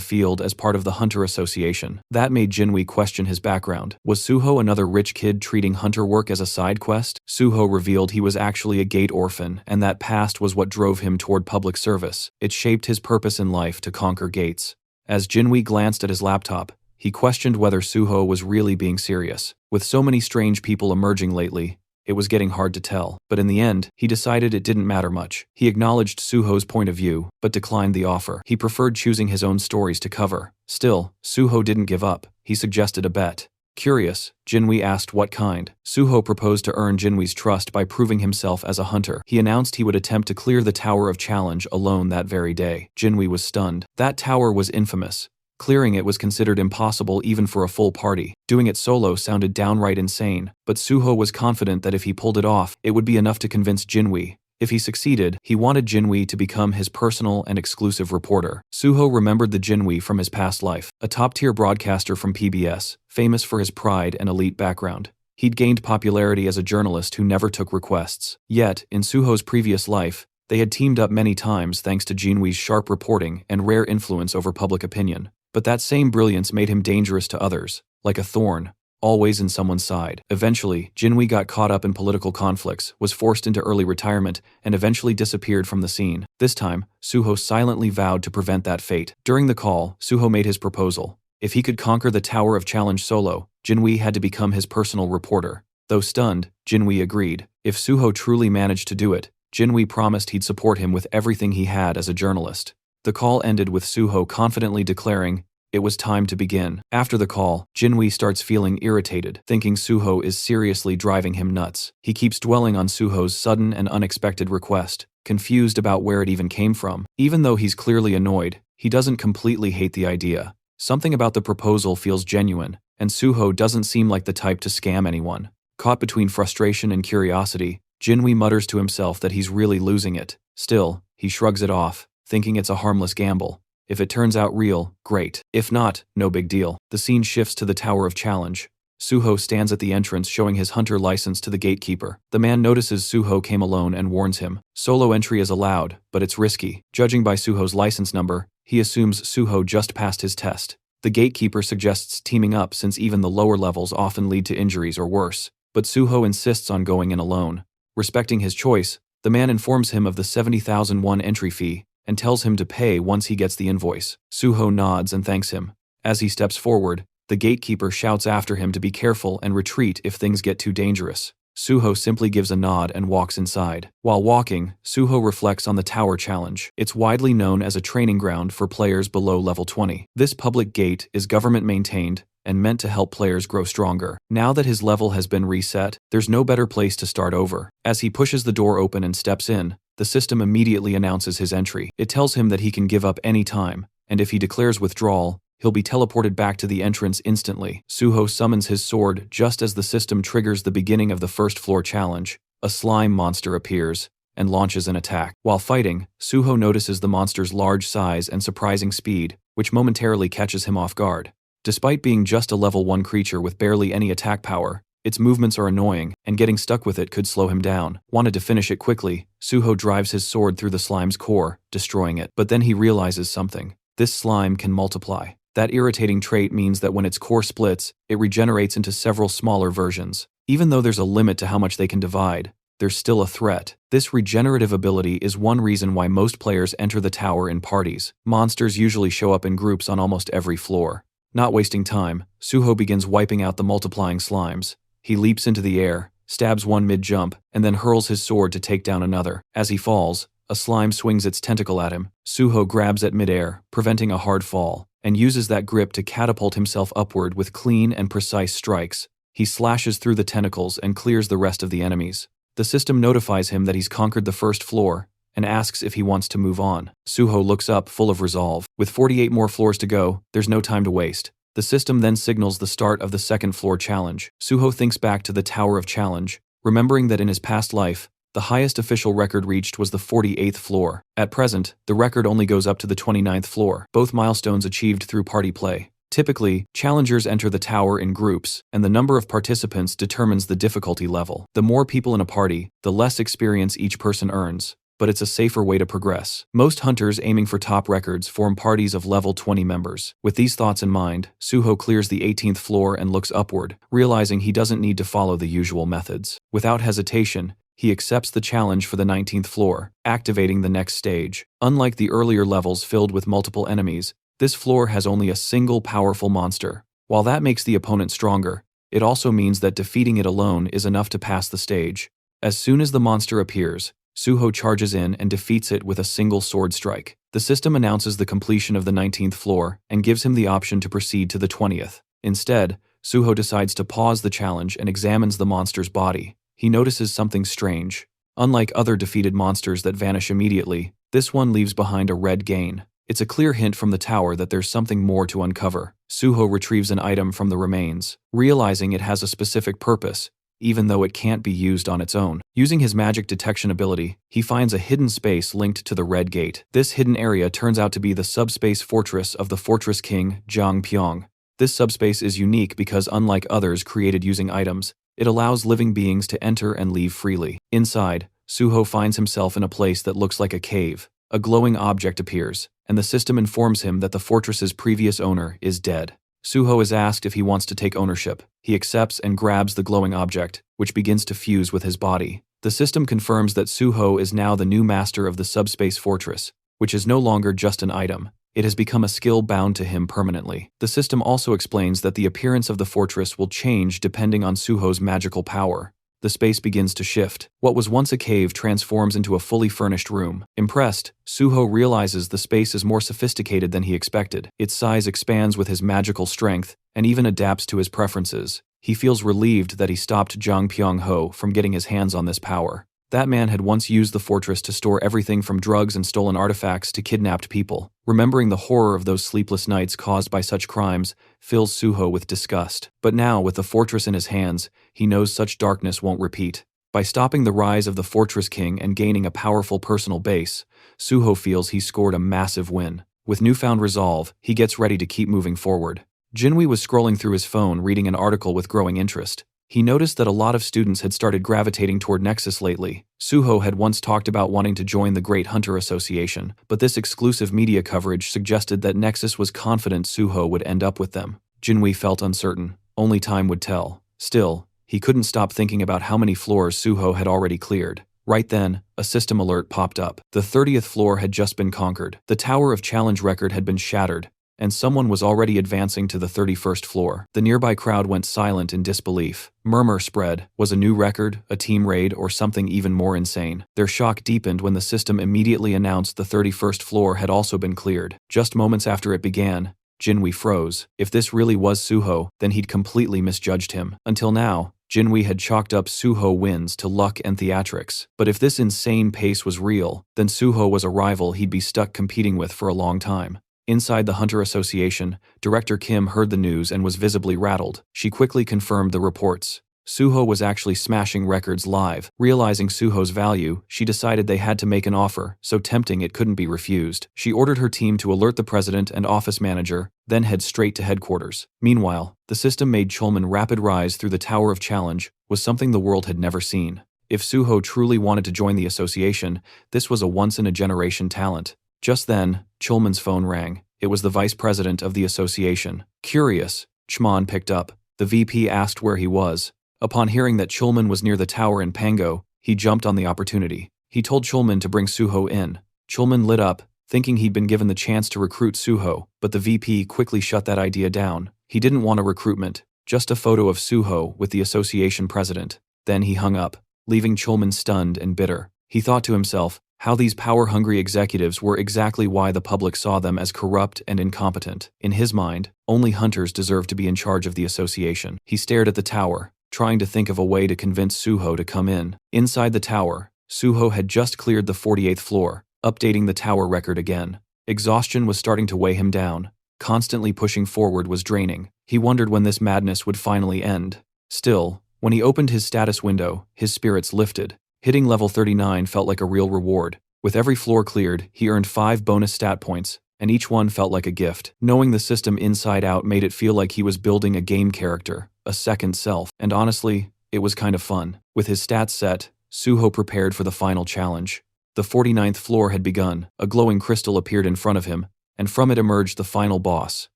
field as part of the Hunter Association. That made Jinwei question his background. Was Suho another rich kid treating hunter work as a side quest? Suho revealed he was actually a gate orphan, and that past was what drove him toward public service. It shaped his purpose in life to conquer gates. As Jinwei glanced at his laptop, he questioned whether Suho was really being serious. With so many strange people emerging lately, it was getting hard to tell, but in the end, he decided it didn't matter much. He acknowledged Suho's point of view, but declined the offer. He preferred choosing his own stories to cover. Still, Suho didn't give up. He suggested a bet. Curious, Jinwei asked what kind. Suho proposed to earn Jinwei's trust by proving himself as a hunter. He announced he would attempt to clear the Tower of Challenge alone that very day. Jinwei was stunned. That tower was infamous. Clearing it was considered impossible even for a full party. Doing it solo sounded downright insane, but Suho was confident that if he pulled it off, it would be enough to convince Jinwei. If he succeeded, he wanted Jinwei to become his personal and exclusive reporter. Suho remembered the Jinwei from his past life, a top-tier broadcaster from PBS, famous for his pride and elite background. He'd gained popularity as a journalist who never took requests. Yet, in Suho's previous life, they had teamed up many times thanks to Jinwei's sharp reporting and rare influence over public opinion. But that same brilliance made him dangerous to others, like a thorn, always in someone's side. Eventually, Jinwei got caught up in political conflicts, was forced into early retirement, and eventually disappeared from the scene. This time, Suho silently vowed to prevent that fate. During the call, Suho made his proposal. If he could conquer the Tower of Challenge solo, Jinwei had to become his personal reporter. Though stunned, Jinwei agreed. If Suho truly managed to do it, Jinwei promised he'd support him with everything he had as a journalist. The call ended with Suho confidently declaring, it was time to begin. After the call, Jinwei starts feeling irritated, thinking Suho is seriously driving him nuts. He keeps dwelling on Suho's sudden and unexpected request, confused about where it even came from. Even though he's clearly annoyed, he doesn't completely hate the idea. Something about the proposal feels genuine, and Suho doesn't seem like the type to scam anyone. Caught between frustration and curiosity, Jinwei mutters to himself that he's really losing it. Still, he shrugs it off, thinking it's a harmless gamble. If it turns out real, great. If not, no big deal. The scene shifts to the Tower of Challenge. Suho stands at the entrance showing his hunter license to the gatekeeper. The man notices Suho came alone and warns him. Solo entry is allowed, but it's risky. Judging by Suho's license number, he assumes Suho just passed his test. The gatekeeper suggests teaming up since even the lower levels often lead to injuries or worse. But Suho insists on going in alone. Respecting his choice, the man informs him of the 70,001 entry fee, and tells him to pay once he gets the invoice. Suho nods and thanks him. As he steps forward, the gatekeeper shouts after him to be careful and retreat if things get too dangerous. Suho simply gives a nod and walks inside. While walking, Suho reflects on the Tower Challenge. It's widely known as a training ground for players below level 20. This public gate is government-maintained and meant to help players grow stronger. Now that his level has been reset, there's no better place to start over. As he pushes the door open and steps in, the system immediately announces his entry. It tells him that he can give up any time, and if he declares withdrawal, he'll be teleported back to the entrance instantly. Suho summons his sword just as the system triggers the beginning of the first floor challenge. A slime monster appears and launches an attack. While fighting, Suho notices the monster's large size and surprising speed, which momentarily catches him off guard. Despite being just a level 1 creature with barely any attack power, its movements are annoying, and getting stuck with it could slow him down. Wanted to finish it quickly, Suho drives his sword through the slime's core, destroying it. But then he realizes something. This slime can multiply. That irritating trait means that when its core splits, it regenerates into several smaller versions. Even though there's a limit to how much they can divide, there's still a threat. This regenerative ability is one reason why most players enter the tower in parties. Monsters usually show up in groups on almost every floor. Not wasting time, Suho begins wiping out the multiplying slimes. He leaps into the air, stabs one mid-jump, and then hurls his sword to take down another. As he falls, a slime swings its tentacle at him. Suho grabs at mid-air, preventing a hard fall, and uses that grip to catapult himself upward with clean and precise strikes. He slashes through the tentacles and clears the rest of the enemies. The system notifies him that he's conquered the first floor, and asks if he wants to move on. Suho looks up, full of resolve. With 48 more floors to go, there's no time to waste. The system then signals the start of the second floor challenge. Suho thinks back to the Tower of Challenge, remembering that in his past life, the highest official record reached was the 48th floor. At present, the record only goes up to the 29th floor, both milestones achieved through party play. Typically, challengers enter the tower in groups, and the number of participants determines the difficulty level. The more people in a party, the less experience each person earns, but it's a safer way to progress. Most hunters aiming for top records form parties of level 20 members. With these thoughts in mind, Suho clears the 18th floor and looks upward, realizing he doesn't need to follow the usual methods. Without hesitation, he accepts the challenge for the 19th floor, activating the next stage. Unlike the earlier levels filled with multiple enemies, this floor has only a single powerful monster. While that makes the opponent stronger, it also means that defeating it alone is enough to pass the stage. As soon as the monster appears, Suho charges in and defeats it with a single sword strike. The system announces the completion of the 19th floor and gives him the option to proceed to the 20th. Instead, Suho decides to pause the challenge and examines the monster's body. He notices something strange. Unlike other defeated monsters that vanish immediately, this one leaves behind a red gain. It's a clear hint from the tower that there's something more to uncover. Suho retrieves an item from the remains, realizing it has a specific purpose, even though it can't be used on its own. Using his magic detection ability, he finds a hidden space linked to the Red Gate. This hidden area turns out to be the subspace fortress of the Fortress King, Jiang Pyong. This subspace is unique because, unlike others created using items, it allows living beings to enter and leave freely. Inside, Suho finds himself in a place that looks like a cave. A glowing object appears, and the system informs him that the fortress's previous owner is dead. Suho is asked if he wants to take ownership. He accepts and grabs the glowing object, which begins to fuse with his body. The system confirms that Suho is now the new master of the subspace fortress, which is no longer just an item. It has become a skill bound to him permanently. The system also explains that the appearance of the fortress will change depending on Suho's magical power. The space begins to shift. What was once a cave transforms into a fully furnished room. Impressed, Suho realizes the space is more sophisticated than he expected. Its size expands with his magical strength, and even adapts to his preferences. He feels relieved that he stopped Jiang Pyong-ho from getting his hands on this power. That man had once used the fortress to store everything from drugs and stolen artifacts to kidnapped people. Remembering the horror of those sleepless nights caused by such crimes fills Suho with disgust. But now, with the fortress in his hands, he knows such darkness won't repeat. By stopping the rise of the Fortress King and gaining a powerful personal base, Suho feels he scored a massive win. With newfound resolve, he gets ready to keep moving forward. Jinwei was scrolling through his phone reading an article with growing interest. He noticed that a lot of students had started gravitating toward Nexus lately. Suho had once talked about wanting to join the Great Hunter Association, but this exclusive media coverage suggested that Nexus was confident Suho would end up with them. Jinwei felt uncertain. Only time would tell. Still, he couldn't stop thinking about how many floors Suho had already cleared. Right then, a system alert popped up. The 30th floor had just been conquered. The Tower of Challenge record had been shattered, and someone was already advancing to the 31st floor. The nearby crowd went silent in disbelief. Murmur spread. Was a new record, a team raid, or something even more insane? Their shock deepened when the system immediately announced the 31st floor had also been cleared. Just moments after it began, Jinwei froze. If this really was Suho, then he'd completely misjudged him. Until now, Jinwei had chalked up Suho wins to luck and theatrics. But if this insane pace was real, then Suho was a rival he'd be stuck competing with for a long time. Inside the Hunter Association, Director Kim heard the news and was visibly rattled. She quickly confirmed the reports. Suho was actually smashing records live. Realizing Suho's value, she decided they had to make an offer, so tempting it couldn't be refused. She ordered her team to alert the president and office manager, then head straight to headquarters. Meanwhile, the system made Chulman rapid rise through the Tower of Challenge was something the world had never seen. If Suho truly wanted to join the association, this was a once-in-a-generation talent. Just then, Chulman's phone rang. It was the vice president of the association. Curious, Chman picked up. The VP asked where he was. Upon hearing that Chulman was near the tower in Pango, he jumped on the opportunity. He told Chulman to bring Suho in. Chulman lit up, thinking he'd been given the chance to recruit Suho, but the VP quickly shut that idea down. He didn't want a recruitment, just a photo of Suho with the association president. Then he hung up, leaving Chulman stunned and bitter. He thought to himself, how these power-hungry executives were exactly why the public saw them as corrupt and incompetent. In his mind, only hunters deserved to be in charge of the association. He stared at the tower, trying to think of a way to convince Suho to come in. Inside the tower, Suho had just cleared the 48th floor, updating the tower record again. Exhaustion was starting to weigh him down. Constantly pushing forward was draining. He wondered when this madness would finally end. Still, when he opened his status window, his spirits lifted. Hitting level 39 felt like a real reward. With every floor cleared, he earned 5 bonus stat points, and each one felt like a gift. Knowing the system inside out made it feel like he was building a game character, a second self, and honestly, it was kind of fun. With his stats set, Suho prepared for the final challenge. The 49th floor had begun. A glowing crystal appeared in front of him, and from it emerged the final boss,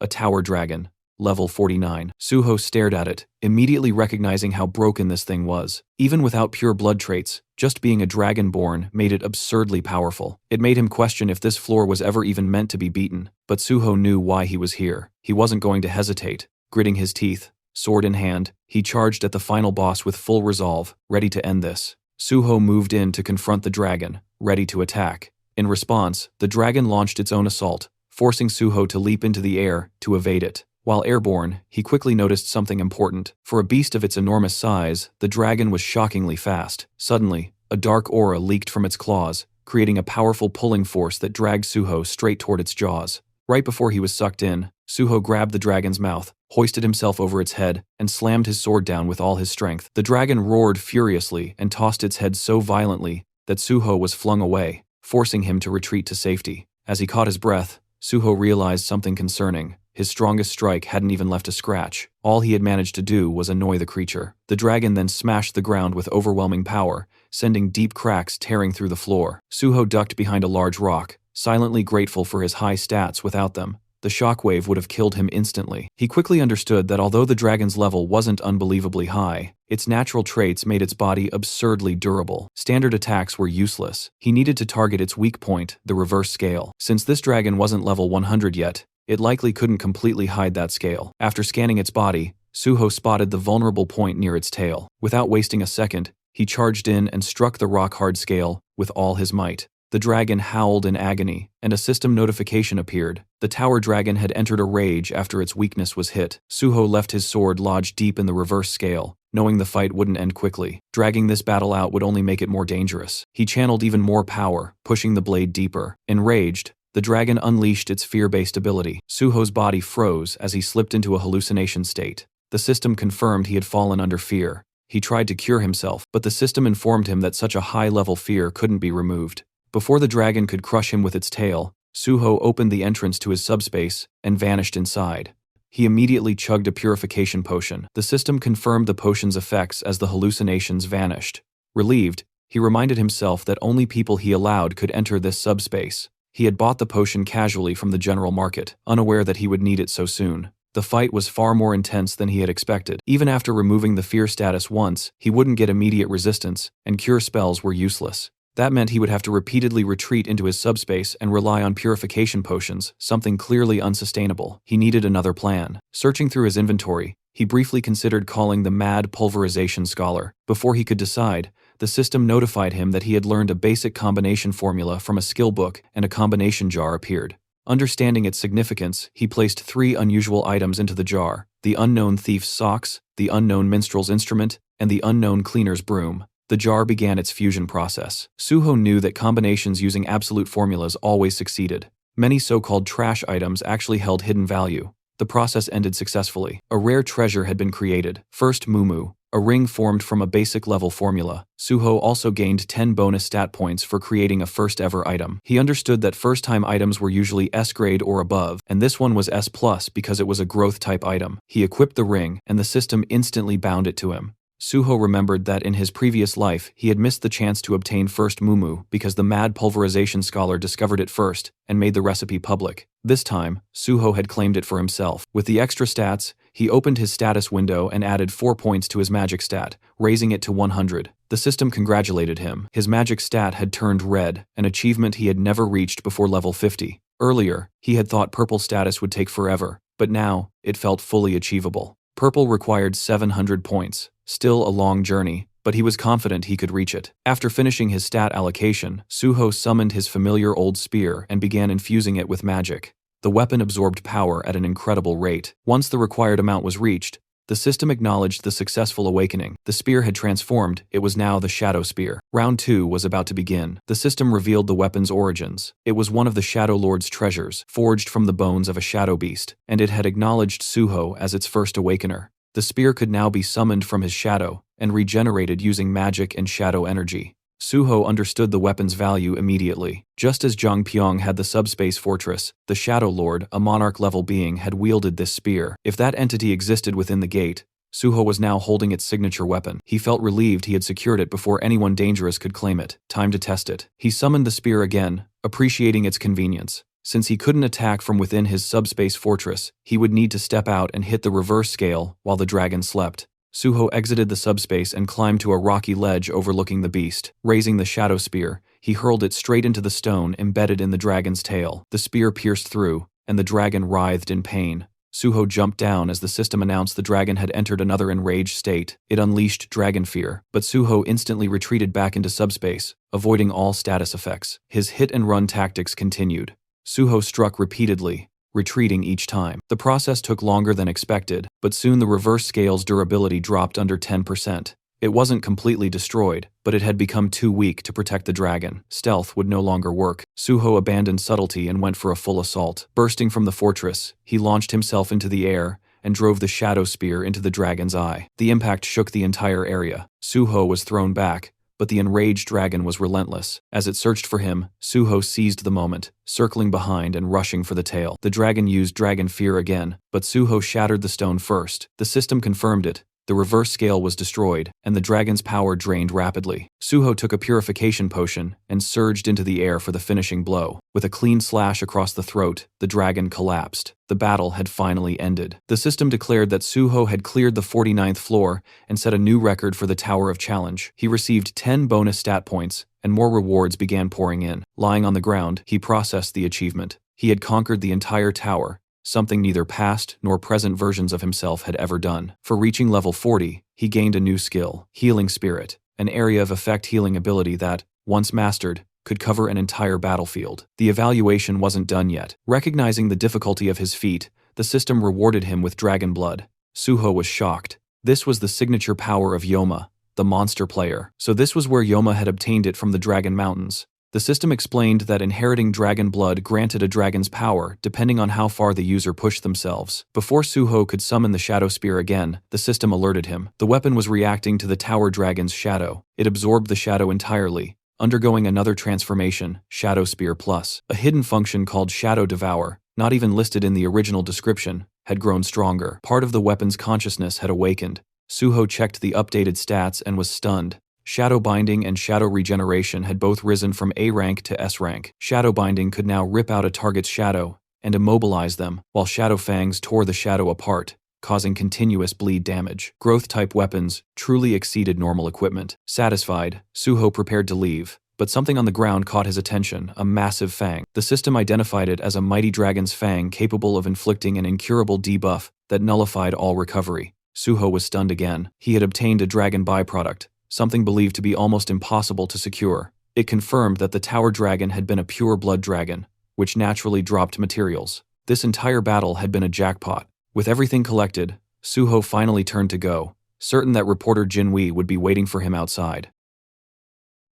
a tower dragon, level 49. Suho stared at it, immediately recognizing how broken this thing was. Even without pure blood traits, just being a dragonborn made it absurdly powerful. It made him question if this floor was ever even meant to be beaten, but Suho knew why he was here. He wasn't going to hesitate. Gritting his teeth, sword in hand, he charged at the final boss with full resolve, ready to end this. Suho moved in to confront the dragon, ready to attack. In response, the dragon launched its own assault, forcing Suho to leap into the air to evade it. While airborne, he quickly noticed something important. For a beast of its enormous size, the dragon was shockingly fast. Suddenly, a dark aura leaked from its claws, creating a powerful pulling force that dragged Suho straight toward its jaws. Right before he was sucked in, Suho grabbed the dragon's mouth, hoisted himself over its head, and slammed his sword down with all his strength. The dragon roared furiously and tossed its head so violently that Suho was flung away, forcing him to retreat to safety. As he caught his breath, Suho realized something concerning. His strongest strike hadn't even left a scratch. All he had managed to do was annoy the creature. The dragon then smashed the ground with overwhelming power, sending deep cracks tearing through the floor. Suho ducked behind a large rock, silently grateful for his high stats. Without them, the shockwave would have killed him instantly. He quickly understood that although the dragon's level wasn't unbelievably high, its natural traits made its body absurdly durable. Standard attacks were useless. He needed to target its weak point, the reverse scale. Since this dragon wasn't level 100 yet, it likely couldn't completely hide that scale. After scanning its body, Suho spotted the vulnerable point near its tail. Without wasting a second, he charged in and struck the rock-hard scale with all his might. The dragon howled in agony, and a system notification appeared. The tower dragon had entered a rage after its weakness was hit. Suho left his sword lodged deep in the reverse scale, knowing the fight wouldn't end quickly. Dragging this battle out would only make it more dangerous. He channeled even more power, pushing the blade deeper. Enraged, the dragon unleashed its fear-based ability. Suho's body froze as he slipped into a hallucination state. The system confirmed he had fallen under fear. He tried to cure himself, but the system informed him that such a high-level fear couldn't be removed. Before the dragon could crush him with its tail, Suho opened the entrance to his subspace and vanished inside. He immediately chugged a purification potion. The system confirmed the potion's effects as the hallucinations vanished. Relieved, he reminded himself that only people he allowed could enter this subspace. He had bought the potion casually from the general market, unaware that he would need it so soon. The fight was far more intense than he had expected. Even after removing the fear status once, he wouldn't get immediate resistance, and cure spells were useless. That meant he would have to repeatedly retreat into his subspace and rely on purification potions, something clearly unsustainable. He needed another plan. Searching through his inventory, he briefly considered calling the mad pulverization scholar. Before he could decide, the system notified him that he had learned a basic combination formula from a skill book, and a combination jar appeared. Understanding its significance, he placed 3 unusual items into the jar: the unknown thief's socks, the unknown minstrel's instrument, and the unknown cleaner's broom. The jar began its fusion process. Suho knew that combinations using absolute formulas always succeeded. Many so-called trash items actually held hidden value. The process ended successfully. A rare treasure had been created. First Mumu, a ring formed from a basic level formula. Suho also gained 10 bonus stat points for creating a first-ever item. He understood that first-time items were usually S grade or above, and this one was S+ because it was a growth-type item. He equipped the ring, and the system instantly bound it to him. Suho remembered that in his previous life, he had missed the chance to obtain first Mumu because the mad pulverization scholar discovered it first and made the recipe public. This time, Suho had claimed it for himself. With the extra stats, he opened his status window and added 4 points to his magic stat, raising it to 100. The system congratulated him. His magic stat had turned red, an achievement he had never reached before level 50. Earlier, he had thought purple status would take forever, but now, it felt fully achievable. Purple required 700 points. Still a long journey, but he was confident he could reach it. After finishing his stat allocation, Suho summoned his familiar old spear and began infusing it with magic. The weapon absorbed power at an incredible rate. Once the required amount was reached, The system acknowledged the successful awakening. The spear had transformed, it was now the Shadow Spear. Round 2 was about to begin. The system revealed the weapon's origins. It was one of the Shadow Lord's treasures, forged from the bones of a shadow beast, and it had acknowledged Suho as its first awakener. The spear could now be summoned from his shadow, and regenerated using magic and shadow energy. Suho understood the weapon's value immediately. Just as Zhang Pyong had the subspace fortress, the Shadow Lord, a monarch-level being, had wielded this spear. If that entity existed within the gate, Suho was now holding its signature weapon. He felt relieved he had secured it before anyone dangerous could claim it. Time to test it. He summoned the spear again, appreciating its convenience. Since he couldn't attack from within his subspace fortress, he would need to step out and hit the reverse scale while the dragon slept. Suho exited the subspace and climbed to a rocky ledge overlooking the beast. Raising the shadow spear, he hurled it straight into the stone embedded in the dragon's tail. The spear pierced through, and the dragon writhed in pain. Suho jumped down as the system announced the dragon had entered another enraged state. It unleashed dragon fear, but Suho instantly retreated back into subspace, avoiding all status effects. His hit-and-run tactics continued. Suho struck repeatedly, retreating each time. The process took longer than expected, but soon the reverse scale's durability dropped under 10%. It wasn't completely destroyed, but it had become too weak to protect the dragon. Stealth would no longer work. Suho abandoned subtlety and went for a full assault. Bursting from the fortress, he launched himself into the air and drove the shadow spear into the dragon's eye. The impact shook the entire area. Suho was thrown back, but the enraged dragon was relentless. As it searched for him, Suho seized the moment, circling behind and rushing for the tail. The dragon used dragon fear again, but Suho shattered the stone first. The system confirmed it. The reverse scale was destroyed, and the dragon's power drained rapidly. Suho took a purification potion and surged into the air for the finishing blow. With a clean slash across the throat, the dragon collapsed. The battle had finally ended. The system declared that Suho had cleared the 49th floor and set a new record for the Tower of Challenge. He received 10 bonus stat points, and more rewards began pouring in. Lying on the ground, he processed the achievement. He had conquered the entire tower, something neither past nor present versions of himself had ever done. For reaching level 40, he gained a new skill, Healing Spirit, an area of effect healing ability that, once mastered, could cover an entire battlefield. The evaluation wasn't done yet. Recognizing the difficulty of his feat, the system rewarded him with dragon blood. Suho was shocked. This was the signature power of Yoma, the monster player. So this was where Yoma had obtained it from the Dragon Mountains. The system explained that inheriting dragon blood granted a dragon's power depending on how far the user pushed themselves. Before Suho could summon the Shadow Spear again, the system alerted him. The weapon was reacting to the tower dragon's shadow. It absorbed the shadow entirely, undergoing another transformation, Shadow Spear Plus. A hidden function called Shadow Devour, not even listed in the original description, had grown stronger. Part of the weapon's consciousness had awakened. Suho checked the updated stats and was stunned. Shadow Binding and Shadow Regeneration had both risen from A rank to S rank. Shadow Binding could now rip out a target's shadow and immobilize them, while Shadow Fangs tore the shadow apart, causing continuous bleed damage. Growth-type weapons truly exceeded normal equipment. Satisfied, Suho prepared to leave, but something on the ground caught his attention, a massive fang. The system identified it as a mighty dragon's fang capable of inflicting an incurable debuff that nullified all recovery. Suho was stunned again. He had obtained a dragon byproduct, something believed to be almost impossible to secure. It confirmed that the tower dragon had been a pure blood dragon, which naturally dropped materials. This entire battle had been a jackpot. With everything collected, Suho finally turned to go, certain that reporter Jinwei would be waiting for him outside.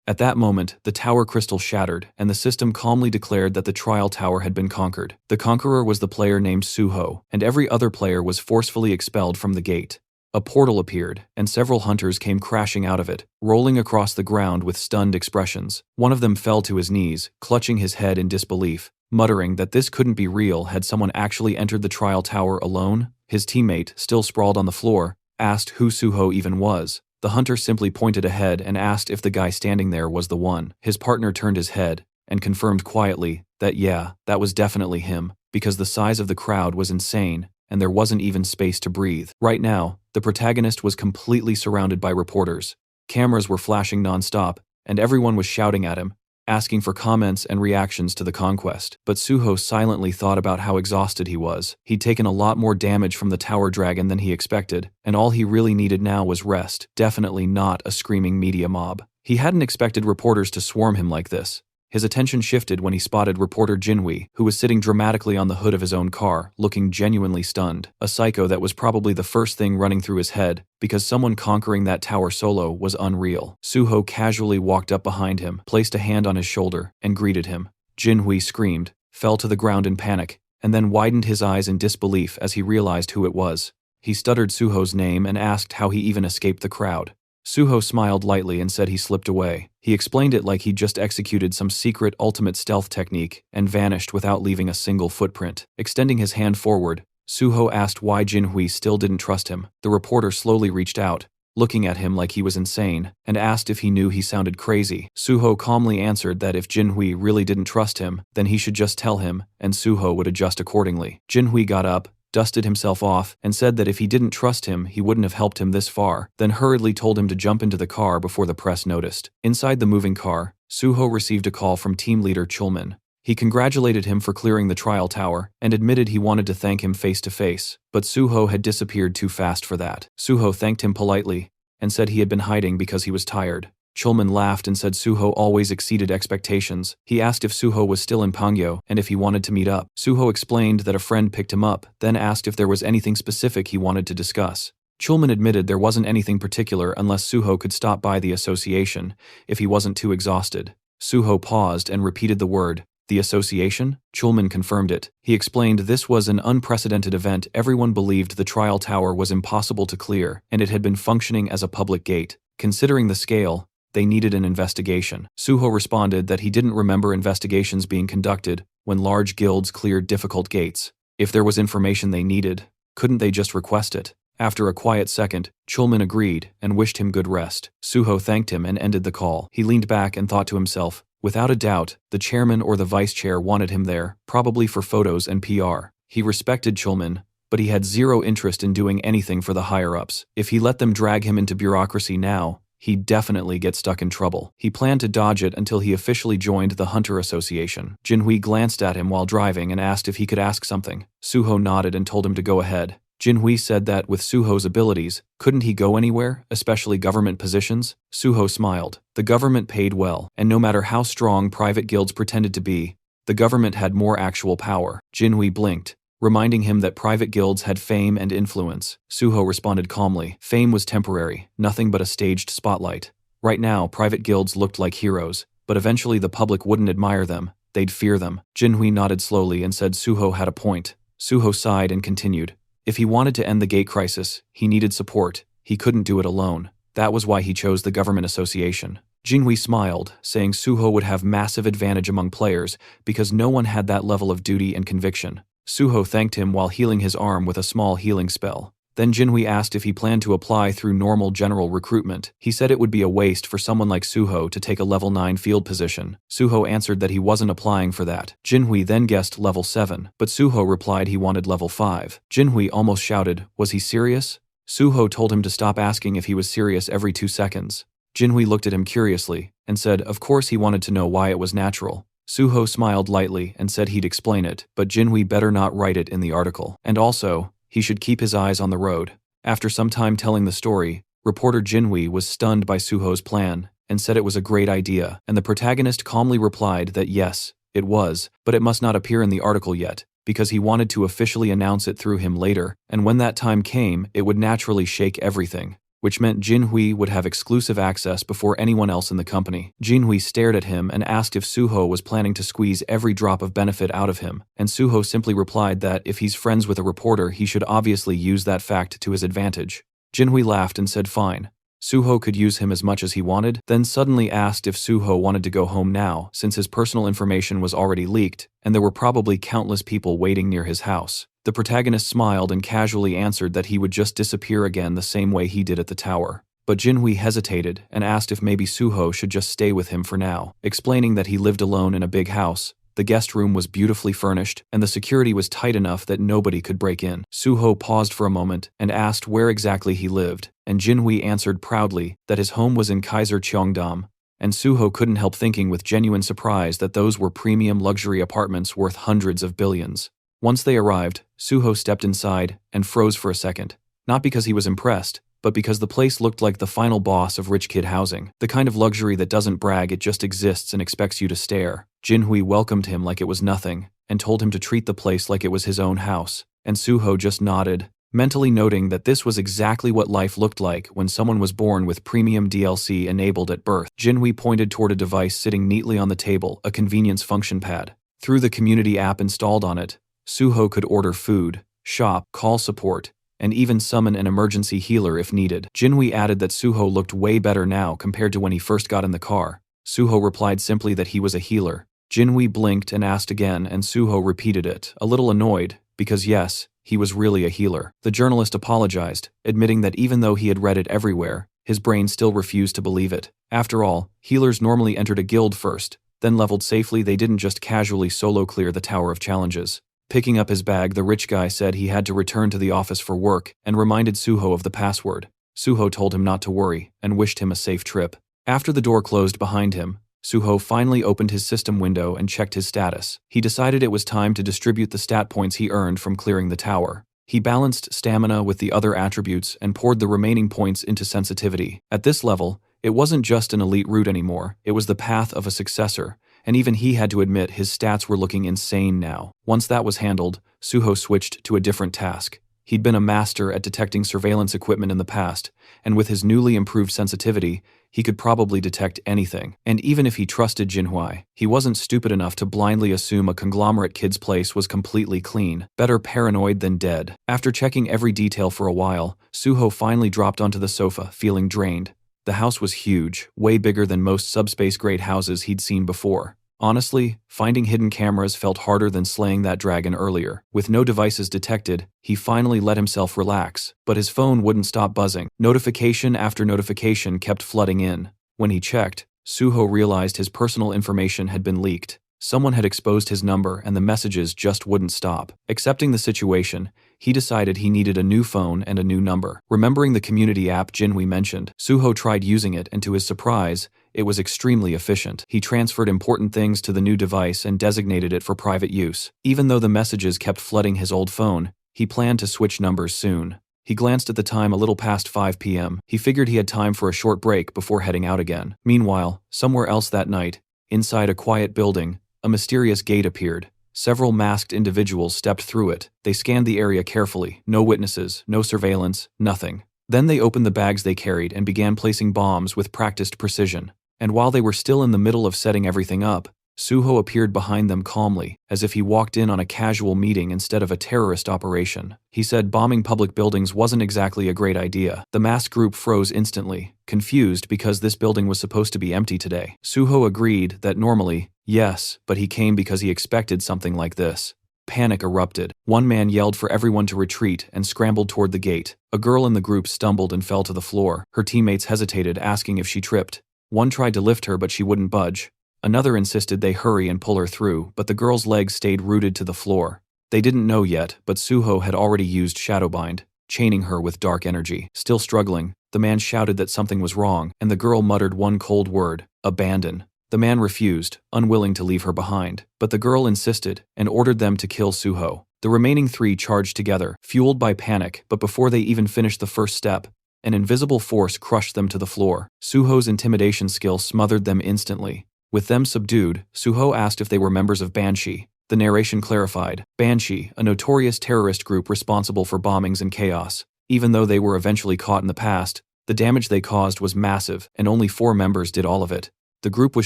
At that moment, the tower crystal shattered, and the system calmly declared that the trial tower had been conquered. The conqueror was the player named Suho, and every other player was forcefully expelled from the gate. A portal appeared, and several hunters came crashing out of it, rolling across the ground with stunned expressions. One of them fell to his knees, clutching his head in disbelief, muttering that this couldn't be real. Had someone actually entered the trial tower alone? His teammate, still sprawled on the floor, asked who Suho even was. The hunter simply pointed ahead and asked if the guy standing there was the one. His partner turned his head and confirmed quietly that yeah, that was definitely him, because the size of the crowd was insane, and there wasn't even space to breathe. Right now, the protagonist was completely surrounded by reporters. Cameras were flashing non-stop, and everyone was shouting at him, asking for comments and reactions to the conquest. But Suho silently thought about how exhausted he was. He'd taken a lot more damage from the tower dragon than he expected, and all he really needed now was rest, definitely not a screaming media mob. He hadn't expected reporters to swarm him like this. His attention shifted when he spotted reporter Jinhui, who was sitting dramatically on the hood of his own car, looking genuinely stunned. A psycho that was probably the first thing running through his head, because someone conquering that tower solo was unreal. Suho casually walked up behind him, placed a hand on his shoulder, and greeted him. Jinhui screamed, fell to the ground in panic, and then widened his eyes in disbelief as he realized who it was. He stuttered Suho's name and asked how he even escaped the crowd. Suho smiled lightly and said he slipped away. He explained it like he'd just executed some secret ultimate stealth technique and vanished without leaving a single footprint. Extending his hand forward, Suho asked why Jinhui still didn't trust him. The reporter slowly reached out, looking at him like he was insane, and asked if he knew he sounded crazy. Suho calmly answered that if Jinhui really didn't trust him, then he should just tell him, and Suho would adjust accordingly. Jinhui got up, dusted himself off, and said that if he didn't trust him, he wouldn't have helped him this far, then hurriedly told him to jump into the car before the press noticed. Inside the moving car, Suho received a call from team leader Chulman. He congratulated him for clearing the trial tower, and admitted he wanted to thank him face to face, but Suho had disappeared too fast for that. Suho thanked him politely, and said he had been hiding because he was tired. Chulman laughed and said Suho always exceeded expectations. He asked if Suho was still in Pangyo and if he wanted to meet up. Suho explained that a friend picked him up, then asked if there was anything specific he wanted to discuss. Chulman admitted there wasn't anything particular unless Suho could stop by the association, if he wasn't too exhausted. Suho paused and repeated the word, "The association?" Chulman confirmed it. He explained this was an unprecedented event. Everyone believed the trial tower was impossible to clear, and it had been functioning as a public gate. Considering the scale, they needed an investigation. Suho responded that he didn't remember investigations being conducted when large guilds cleared difficult gates. If there was information they needed, couldn't they just request it? After a quiet second, Chulman agreed and wished him good rest. Suho thanked him and ended the call. He leaned back and thought to himself, without a doubt, the chairman or the vice chair wanted him there, probably for photos and PR. He respected Chulman, but he had zero interest in doing anything for the higher-ups. If he let them drag him into bureaucracy now, he'd definitely get stuck in trouble. He planned to dodge it until he officially joined the Hunter Association. Jinhui glanced at him while driving and asked if he could ask something. Suho nodded and told him to go ahead. Jinhui said that with Suho's abilities, couldn't he go anywhere, especially government positions? Suho smiled. The government paid well, and no matter how strong private guilds pretended to be, the government had more actual power. Jinhui blinked, reminding him that private guilds had fame and influence. Suho responded calmly. Fame was temporary, nothing but a staged spotlight. Right now, private guilds looked like heroes, but eventually the public wouldn't admire them, they'd fear them. Jinhui nodded slowly and said Suho had a point. Suho sighed and continued. If he wanted to end the gate crisis, he needed support. He couldn't do it alone. That was why he chose the government association. Jinhui smiled, saying Suho would have massive advantage among players because no one had that level of duty and conviction. Suho thanked him while healing his arm with a small healing spell. Then Jinhui asked if he planned to apply through normal general recruitment. He said it would be a waste for someone like Suho to take a level 9 field position. Suho answered that he wasn't applying for that. Jinhui then guessed level 7, but Suho replied he wanted level 5. Jinhui almost shouted, was he serious? Suho told him to stop asking if he was serious every 2 seconds. Jinhui looked at him curiously and said of course he wanted to know why it was natural. Suho smiled lightly and said he'd explain it, but Jinhui better not write it in the article. And also, he should keep his eyes on the road. After some time telling the story, reporter Jinhui was stunned by Suho's plan and said it was a great idea, and the protagonist calmly replied that yes, it was, but it must not appear in the article yet, because he wanted to officially announce it through him later, and when that time came, it would naturally shake everything, which meant Jinhui would have exclusive access before anyone else in the company. Jinhui stared at him and asked if Suho was planning to squeeze every drop of benefit out of him, and Suho simply replied that if he's friends with a reporter he should obviously use that fact to his advantage. Jinhui laughed and said fine. Suho could use him as much as he wanted, then suddenly asked if Suho wanted to go home now since his personal information was already leaked, and there were probably countless people waiting near his house. The protagonist smiled and casually answered that he would just disappear again the same way he did at the tower. But Jinhui hesitated and asked if maybe Suho should just stay with him for now, explaining that he lived alone in a big house. The guest room was beautifully furnished, and the security was tight enough that nobody could break in. Suho paused for a moment and asked where exactly he lived, and Jinhui answered proudly that his home was in Kaiser Cheongdam, and Suho couldn't help thinking with genuine surprise that those were premium luxury apartments worth hundreds of billions. Once they arrived, Suho stepped inside and froze for a second, not because he was impressed, but because the place looked like the final boss of rich kid housing, the kind of luxury that doesn't brag, it just exists and expects you to stare. Jinhui welcomed him like it was nothing, and told him to treat the place like it was his own house, and Suho just nodded, mentally noting that this was exactly what life looked like when someone was born with premium DLC enabled at birth. Jinhui pointed toward a device sitting neatly on the table, a convenience function pad. Through the community app installed on it, Suho could order food, shop, call support, and even summon an emergency healer if needed. Jinhui added that Suho looked way better now compared to when he first got in the car. Suho replied simply that he was a healer. Jinhui blinked and asked again, and Suho repeated it, a little annoyed, because yes, he was really a healer. The journalist apologized, admitting that even though he had read it everywhere, his brain still refused to believe it. After all, healers normally entered a guild first, then leveled safely. They didn't just casually solo clear the Tower of Challenges. Picking up his bag, the rich guy said he had to return to the office for work and reminded Suho of the password. Suho told him not to worry and wished him a safe trip. After the door closed behind him, Suho finally opened his system window and checked his status. He decided it was time to distribute the stat points he earned from clearing the tower. He balanced stamina with the other attributes and poured the remaining points into sensitivity. At this level, it wasn't just an elite route anymore, it was the path of a successor, and even he had to admit his stats were looking insane now. Once that was handled, Suho switched to a different task. He'd been a master at detecting surveillance equipment in the past, and with his newly improved sensitivity, he could probably detect anything. And even if he trusted Jinhui, he wasn't stupid enough to blindly assume a conglomerate kid's place was completely clean. Better paranoid than dead. After checking every detail for a while, Suho finally dropped onto the sofa, feeling drained. The house was huge, way bigger than most subspace-grade houses he'd seen before. Honestly, finding hidden cameras felt harder than slaying that dragon earlier. With no devices detected, he finally let himself relax, but his phone wouldn't stop buzzing. Notification after notification kept flooding in. When he checked, Suho realized his personal information had been leaked. Someone had exposed his number and the messages just wouldn't stop. Accepting the situation, he decided he needed a new phone and a new number. Remembering the community app Jinhui mentioned, Suho tried using it, and to his surprise, it was extremely efficient. He transferred important things to the new device and designated it for private use. Even though the messages kept flooding his old phone, he planned to switch numbers soon. He glanced at the time, a little past 5 p.m. He figured he had time for a short break before heading out again. Meanwhile, somewhere else that night, inside a quiet building, a mysterious gate appeared. Several masked individuals stepped through it. They scanned the area carefully. No witnesses, no surveillance, nothing. Then they opened the bags they carried and began placing bombs with practiced precision. And while they were still in the middle of setting everything up, Suho appeared behind them calmly, as if he walked in on a casual meeting instead of a terrorist operation. He said bombing public buildings wasn't exactly a great idea. The masked group froze instantly, confused because this building was supposed to be empty today. Suho agreed that normally, yes, but he came because he expected something like this. Panic erupted. One man yelled for everyone to retreat and scrambled toward the gate. A girl in the group stumbled and fell to the floor. Her teammates hesitated, asking if she tripped. One tried to lift her, but she wouldn't budge. Another insisted they hurry and pull her through, but the girl's legs stayed rooted to the floor. They didn't know yet, but Suho had already used Shadowbind, chaining her with dark energy. Still struggling, the man shouted that something was wrong, and the girl muttered one cold word: abandon. The man refused, unwilling to leave her behind, but the girl insisted and ordered them to kill Suho. The remaining 3 charged together, fueled by panic, but before they even finished the first step, an invisible force crushed them to the floor. Suho's intimidation skill smothered them instantly. With them subdued, Suho asked if they were members of Banshee. The narration clarified, Banshee, a notorious terrorist group responsible for bombings and chaos. Even though they were eventually caught in the past, the damage they caused was massive, and only 4 members did all of it. The group was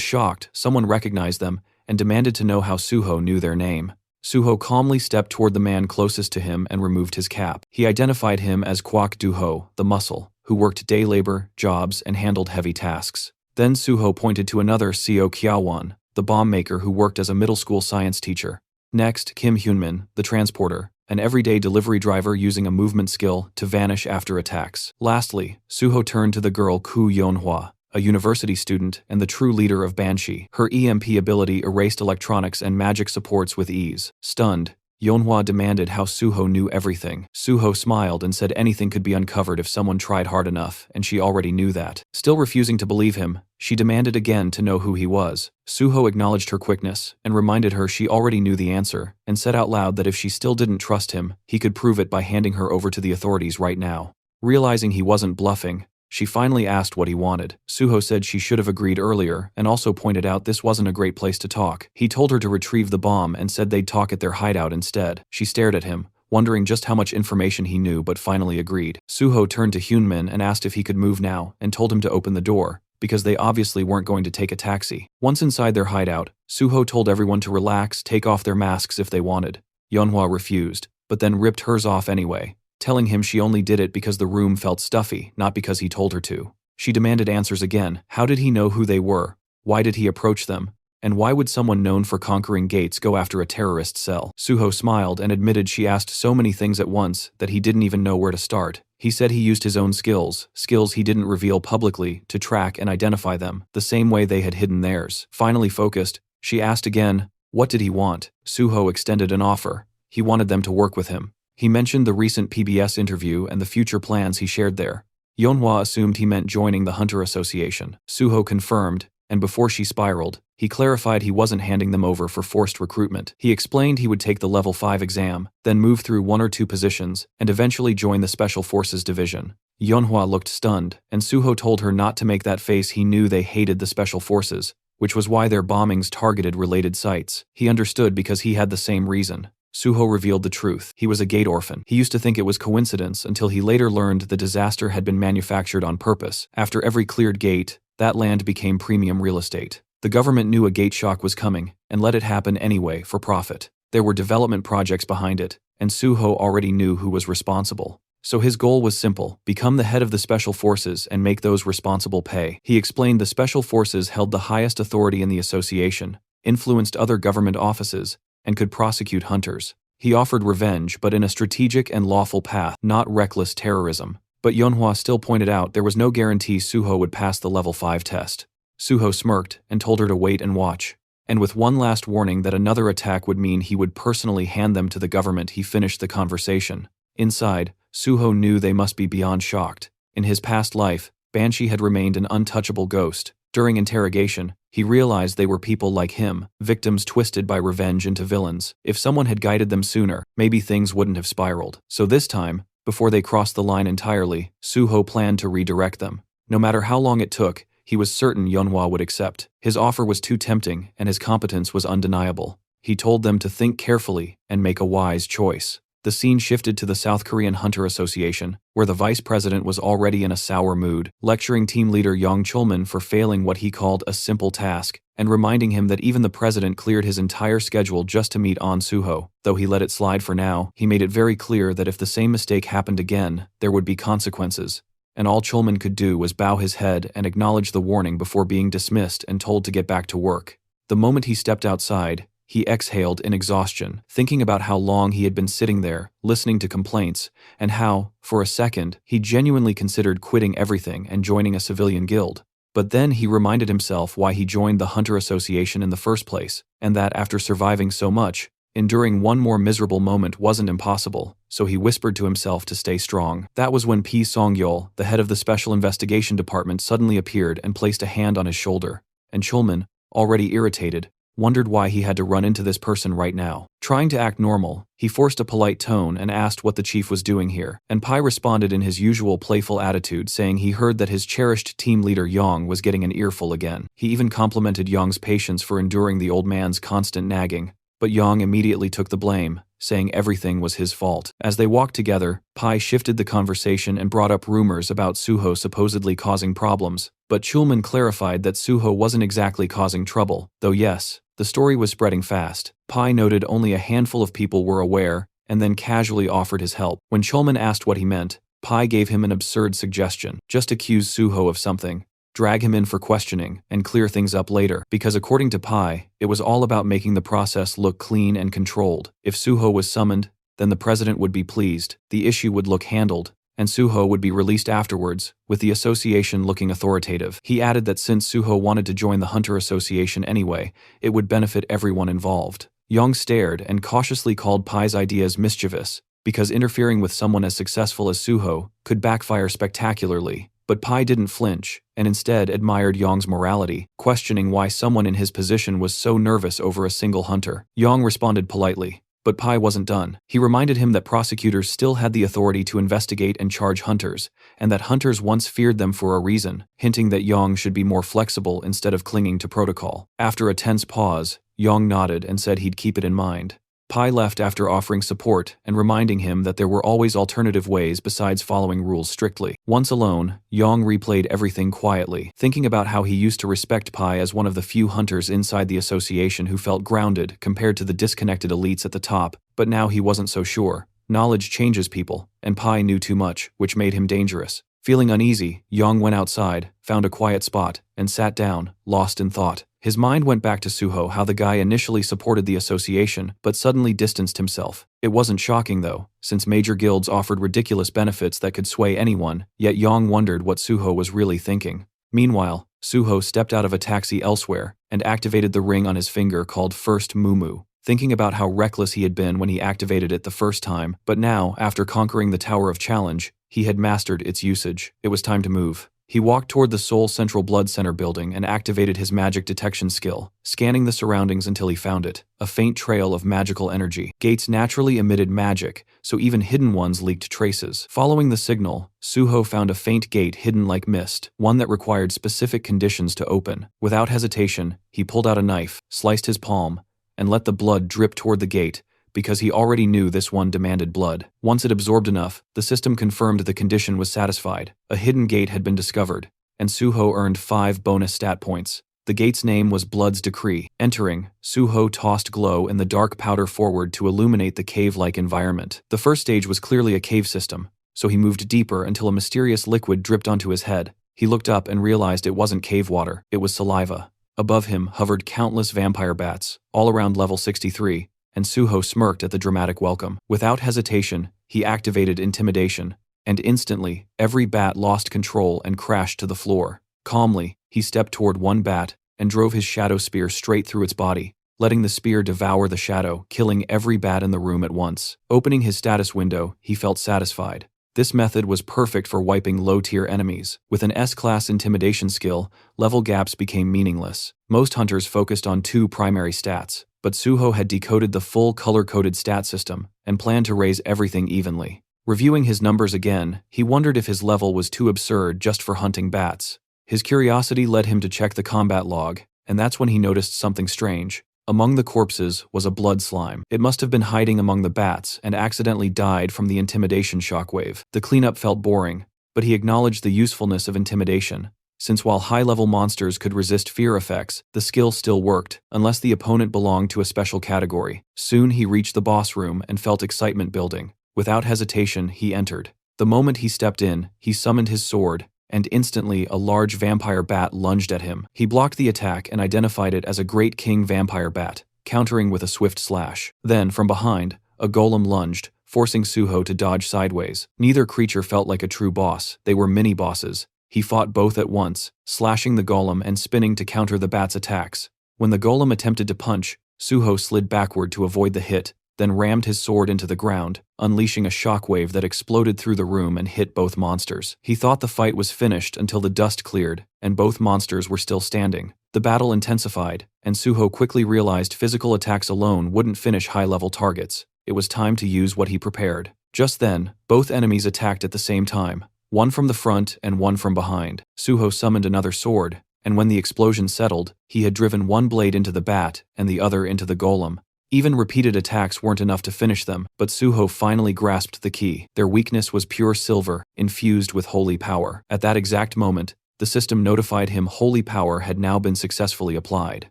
shocked. Someone recognized them and demanded to know how Suho knew their name. Suho calmly stepped toward the man closest to him and removed his cap. He identified him as Kwak Duho, the muscle, who worked day labor, jobs, and handled heavy tasks. Then Suho pointed to another Seo Kiawan, the bomb maker who worked as a middle school science teacher. Next, Kim Hyunmin, the transporter, an everyday delivery driver using a movement skill to vanish after attacks. Lastly, Suho turned to the girl Ku Yeonhwa, a university student and the true leader of Banshee. Her EMP ability erased electronics and magic supports with ease. Stunned, Yeonhwa demanded how Suho knew everything. Suho smiled and said anything could be uncovered if someone tried hard enough, and she already knew that. Still refusing to believe him, she demanded again to know who he was. Suho acknowledged her quickness and reminded her she already knew the answer, and said out loud that if she still didn't trust him, he could prove it by handing her over to the authorities right now. Realizing he wasn't bluffing, she finally asked what he wanted. Suho said she should have agreed earlier and also pointed out this wasn't a great place to talk. He told her to retrieve the bomb and said they'd talk at their hideout instead. She stared at him, wondering just how much information he knew, but finally agreed. Suho turned to Hyunmin and asked if he could move now and told him to open the door, because they obviously weren't going to take a taxi. Once inside their hideout, Suho told everyone to relax, take off their masks if they wanted. Yeonhwa refused, but then ripped hers off anyway, telling him she only did it because the room felt stuffy, not because he told her to. She demanded answers again. How did he know who they were? Why did he approach them? And why would someone known for conquering gates go after a terrorist cell? Suho smiled and admitted she asked so many things at once that he didn't even know where to start. He said he used his own skills he didn't reveal publicly, to track and identify them, the same way they had hidden theirs. Finally focused, she asked again, what did he want? Suho extended an offer. He wanted them to work with him. He mentioned the recent PBS interview and the future plans he shared there. Yeonhwa assumed he meant joining the Hunter Association. Suho confirmed, and before she spiraled, he clarified he wasn't handing them over for forced recruitment. He explained he would take the level 5 exam, then move through 1 or 2 positions, and eventually join the Special Forces Division. Yeonhwa looked stunned, and Suho told her not to make that face. He knew they hated the Special Forces, which was why their bombings targeted related sites. He understood because he had the same reason. Suho revealed the truth. He was a gate orphan. He used to think it was coincidence until he later learned the disaster had been manufactured on purpose. After every cleared gate, that land became premium real estate. The government knew a gate shock was coming and let it happen anyway for profit. There were development projects behind it, and Suho already knew who was responsible. So his goal was simple: become the head of the Special Forces and make those responsible pay. He explained the Special Forces held the highest authority in the association, influenced other government offices, and could prosecute hunters. He offered revenge, but in a strategic and lawful path, not reckless terrorism. But Yeonhwa still pointed out there was no guarantee Suho would pass the level 5 test. Suho smirked and told her to wait and watch. And with one last warning that another attack would mean he would personally hand them to the government, he finished the conversation. Inside, Suho knew they must be beyond shocked. In his past life, Banshee had remained an untouchable ghost. During interrogation, he realized they were people like him, victims twisted by revenge into villains. If someone had guided them sooner, maybe things wouldn't have spiraled. So this time, before they crossed the line entirely, Suho planned to redirect them. No matter how long it took, he was certain Yeonhwa would accept. His offer was too tempting, and his competence was undeniable. He told them to think carefully and make a wise choice. The scene shifted to the South Korean Hunter Association, where the vice president was already in a sour mood, lecturing team leader Yang Chulman for failing what he called a simple task, and reminding him that even the president cleared his entire schedule just to meet An Suho. Though he let it slide for now, he made it very clear that if the same mistake happened again, there would be consequences. And all Chulman could do was bow his head and acknowledge the warning before being dismissed and told to get back to work. The moment he stepped outside, he exhaled in exhaustion, thinking about how long he had been sitting there, listening to complaints, and how, for a second, he genuinely considered quitting everything and joining a civilian guild. But then he reminded himself why he joined the Hunter Association in the first place, and that after surviving so much, enduring one more miserable moment wasn't impossible, so he whispered to himself to stay strong. That was when P. Song-yeol, the head of the Special Investigation Department, suddenly appeared and placed a hand on his shoulder, and Chulman, already irritated, wondered why he had to run into this person right now. Trying to act normal, he forced a polite tone and asked what the chief was doing here, and Pai responded in his usual playful attitude, saying he heard that his cherished team leader Yang was getting an earful again. He even complimented Yang's patience for enduring the old man's constant nagging, but Yang immediately took the blame, saying everything was his fault. As they walked together, Pai shifted the conversation and brought up rumors about Suho supposedly causing problems, but Chulman clarified that Suho wasn't exactly causing trouble, though yes, the story was spreading fast. Pai noted only a handful of people were aware, and then casually offered his help. When Chulman asked what he meant, Pai gave him an absurd suggestion: just accuse Suho of something, drag him in for questioning, and clear things up later, because according to Pai, it was all about making the process look clean and controlled. If Suho was summoned, then the president would be pleased, the issue would look handled, and Suho would be released afterwards, with the association looking authoritative. He added that since Suho wanted to join the Hunter Association anyway, it would benefit everyone involved. Yang stared and cautiously called Pai's ideas mischievous, because interfering with someone as successful as Suho could backfire spectacularly. But Pai didn't flinch, and instead admired Yang's morality, questioning why someone in his position was so nervous over a single hunter. Yang responded politely, But Pai wasn't done. He reminded him that prosecutors still had the authority to investigate and charge hunters, and that hunters once feared them for a reason, hinting that Yang should be more flexible instead of clinging to protocol. After a tense pause, Yang nodded and said he'd keep it in mind. Pai left after offering support and reminding him that there were always alternative ways besides following rules strictly. Once alone, Yang replayed everything quietly, thinking about how he used to respect Pai as one of the few hunters inside the association who felt grounded compared to the disconnected elites at the top, but now he wasn't so sure. Knowledge changes people, and Pai knew too much, which made him dangerous. Feeling uneasy, Yang went outside, found a quiet spot, and sat down, lost in thought. His mind went back to Suho, how the guy initially supported the association, but suddenly distanced himself. It wasn't shocking though, since major guilds offered ridiculous benefits that could sway anyone, yet Yang wondered what Suho was really thinking. Meanwhile, Suho stepped out of a taxi elsewhere, and activated the ring on his finger called First Mumu. Thinking about how reckless he had been when he activated it the first time, but now, after conquering the Tower of Challenge, he had mastered its usage. It was time to move. He walked toward the Seoul Central Blood Center building and activated his magic detection skill, scanning the surroundings until he found it, a faint trail of magical energy. Gates naturally emitted magic, so even hidden ones leaked traces. Following the signal, Suho found a faint gate hidden like mist, one that required specific conditions to open. Without hesitation, he pulled out a knife, sliced his palm, and let the blood drip toward the gate, because he already knew this one demanded blood. Once it absorbed enough, the system confirmed the condition was satisfied. A hidden gate had been discovered, and Suho earned 5 bonus stat points. The gate's name was Blood's Decree. Entering, Suho tossed glow in the dark powder forward to illuminate the cave-like environment. The first stage was clearly a cave system, so he moved deeper until a mysterious liquid dripped onto his head. He looked up and realized it wasn't cave water, it was saliva. Above him hovered countless vampire bats, all around level 63, and Suho smirked at the dramatic welcome. Without hesitation, he activated intimidation, and instantly, every bat lost control and crashed to the floor. Calmly, he stepped toward one bat and drove his shadow spear straight through its body, letting the spear devour the shadow, killing every bat in the room at once. Opening his status window, he felt satisfied. This method was perfect for wiping low-tier enemies. With an S-class intimidation skill, level gaps became meaningless. Most hunters focused on 2 primary stats, but Suho had decoded the full color-coded stat system and planned to raise everything evenly. Reviewing his numbers again, he wondered if his level was too absurd just for hunting bats. His curiosity led him to check the combat log, and that's when he noticed something strange. Among the corpses was a blood slime. It must have been hiding among the bats and accidentally died from the intimidation shockwave. The cleanup felt boring, but he acknowledged the usefulness of intimidation, since while high-level monsters could resist fear effects, the skill still worked, unless the opponent belonged to a special category. Soon he reached the boss room and felt excitement building. Without hesitation, he entered. The moment he stepped in, he summoned his sword, and instantly a large vampire bat lunged at him. He blocked the attack and identified it as a Great King vampire bat, countering with a swift slash. Then, from behind, a golem lunged, forcing Suho to dodge sideways. Neither creature felt like a true boss, they were mini-bosses. He fought both at once, slashing the golem and spinning to counter the bat's attacks. When the golem attempted to punch, Suho slid backward to avoid the hit, then rammed his sword into the ground, unleashing a shockwave that exploded through the room and hit both monsters. He thought the fight was finished until the dust cleared, and both monsters were still standing. The battle intensified, and Suho quickly realized physical attacks alone wouldn't finish high-level targets. It was time to use what he prepared. Just then, both enemies attacked at the same time, one from the front and one from behind. Suho summoned another sword, and when the explosion settled, he had driven one blade into the bat and the other into the golem. Even repeated attacks weren't enough to finish them, but Suho finally grasped the key. Their weakness was pure silver, infused with holy power. At that exact moment, the system notified him holy power had now been successfully applied.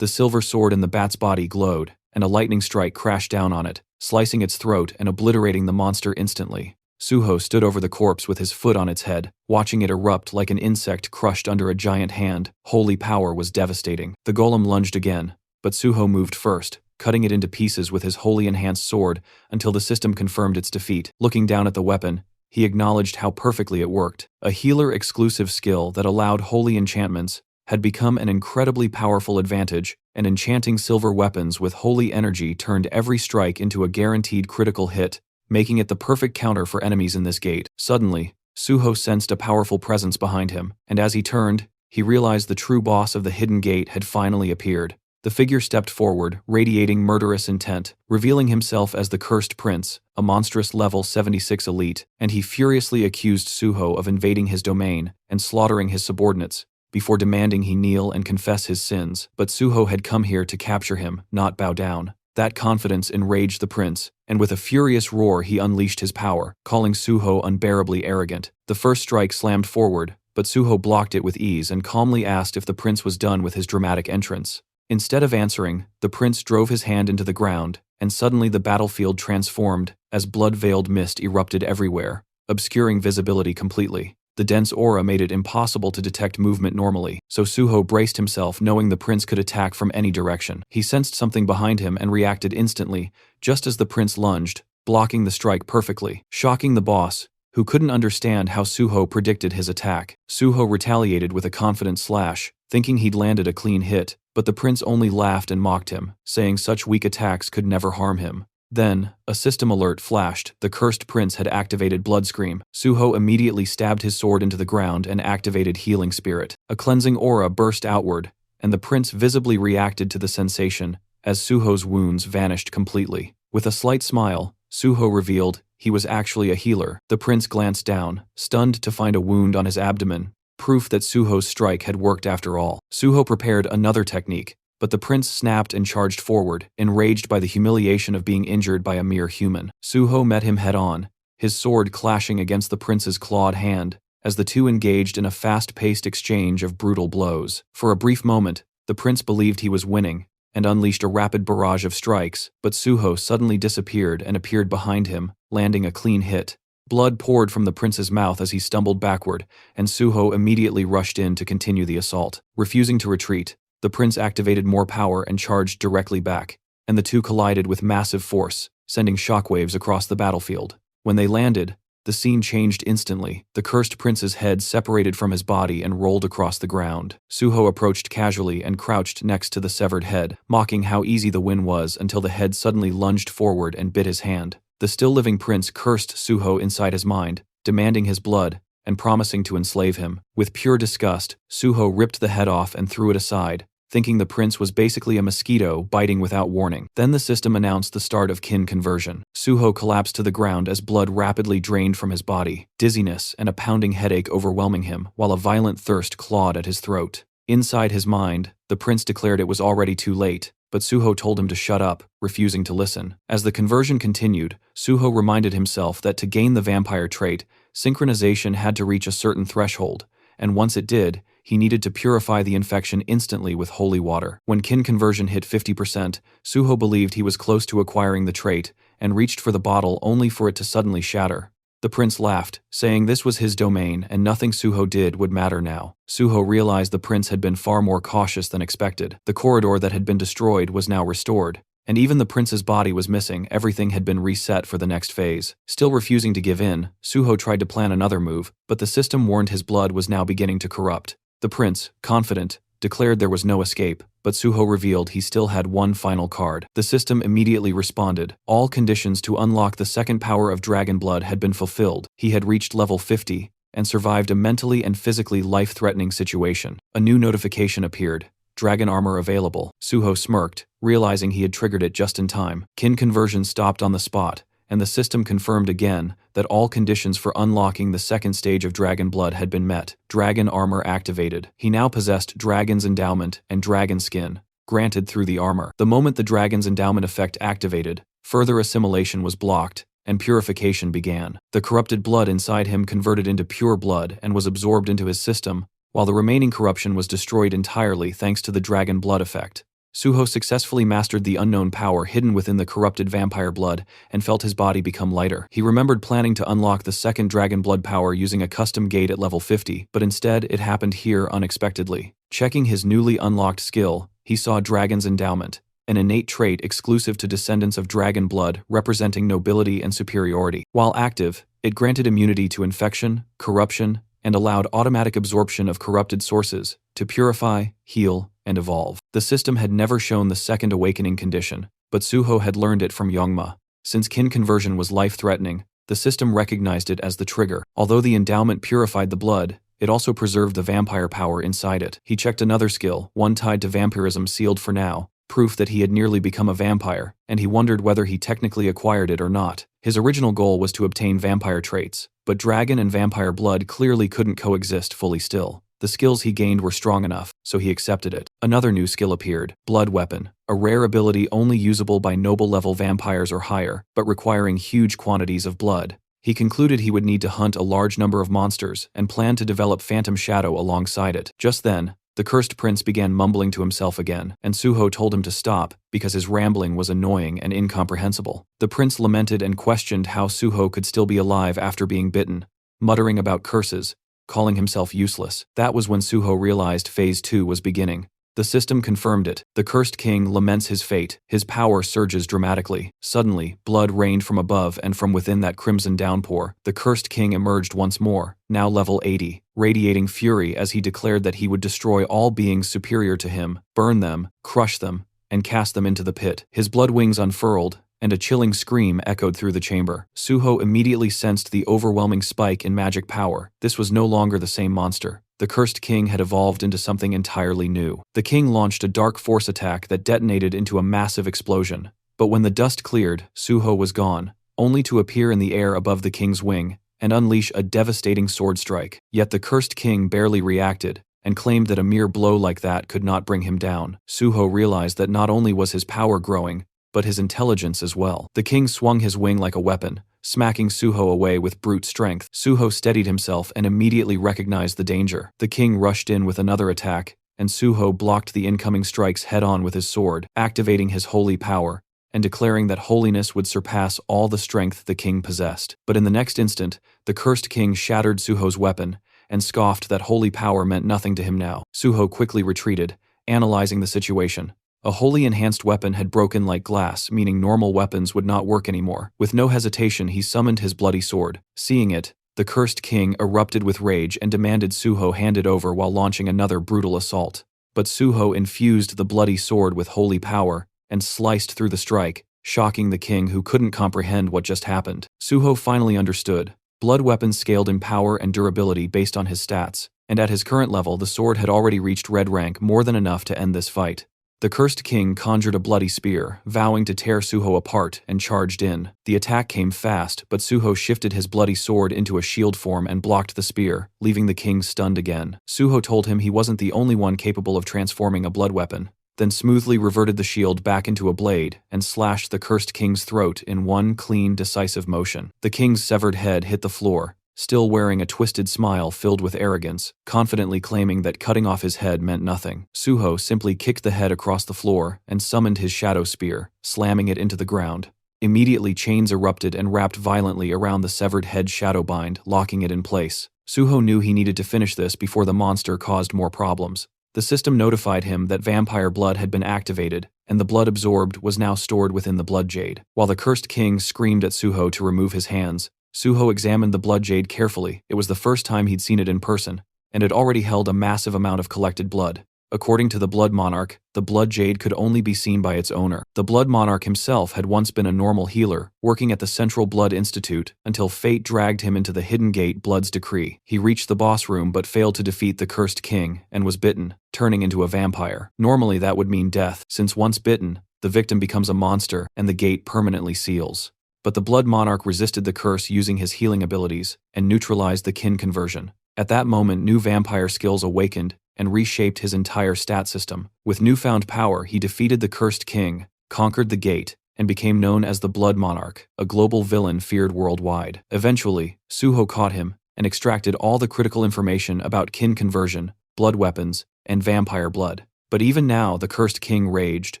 The silver sword in the bat's body glowed, and a lightning strike crashed down on it, slicing its throat and obliterating the monster instantly. Suho stood over the corpse with his foot on its head, watching it erupt like an insect crushed under a giant hand. Holy power was devastating. The golem lunged again, but Suho moved first, cutting it into pieces with his wholly enhanced sword until the system confirmed its defeat. Looking down at the weapon, he acknowledged how perfectly it worked. A healer-exclusive skill that allowed holy enchantments had become an incredibly powerful advantage, and enchanting silver weapons with holy energy turned every strike into a guaranteed critical hit, making it the perfect counter for enemies in this gate. Suddenly, Suho sensed a powerful presence behind him, and as he turned, he realized the true boss of the hidden gate had finally appeared. The figure stepped forward, radiating murderous intent, revealing himself as the Cursed Prince, a monstrous level 76 elite, and he furiously accused Suho of invading his domain and slaughtering his subordinates, before demanding he kneel and confess his sins. But Suho had come here to capture him, not bow down. That confidence enraged the prince, and with a furious roar he unleashed his power, calling Suho unbearably arrogant. The first strike slammed forward, but Suho blocked it with ease and calmly asked if the prince was done with his dramatic entrance. Instead of answering, the prince drove his hand into the ground, and suddenly the battlefield transformed, as blood-veiled mist erupted everywhere, obscuring visibility completely. The dense aura made it impossible to detect movement normally, so Suho braced himself knowing the prince could attack from any direction. He sensed something behind him and reacted instantly, just as the prince lunged, blocking the strike perfectly, shocking the boss, who couldn't understand how Suho predicted his attack. Suho retaliated with a confident slash, thinking he'd landed a clean hit, but the prince only laughed and mocked him, saying such weak attacks could never harm him. Then, a system alert flashed. The Cursed Prince had activated Blood Scream. Suho immediately stabbed his sword into the ground and activated Healing Spirit. A cleansing aura burst outward, and the prince visibly reacted to the sensation, as Suho's wounds vanished completely. With a slight smile, Suho revealed he was actually a healer. The prince glanced down, stunned to find a wound on his abdomen, proof that Suho's strike had worked after all. Suho prepared another technique, but the prince snapped and charged forward, enraged by the humiliation of being injured by a mere human. Suho met him head-on, his sword clashing against the prince's clawed hand, as the two engaged in a fast-paced exchange of brutal blows. For a brief moment, the prince believed he was winning, and unleashed a rapid barrage of strikes, but Suho suddenly disappeared and appeared behind him, landing a clean hit. Blood poured from the prince's mouth as he stumbled backward, and Suho immediately rushed in to continue the assault. Refusing to retreat, the prince activated more power and charged directly back, and the two collided with massive force, sending shockwaves across the battlefield. When they landed, the scene changed instantly. The Cursed Prince's head separated from his body and rolled across the ground. Suho approached casually and crouched next to the severed head, mocking how easy the win was until the head suddenly lunged forward and bit his hand. The still-living prince cursed Suho inside his mind, demanding his blood, and promising to enslave him. With pure disgust, Suho ripped the head off and threw it aside, thinking the prince was basically a mosquito biting without warning. Then the system announced the start of kin conversion. Suho collapsed to the ground as blood rapidly drained from his body, dizziness and a pounding headache overwhelming him, while a violent thirst clawed at his throat. Inside his mind, the prince declared it was already too late, but Suho told him to shut up, refusing to listen. As the conversion continued, Suho reminded himself that to gain the vampire trait, synchronization had to reach a certain threshold, and once it did, he needed to purify the infection instantly with holy water. When kin conversion hit 50%, Suho believed he was close to acquiring the trait, and reached for the bottle only for it to suddenly shatter. The prince laughed, saying this was his domain and nothing Suho did would matter now. Suho realized the prince had been far more cautious than expected. The corridor that had been destroyed was now restored, and even the prince's body was missing. Everything had been reset for the next phase. Still refusing to give in, Suho tried to plan another move, but the system warned his blood was now beginning to corrupt. The prince, confident, declared there was no escape, but Suho revealed he still had one final card. The system immediately responded. All conditions to unlock the second power of dragon blood had been fulfilled. He had reached level 50, and survived a mentally and physically life-threatening situation. A new notification appeared. Dragon armor available. Suho smirked, realizing he had triggered it just in time. Kin conversion stopped on the spot, and the system confirmed again that all conditions for unlocking the second stage of dragon blood had been met. Dragon armor activated. He now possessed Dragon's Endowment and Dragon Skin, granted through the armor. The moment the Dragon's Endowment effect activated, further assimilation was blocked, and purification began. The corrupted blood inside him converted into pure blood and was absorbed into his system, while the remaining corruption was destroyed entirely thanks to the dragon blood effect. Suho successfully mastered the unknown power hidden within the corrupted vampire blood and felt his body become lighter. He remembered planning to unlock the second dragon blood power using a custom gate at level 50, but instead it happened here unexpectedly. Checking his newly unlocked skill, he saw Dragon's Endowment, an innate trait exclusive to descendants of dragon blood representing nobility and superiority. While active, it granted immunity to infection, corruption, and allowed automatic absorption of corrupted sources to purify, heal, and evolve. The system had never shown the second awakening condition, but Suho had learned it from Youngma. Since kin conversion was life-threatening, the system recognized it as the trigger. Although the endowment purified the blood, It also preserved the vampire power inside it. He checked another skill, one tied to vampirism sealed for now, proof that he had nearly become a vampire, and he wondered whether he technically acquired it or not. His original goal was to obtain vampire traits, but dragon and vampire blood clearly couldn't coexist fully still. The skills he gained were strong enough, so he accepted it. Another new skill appeared, Blood Weapon, a rare ability only usable by noble-level vampires or higher, but requiring huge quantities of blood. He concluded he would need to hunt a large number of monsters and planned to develop Phantom Shadow alongside it. Just then, the cursed prince began mumbling to himself again, and Suho told him to stop because his rambling was annoying and incomprehensible. The prince lamented and questioned how Suho could still be alive after being bitten, muttering about curses, calling himself useless. That was when Suho realized Phase 2 was beginning. The system confirmed it. The cursed king laments his fate. His power surges dramatically. Suddenly, blood rained from above and from within that crimson downpour. The cursed king emerged once more, now level 80, radiating fury as he declared that he would destroy all beings superior to him, burn them, crush them, and cast them into the pit. His blood wings unfurled, and a chilling scream echoed through the chamber. Suho immediately sensed the overwhelming spike in magic power. This was no longer the same monster. The cursed king had evolved into something entirely new. The king launched a dark force attack that detonated into a massive explosion. But when the dust cleared, Suho was gone, only to appear in the air above the king's wing and unleash a devastating sword strike. Yet the cursed king barely reacted and claimed that a mere blow like that could not bring him down. Suho realized that not only was his power growing, but his intelligence as well. The king swung his wing like a weapon, smacking Suho away with brute strength. Suho steadied himself and immediately recognized the danger. The king rushed in with another attack, and Suho blocked the incoming strikes head-on with his sword, activating his holy power, and declaring that holiness would surpass all the strength the king possessed. But in the next instant, the cursed king shattered Suho's weapon, and scoffed that holy power meant nothing to him now. Suho quickly retreated, analyzing the situation. A wholly enhanced weapon had broken like glass, meaning normal weapons would not work anymore. With no hesitation, he summoned his bloody sword. Seeing it, the cursed king erupted with rage and demanded Suho hand it over while launching another brutal assault. But Suho infused the bloody sword with holy power and sliced through the strike, shocking the king who couldn't comprehend what just happened. Suho finally understood. Blood weapons scaled in power and durability based on his stats, and at his current level, the sword had already reached red rank, more than enough to end this fight. The cursed king conjured a bloody spear, vowing to tear Suho apart, and charged in. The attack came fast, but Suho shifted his bloody sword into a shield form and blocked the spear, leaving the king stunned again. Suho told him he wasn't the only one capable of transforming a blood weapon, then smoothly reverted the shield back into a blade and slashed the cursed king's throat in one clean, decisive motion. The king's severed head hit the floor, still wearing a twisted smile filled with arrogance, confidently claiming that cutting off his head meant nothing. Suho simply kicked the head across the floor and summoned his shadow spear, slamming it into the ground. Immediately, chains erupted and wrapped violently around the severed head shadowbind, locking it in place. Suho knew he needed to finish this before the monster caused more problems. The system notified him that vampire blood had been activated, and the blood absorbed was now stored within the blood jade. While the cursed king screamed at Suho to remove his hands, Suho examined the blood jade carefully. It was the first time he'd seen it in person, and it already held a massive amount of collected blood. According to the Blood Monarch, the blood jade could only be seen by its owner. The Blood Monarch himself had once been a normal healer, working at the Central Blood Institute, until fate dragged him into the Hidden Gate Blood's decree. He reached the boss room but failed to defeat the cursed king, and was bitten, turning into a vampire. Normally that would mean death, since once bitten, the victim becomes a monster, and the gate permanently seals. But the Blood Monarch resisted the curse using his healing abilities, and neutralized the kin conversion. At that moment, new vampire skills awakened, and reshaped his entire stat system. With newfound power, he defeated the cursed king, conquered the gate, and became known as the Blood Monarch, a global villain feared worldwide. Eventually, Suho caught him, and extracted all the critical information about kin conversion, blood weapons, and vampire blood. But even now, the cursed king raged,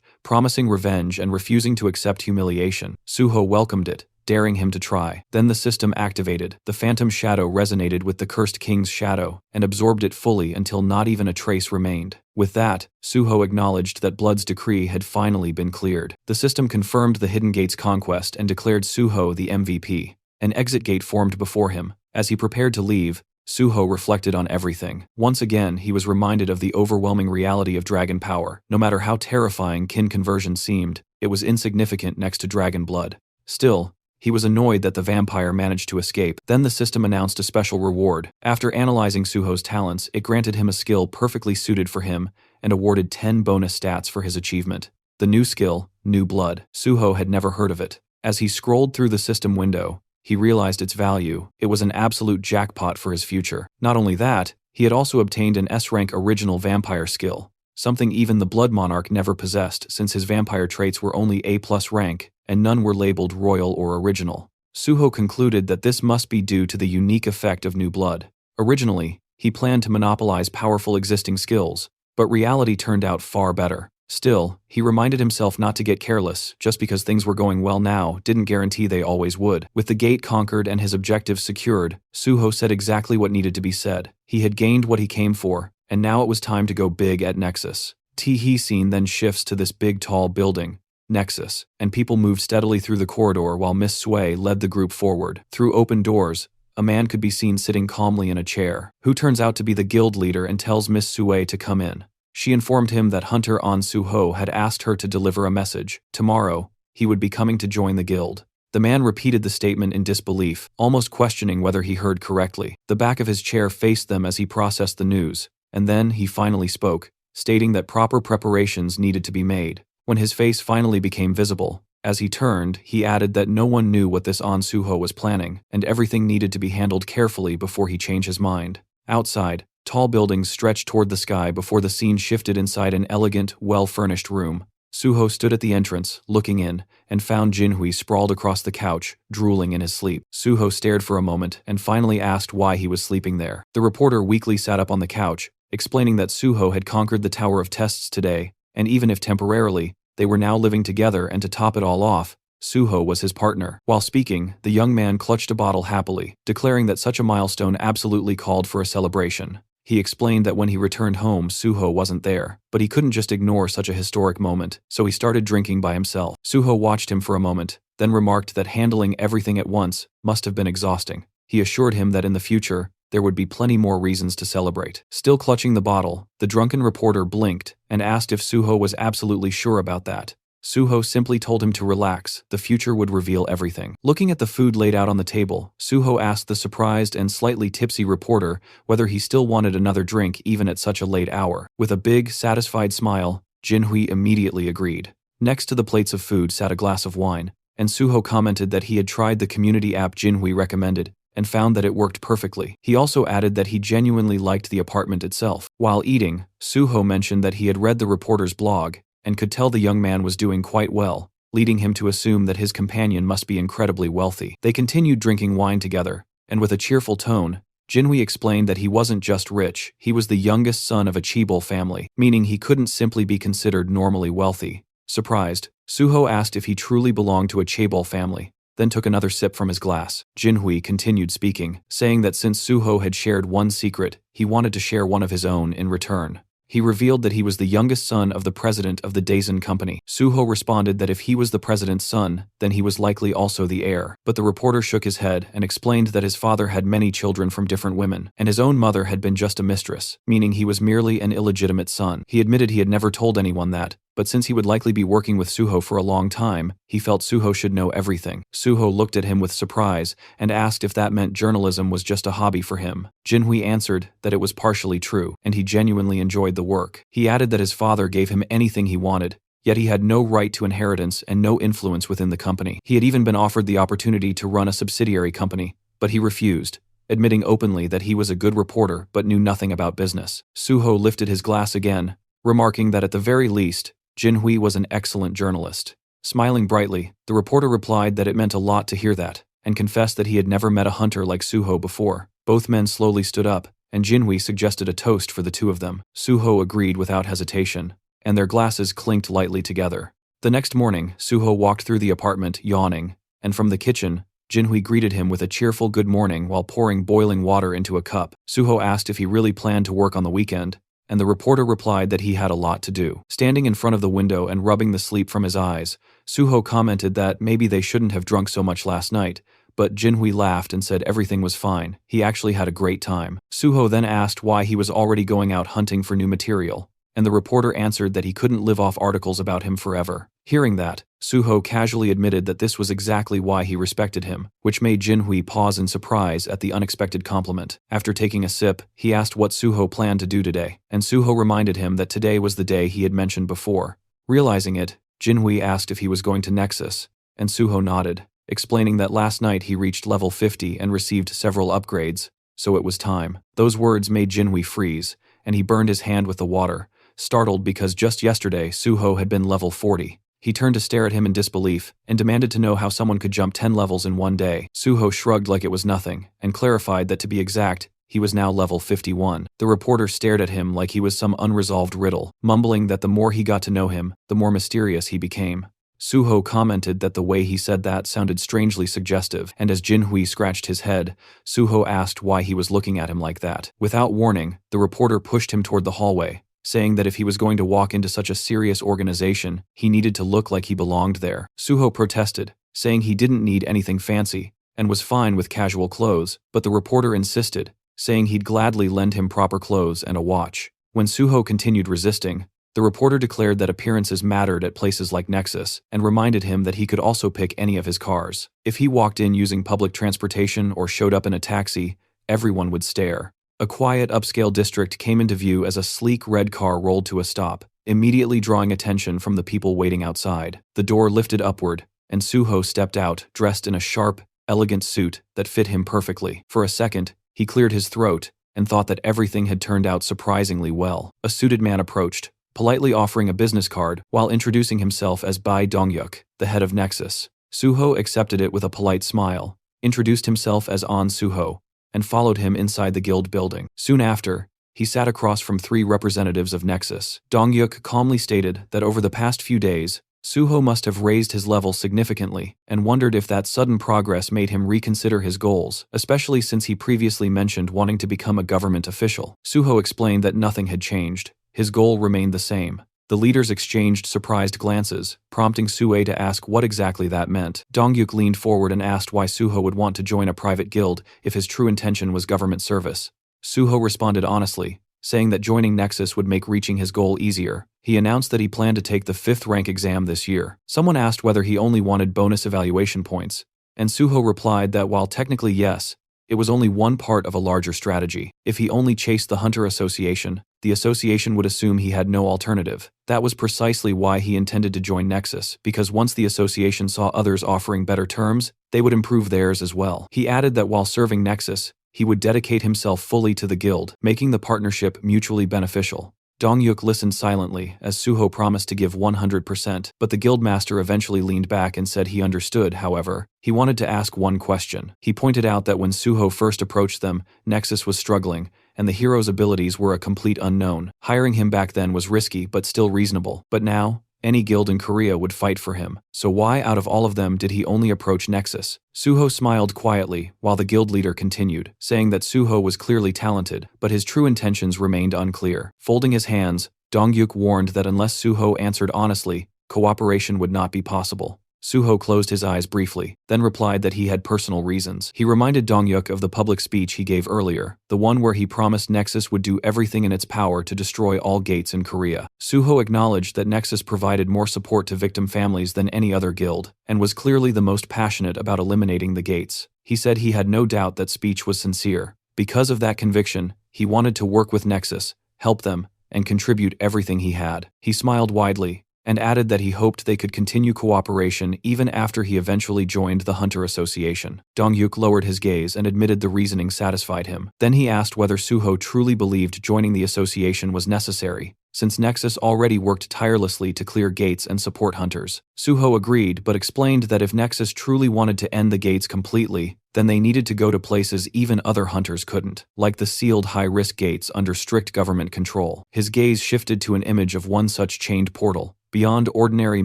promising revenge and refusing to accept humiliation. Suho welcomed it, daring him to try. Then the system activated. The phantom shadow resonated with the cursed king's shadow, and absorbed it fully until not even a trace remained. With that, Suho acknowledged that Blood's decree had finally been cleared. The system confirmed the Hidden Gate's conquest and declared Suho the MVP. An exit gate formed before him. As he prepared to leave, Suho reflected on everything. Once again, he was reminded of the overwhelming reality of dragon power. No matter how terrifying kin conversion seemed, it was insignificant next to dragon blood. Still, He was annoyed that the vampire managed to escape. Then the system announced a special reward. After analyzing Suho's talents, it granted him a skill perfectly suited for him and awarded 10 bonus stats for his achievement. The new skill, New Blood. Suho had never heard of it. As he scrolled through the system window, he realized its value. It was an absolute jackpot for his future. Not only that, he had also obtained an S-rank original vampire skill, something even the Blood Monarch never possessed since his vampire traits were only A+ rank, and none were labeled royal or original. Suho concluded that this must be due to the unique effect of New Blood. Originally, he planned to monopolize powerful existing skills, but reality turned out far better. Still, he reminded himself not to get careless. Just because things were going well now didn't guarantee they always would. With the gate conquered and his objectives secured, Suho said exactly what needed to be said. He had gained what he came for, and now it was time to go big at Nexus. Tee scene then shifts to this big tall building, Nexus, and people moved steadily through the corridor while Miss Sui led the group forward. Through open doors, a man could be seen sitting calmly in a chair, who turns out to be the guild leader and tells Miss Sui to come in. She informed him that Hunter An Suho had asked her to deliver a message. Tomorrow, he would be coming to join the guild. The man repeated the statement in disbelief, almost questioning whether he heard correctly. The back of his chair faced them as he processed the news, and then he finally spoke, stating that proper preparations needed to be made. When his face finally became visible, as he turned, he added that no one knew what this An Suho was planning, and everything needed to be handled carefully before he changed his mind. Outside, tall buildings stretched toward the sky before the scene shifted inside an elegant, well-furnished room. Suho stood at the entrance, looking in, and found Jinhui sprawled across the couch, drooling in his sleep. Suho stared for a moment and finally asked why he was sleeping there. The reporter weakly sat up on the couch, explaining that Suho had conquered the Tower of Tests today, and even if temporarily, they were now living together, and to top it all off, Suho was his partner. While speaking, the young man clutched a bottle happily, declaring that such a milestone absolutely called for a celebration. He explained that when he returned home, Suho wasn't there, but he couldn't just ignore such a historic moment, so he started drinking by himself. Suho watched him for a moment, then remarked that handling everything at once must have been exhausting. He assured him that in the future, there would be plenty more reasons to celebrate. Still clutching the bottle, the drunken reporter blinked and asked if Suho was absolutely sure about that. Suho simply told him to relax, the future would reveal everything. Looking at the food laid out on the table, Suho asked the surprised and slightly tipsy reporter whether he still wanted another drink even at such a late hour. With a big, satisfied smile, Jinhui immediately agreed. Next to the plates of food sat a glass of wine, and Suho commented that he had tried the community app Jinhui recommended and found that it worked perfectly. He also added that he genuinely liked the apartment itself. While eating, Suho mentioned that he had read the reporter's blog and could tell the young man was doing quite well, leading him to assume that his companion must be incredibly wealthy. They continued drinking wine together, and with a cheerful tone, Jinhui explained that he wasn't just rich, he was the youngest son of a Chaebol family, meaning he couldn't simply be considered normally wealthy. Surprised, Suho asked if he truly belonged to a Chaebol family, then took another sip from his glass. Jinhui continued speaking, saying that since Suho had shared one secret, he wanted to share one of his own in return. He revealed that he was the youngest son of the president of the Daisen Company. Suho responded that if he was the president's son, then he was likely also the heir. But the reporter shook his head and explained that his father had many children from different women, and his own mother had been just a mistress, meaning he was merely an illegitimate son. He admitted he had never told anyone that, but since he would likely be working with Suho for a long time, he felt Suho should know everything. Suho looked at him with surprise and asked if that meant journalism was just a hobby for him. Jinhui answered that it was partially true, and he genuinely enjoyed the work. He added that his father gave him anything he wanted, yet he had no right to inheritance and no influence within the company. He had even been offered the opportunity to run a subsidiary company, but he refused, admitting openly that he was a good reporter but knew nothing about business. Suho lifted his glass again, remarking that at the very least, Jinhui was an excellent journalist. Smiling brightly, the reporter replied that it meant a lot to hear that, and confessed that he had never met a hunter like Suho before. Both men slowly stood up, and Jinhui suggested a toast for the two of them. Suho agreed without hesitation, and their glasses clinked lightly together. The next morning, Suho walked through the apartment, yawning, and from the kitchen, Jinhui greeted him with a cheerful good morning while pouring boiling water into a cup. Suho asked if he really planned to work on the weekend, and the reporter replied that he had a lot to do. Standing in front of the window and rubbing the sleep from his eyes, Suho commented that maybe they shouldn't have drunk so much last night, but Jinhui laughed and said everything was fine. He actually had a great time. Suho then asked why he was already going out hunting for new material, and the reporter answered that he couldn't live off articles about him forever. Hearing that, Suho casually admitted that this was exactly why he respected him, which made Jinhui pause in surprise at the unexpected compliment. After taking a sip, he asked what Suho planned to do today, and Suho reminded him that today was the day he had mentioned before. Realizing it, Jinhui asked if he was going to Nexus, and Suho nodded, explaining that last night he reached level 50 and received several upgrades, so it was time. Those words made Jinhui freeze, and he burned his hand with the water, startled because just yesterday Suho had been level 40. He turned to stare at him in disbelief and demanded to know how someone could jump 10 levels in one day. Suho shrugged like it was nothing and clarified that to be exact, he was now level 51. The reporter stared at him like he was some unresolved riddle, mumbling that the more he got to know him, the more mysterious he became. Suho commented that the way he said that sounded strangely suggestive, and as Jinhui scratched his head, Suho asked why he was looking at him like that. Without warning, the reporter pushed him toward the hallway, saying that if he was going to walk into such a serious organization, he needed to look like he belonged there. Suho protested, saying he didn't need anything fancy, and was fine with casual clothes, but the reporter insisted, saying he'd gladly lend him proper clothes and a watch. When Suho continued resisting, the reporter declared that appearances mattered at places like Nexus, and reminded him that he could also pick any of his cars. If he walked in using public transportation or showed up in a taxi, everyone would stare. A quiet upscale district came into view as a sleek red car rolled to a stop, immediately drawing attention from the people waiting outside. The door lifted upward, and Suho stepped out, dressed in a sharp, elegant suit that fit him perfectly. For a second, he cleared his throat and thought that everything had turned out surprisingly well. A suited man approached, politely offering a business card while introducing himself as Bai Dongyuk, the head of Nexus. Suho accepted it with a polite smile, introduced himself as An Suho, and followed him inside the guild building. Soon after, he sat across from 3 representatives of Nexus. Dongyuk calmly stated that over the past few days, Suho must have raised his level significantly and wondered if that sudden progress made him reconsider his goals, especially since he previously mentioned wanting to become a government official. Suho explained that nothing had changed. His goal remained the same. The leaders exchanged surprised glances, prompting Sue to ask what exactly that meant. Dongyuk leaned forward and asked why Suho would want to join a private guild if his true intention was government service. Suho responded honestly, saying that joining Nexus would make reaching his goal easier. He announced that he planned to take the 5th rank exam this year. Someone asked whether he only wanted bonus evaluation points, and Suho replied that while technically yes, it was only one part of a larger strategy. If he only chased the Hunter Association, the association would assume he had no alternative. That was precisely why he intended to join Nexus, because once the association saw others offering better terms, they would improve theirs as well. He added that while serving Nexus, he would dedicate himself fully to the guild, making the partnership mutually beneficial. Dongyuk listened silently as Suho promised to give 100%, but the guildmaster eventually leaned back and said he understood. However, he wanted to ask one question. He pointed out that when Suho first approached them, Nexus was struggling, and the hero's abilities were a complete unknown. Hiring him back then was risky but still reasonable. But now, any guild in Korea would fight for him. So why out of all of them did he only approach Nexus? Suho smiled quietly while the guild leader continued, saying that Suho was clearly talented, but his true intentions remained unclear. Folding his hands, Dongyuk warned that unless Suho answered honestly, cooperation would not be possible. Suho closed his eyes briefly, then replied that he had personal reasons. He reminded Dongyuk of the public speech he gave earlier, the one where he promised Nexus would do everything in its power to destroy all gates in Korea. Suho acknowledged that Nexus provided more support to victim families than any other guild, and was clearly the most passionate about eliminating the gates. He said he had no doubt that speech was sincere. Because of that conviction, he wanted to work with Nexus, help them, and contribute everything he had. He smiled widely, and added that he hoped they could continue cooperation even after he eventually joined the Hunter Association. Dongyuk lowered his gaze and admitted the reasoning satisfied him. Then he asked whether Suho truly believed joining the association was necessary, since Nexus already worked tirelessly to clear gates and support hunters. Suho agreed but explained that if Nexus truly wanted to end the gates completely, then they needed to go to places even other hunters couldn't, like the sealed high-risk gates under strict government control. His gaze shifted to an image of one such chained portal. Beyond ordinary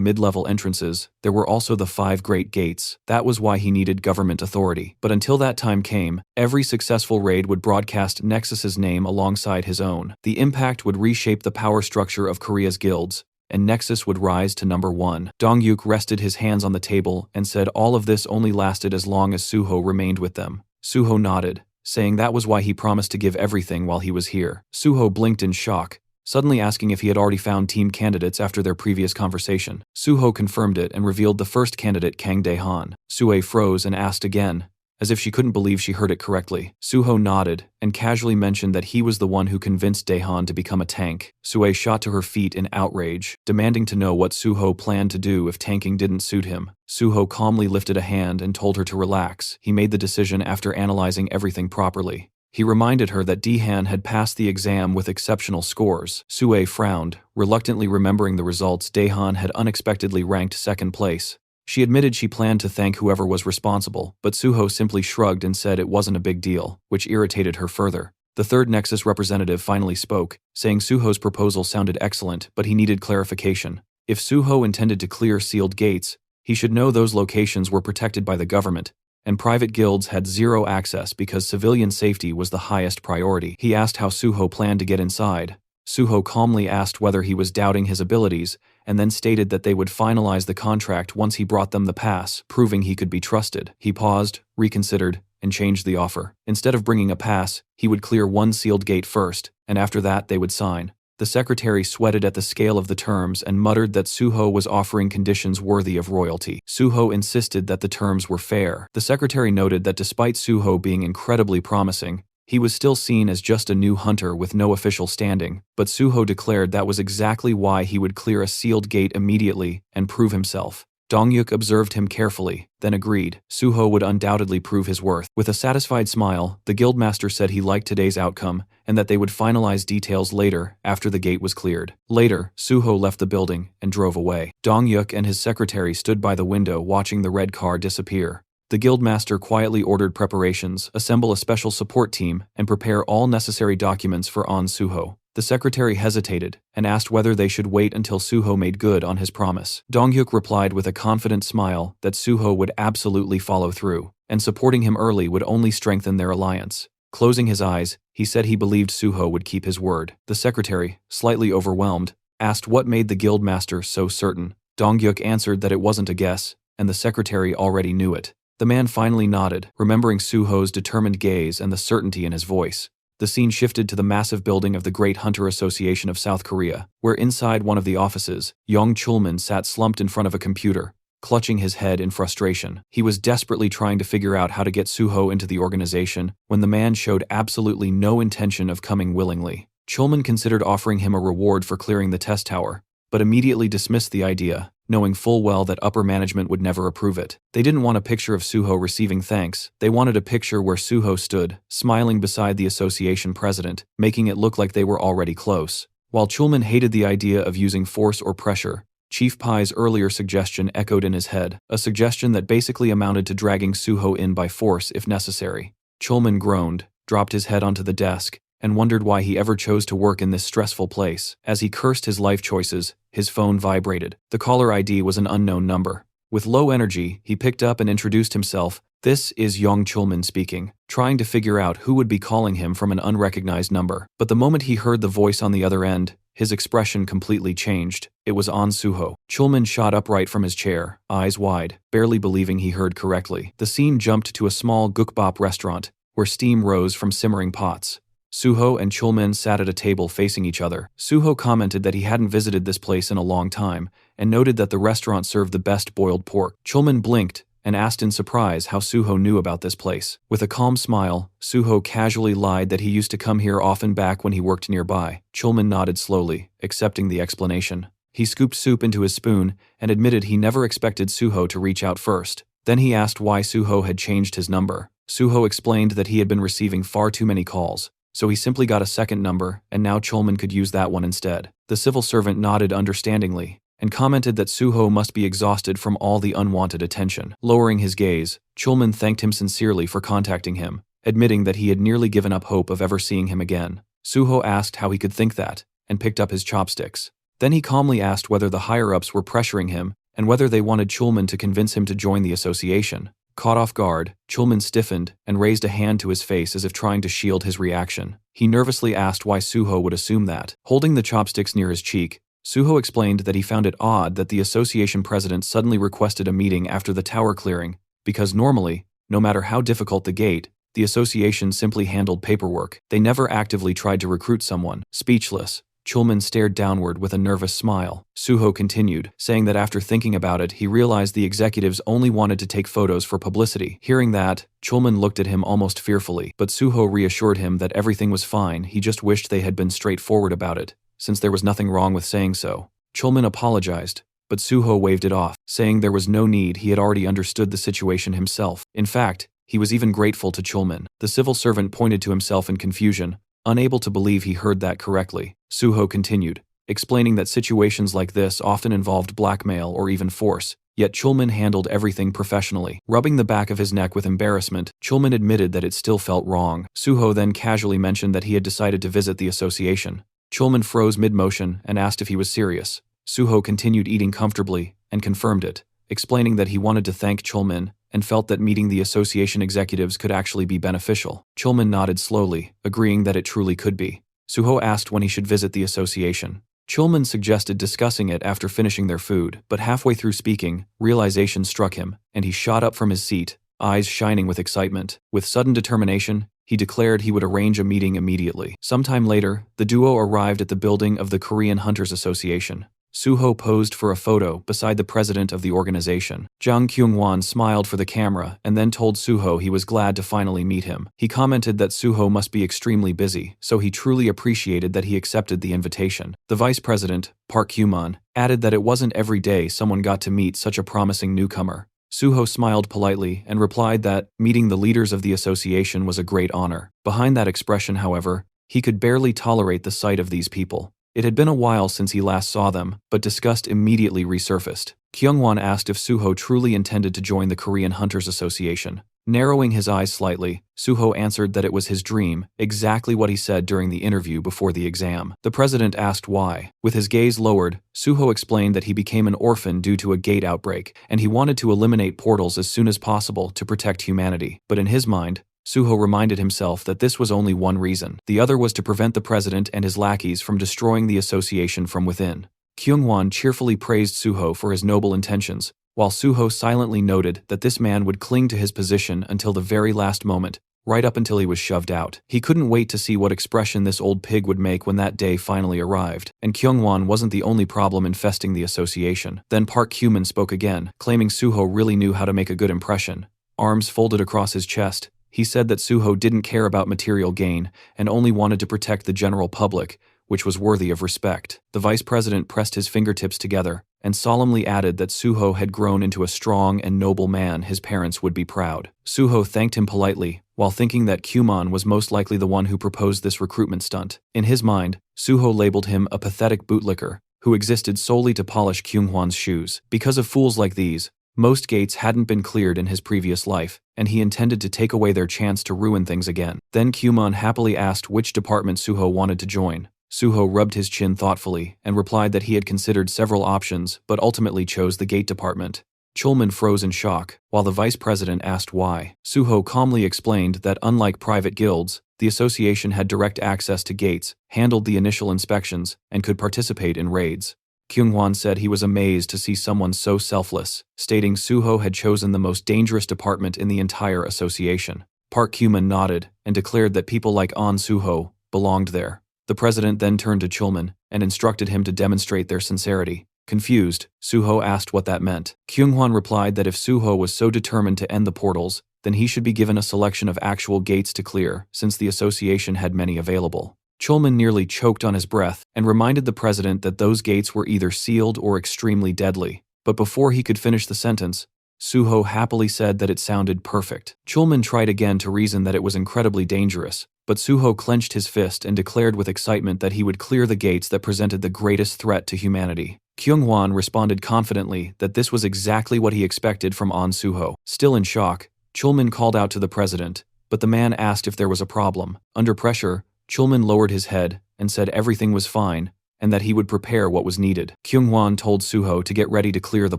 mid-level entrances, there were also the 5 Great Gates. That was why he needed government authority. But until that time came, every successful raid would broadcast Nexus's name alongside his own. The impact would reshape the power structure of Korea's guilds, and Nexus would rise to number 1. Dongyuk rested his hands on the table and said all of this only lasted as long as Suho remained with them. Suho nodded, saying that was why he promised to give everything while he was here. Suho blinked in shock, suddenly asking if he had already found team candidates after their previous conversation. Suho confirmed it and revealed the first candidate, Kang Dae-han. Sue froze and asked again, as if she couldn't believe she heard it correctly. Suho nodded and casually mentioned that he was the one who convinced Dae-han to become a tank. Sue shot to her feet in outrage, demanding to know what Suho planned to do if tanking didn't suit him. Suho calmly lifted a hand and told her to relax. He made the decision after analyzing everything properly. He reminded her that Dae-han had passed the exam with exceptional scores. Sue frowned, reluctantly remembering the results. Dae-han had unexpectedly ranked second place. She admitted she planned to thank whoever was responsible, but Suho simply shrugged and said it wasn't a big deal, which irritated her further. The third Nexus representative finally spoke, saying Suho's proposal sounded excellent, but he needed clarification. If Suho intended to clear sealed gates, he should know those locations were protected by the government, and private guilds had zero access because civilian safety was the highest priority. He asked how Suho planned to get inside. Suho calmly asked whether he was doubting his abilities, and then stated that they would finalize the contract once he brought them the pass, proving he could be trusted. He paused, reconsidered, and changed the offer. Instead of bringing a pass, he would clear one sealed gate first, and after that they would sign. The secretary sweated at the scale of the terms and muttered that Suho was offering conditions worthy of royalty. Suho insisted that the terms were fair. The secretary noted that despite Suho being incredibly promising, he was still seen as just a new hunter with no official standing, but Suho declared that was exactly why he would clear a sealed gate immediately and prove himself. Dongyuk observed him carefully, then agreed. Suho would undoubtedly prove his worth. With a satisfied smile, the guildmaster said he liked today's outcome and that they would finalize details later after the gate was cleared. Later, Suho left the building and drove away. Dongyuk and his secretary stood by the window watching the red car disappear. The guildmaster quietly ordered preparations, assemble a special support team, and prepare all necessary documents for On Suho. The secretary hesitated and asked whether they should wait until Suho made good on his promise. Dongyuk replied with a confident smile that Suho would absolutely follow through, and supporting him early would only strengthen their alliance. Closing his eyes, he said he believed Suho would keep his word. The secretary, slightly overwhelmed, asked what made the guildmaster so certain. Dongyuk answered that it wasn't a guess, and the secretary already knew it. The man finally nodded, remembering Suho's determined gaze and the certainty in his voice. The scene shifted to the massive building of the Great Hunter Association of South Korea, where inside one of the offices, Yong Chulman sat slumped in front of a computer, clutching his head in frustration. He was desperately trying to figure out how to get Suho into the organization when the man showed absolutely no intention of coming willingly. Chulman considered offering him a reward for clearing the test tower, but immediately dismissed the idea, knowing full well that upper management would never approve it. They didn't want a picture of Suho receiving thanks. They wanted a picture where Suho stood, smiling beside the association president, making it look like they were already close. While Chulman hated the idea of using force or pressure, Chief Pai's earlier suggestion echoed in his head, a suggestion that basically amounted to dragging Suho in by force if necessary. Chulman groaned, dropped his head onto the desk, and wondered why he ever chose to work in this stressful place. As he cursed his life choices, his phone vibrated. The caller ID was an unknown number. With low energy, he picked up and introduced himself. "This is Yong Chulman speaking," trying to figure out who would be calling him from an unrecognized number. But the moment he heard the voice on the other end, his expression completely changed. It was On Suho. Chulman shot upright from his chair, eyes wide, barely believing he heard correctly. The scene jumped to a small gukbap restaurant, where steam rose from simmering pots. Suho and Chulman sat at a table facing each other. Suho commented that he hadn't visited this place in a long time, and noted that the restaurant served the best boiled pork. Chulman blinked and asked in surprise how Suho knew about this place. With a calm smile, Suho casually lied that he used to come here often back when he worked nearby. Chulman nodded slowly, accepting the explanation. He scooped soup into his spoon and admitted he never expected Suho to reach out first. Then he asked why Suho had changed his number. Suho explained that he had been receiving far too many calls, so he simply got a second number, and now Chulman could use that one instead. The civil servant nodded understandingly, and commented that Suho must be exhausted from all the unwanted attention. Lowering his gaze, Chulman thanked him sincerely for contacting him, admitting that he had nearly given up hope of ever seeing him again. Suho asked how he could think that, and picked up his chopsticks. Then he calmly asked whether the higher-ups were pressuring him, and whether they wanted Chulman to convince him to join the association. Caught off guard, Chulman stiffened and raised a hand to his face as if trying to shield his reaction. He nervously asked why Suho would assume that. Holding the chopsticks near his cheek, Suho explained that he found it odd that the association president suddenly requested a meeting after the tower clearing, because normally, no matter how difficult the gate, the association simply handled paperwork. They never actively tried to recruit someone. Speechless, Chulman stared downward with a nervous smile. Suho continued, saying that after thinking about it, he realized the executives only wanted to take photos for publicity. Hearing that, Chulman looked at him almost fearfully, but Suho reassured him that everything was fine. He just wished they had been straightforward about it, since there was nothing wrong with saying so. Chulman apologized, but Suho waved it off, saying there was no need. He had already understood the situation himself. In fact, he was even grateful to Chulman. The civil servant pointed to himself in confusion, unable to believe he heard that correctly. Suho continued, explaining that situations like this often involved blackmail or even force, yet Chulman handled everything professionally. Rubbing the back of his neck with embarrassment, Chulman admitted that it still felt wrong. Suho then casually mentioned that he had decided to visit the association. Chulman froze mid-motion and asked if he was serious. Suho continued eating comfortably and confirmed it, explaining that he wanted to thank Chulman and felt that meeting the association executives could actually be beneficial. Chulman nodded slowly, agreeing that it truly could be. Suho asked when he should visit the association. Chulman suggested discussing it after finishing their food, but halfway through speaking, realization struck him, and he shot up from his seat, eyes shining with excitement. With sudden determination, he declared he would arrange a meeting immediately. Sometime later, the duo arrived at the building of the Korean Hunters Association. Suho posed for a photo beside the president of the organization. Jang Kyung-won smiled for the camera and then told Suho he was glad to finally meet him. He commented that Suho must be extremely busy, so he truly appreciated that he accepted the invitation. The vice president, Park Kyuman, added that it wasn't every day someone got to meet such a promising newcomer. Suho smiled politely and replied that meeting the leaders of the association was a great honor. Behind that expression, however, he could barely tolerate the sight of these people. It had been a while since he last saw them, but disgust immediately resurfaced. Kyungwon asked if Suho truly intended to join the Korean Hunters Association. Narrowing his eyes slightly, Suho answered that it was his dream, exactly what he said during the interview before the exam. The president asked why. With his gaze lowered, Suho explained that he became an orphan due to a gate outbreak, and he wanted to eliminate portals as soon as possible to protect humanity. But in his mind, Suho reminded himself that this was only one reason. The other was to prevent the president and his lackeys from destroying the association from within. Kyungwon cheerfully praised Suho for his noble intentions, while Suho silently noted that this man would cling to his position until the very last moment, right up until he was shoved out. He couldn't wait to see what expression this old pig would make when that day finally arrived. And Kyungwon wasn't the only problem infesting the association. Then Park Kyuman spoke again, claiming Suho really knew how to make a good impression. Arms folded across his chest, he said that Suho didn't care about material gain and only wanted to protect the general public, which was worthy of respect. The vice president pressed his fingertips together and solemnly added that Suho had grown into a strong and noble man. His parents would be proud. Suho thanked him politely, while thinking that Kyuman was most likely the one who proposed this recruitment stunt. In his mind, Suho labeled him a pathetic bootlicker who existed solely to polish Kyunghwan's shoes. Because of fools like these, most gates hadn't been cleared in his previous life, and he intended to take away their chance to ruin things again. Then Kyuman happily asked which department Suho wanted to join. Suho rubbed his chin thoughtfully and replied that he had considered several options but ultimately chose the gate department. Chulman froze in shock, while the vice president asked why. Suho calmly explained that unlike private guilds, the association had direct access to gates, handled the initial inspections, and could participate in raids. Kyunghwan said he was amazed to see someone so selfless, stating Suho had chosen the most dangerous department in the entire association. Park Kyuman nodded and declared that people like An Suho belonged there. The president then turned to Chulman and instructed him to demonstrate their sincerity. Confused, Suho asked what that meant. Kyunghwan replied that if Suho was so determined to end the portals, then he should be given a selection of actual gates to clear, since the association had many available. Chulman nearly choked on his breath and reminded the president that those gates were either sealed or extremely deadly. But before he could finish the sentence, Suho happily said that it sounded perfect. Chulman tried again to reason that it was incredibly dangerous, but Suho clenched his fist and declared with excitement that he would clear the gates that presented the greatest threat to humanity. Kyunghwan responded confidently that this was exactly what he expected from An Suho. Still in shock, Chulman called out to the president, but the man asked if there was a problem. Under pressure, Chulman lowered his head and said everything was fine and that he would prepare what was needed. Kyunghwan told Suho to get ready to clear the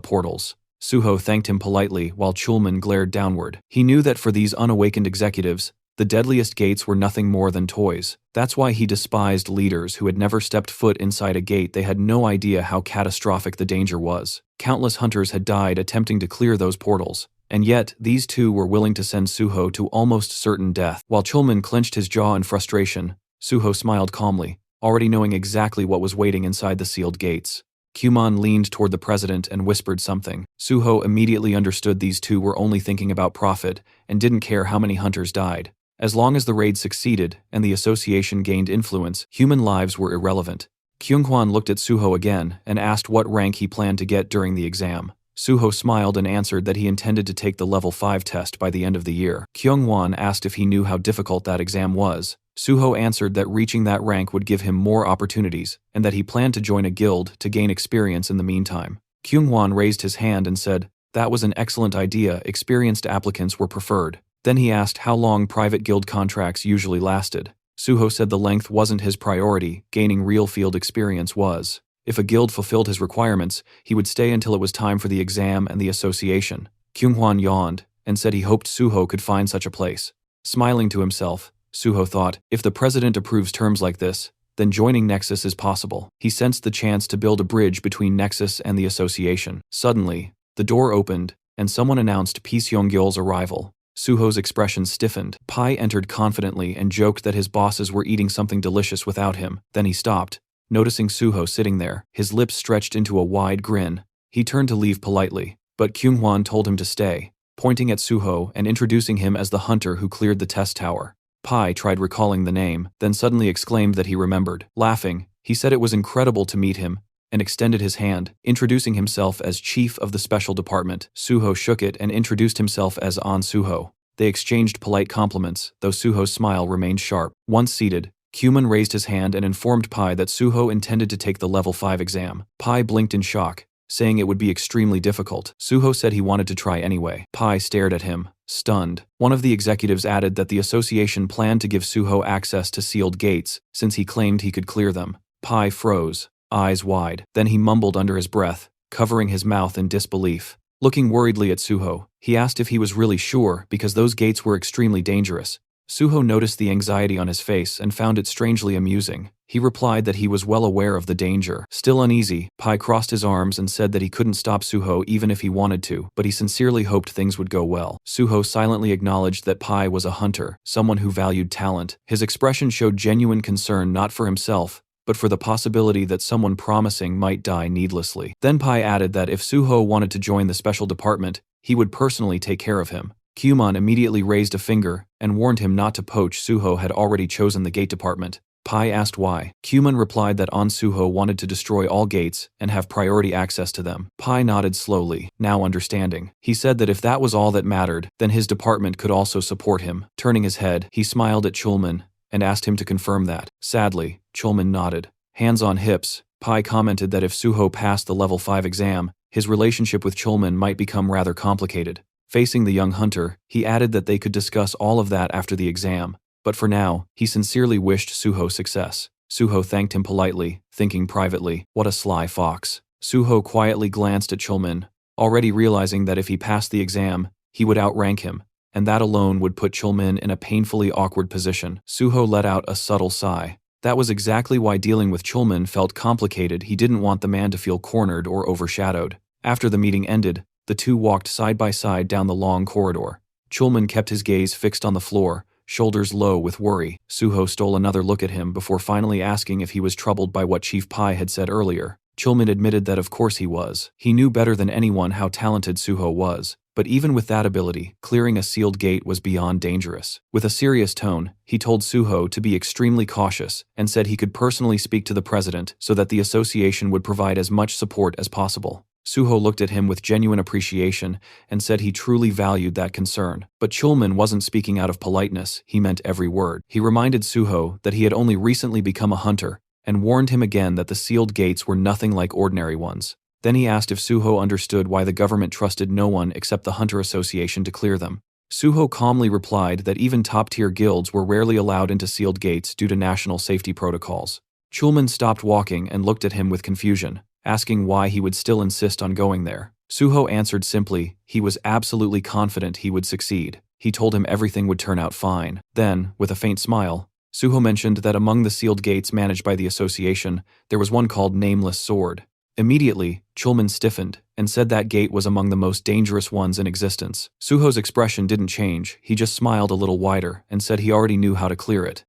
portals. Suho thanked him politely while Chulman glared downward. He knew that for these unawakened executives, the deadliest gates were nothing more than toys. That's why he despised leaders who had never stepped foot inside a gate. They had no idea how catastrophic the danger was. Countless hunters had died attempting to clear those portals, and yet these two were willing to send Suho to almost certain death. While Chulman clenched his jaw in frustration, Suho smiled calmly, already knowing exactly what was waiting inside the sealed gates. Kumon leaned toward the president and whispered something. Suho immediately understood these two were only thinking about profit and didn't care how many hunters died. As long as the raid succeeded and the association gained influence, human lives were irrelevant. Kyunghwan looked at Suho again and asked what rank he planned to get during the exam. Suho smiled and answered that he intended to take the level 5 test by the end of the year. Kyunghwan asked if he knew how difficult that exam was. Suho answered that reaching that rank would give him more opportunities, and that he planned to join a guild to gain experience in the meantime. Kyunghwan raised his hand and said, "That was an excellent idea, experienced applicants were preferred." Then he asked how long private guild contracts usually lasted. Suho said the length wasn't his priority, gaining real field experience was. If a guild fulfilled his requirements, he would stay until it was time for the exam and the association. Kyunghwan yawned and said he hoped Suho could find such a place. Smiling to himself, Suho thought, if the president approves terms like this, then joining Nexus is possible. He sensed the chance to build a bridge between Nexus and the association. Suddenly, the door opened, and someone announced Pi Seonggyeol's arrival. Suho's expression stiffened. Pai entered confidently and joked that his bosses were eating something delicious without him. Then he stopped, noticing Suho sitting there, his lips stretched into a wide grin. He turned to leave politely, but Kyunghwan told him to stay, pointing at Suho and introducing him as the hunter who cleared the test tower. Pai tried recalling the name, then suddenly exclaimed that he remembered. Laughing, he said it was incredible to meet him, and extended his hand, introducing himself as chief of the special department. Suho shook it and introduced himself as An Suho. They exchanged polite compliments, though Suho's smile remained sharp. Once seated, Kumon raised his hand and informed Pai that Suho intended to take the level 5 exam. Pai blinked in shock, saying it would be extremely difficult. Suho said he wanted to try anyway. Pai stared at him, stunned. One of the executives added that the association planned to give Suho access to sealed gates, since he claimed he could clear them. Pai froze, eyes wide. Then he mumbled under his breath, covering his mouth in disbelief. Looking worriedly at Suho, he asked if he was really sure because those gates were extremely dangerous. Suho noticed the anxiety on his face and found it strangely amusing. He replied that he was well aware of the danger. Still uneasy, Pai crossed his arms and said that he couldn't stop Suho even if he wanted to, but he sincerely hoped things would go well. Suho silently acknowledged that Pai was a hunter, someone who valued talent. His expression showed genuine concern not for himself, but for the possibility that someone promising might die needlessly. Then Pai added that if Suho wanted to join the special department, he would personally take care of him. Kumon immediately raised a finger and warned him not to poach. Suho had already chosen the gate department. Pai asked why. Kumon replied that An Suho wanted to destroy all gates and have priority access to them. Pai nodded slowly, now understanding. He said that if that was all that mattered, then his department could also support him. Turning his head, he smiled at Chulman and asked him to confirm that. Sadly, Chulman nodded. Hands on hips, Pai commented that if Suho passed the level 5 exam, his relationship with Chulman might become rather complicated. Facing the young hunter, he added that they could discuss all of that after the exam, but for now, he sincerely wished Suho success. Suho thanked him politely, thinking privately, what a sly fox. Suho quietly glanced at Chulman, already realizing that if he passed the exam, he would outrank him, and that alone would put Chulman in a painfully awkward position. Suho let out a subtle sigh. That was exactly why dealing with Chulman felt complicated. He didn't want the man to feel cornered or overshadowed. After the meeting ended, the two walked side by side down the long corridor. Chulman kept his gaze fixed on the floor, shoulders low with worry. Suho stole another look at him before finally asking if he was troubled by what Chief Pai had said earlier. Chulman admitted that of course he was. He knew better than anyone how talented Suho was, but even with that ability, clearing a sealed gate was beyond dangerous. With a serious tone, he told Suho to be extremely cautious and said he could personally speak to the president so that the association would provide as much support as possible. Suho looked at him with genuine appreciation and said he truly valued that concern. But Chulman wasn't speaking out of politeness, he meant every word. He reminded Suho that he had only recently become a hunter and warned him again that the sealed gates were nothing like ordinary ones. Then he asked if Suho understood why the government trusted no one except the Hunter Association to clear them. Suho calmly replied that even top-tier guilds were rarely allowed into sealed gates due to national safety protocols. Chulman stopped walking and looked at him with confusion, asking why he would still insist on going there. Suho answered simply, he was absolutely confident he would succeed. He told him everything would turn out fine. Then, with a faint smile, Suho mentioned that among the sealed gates managed by the association, there was one called Nameless Sword. Immediately, Chulman stiffened and said that gate was among the most dangerous ones in existence. Suho's expression didn't change, he just smiled a little wider and said he already knew how to clear it.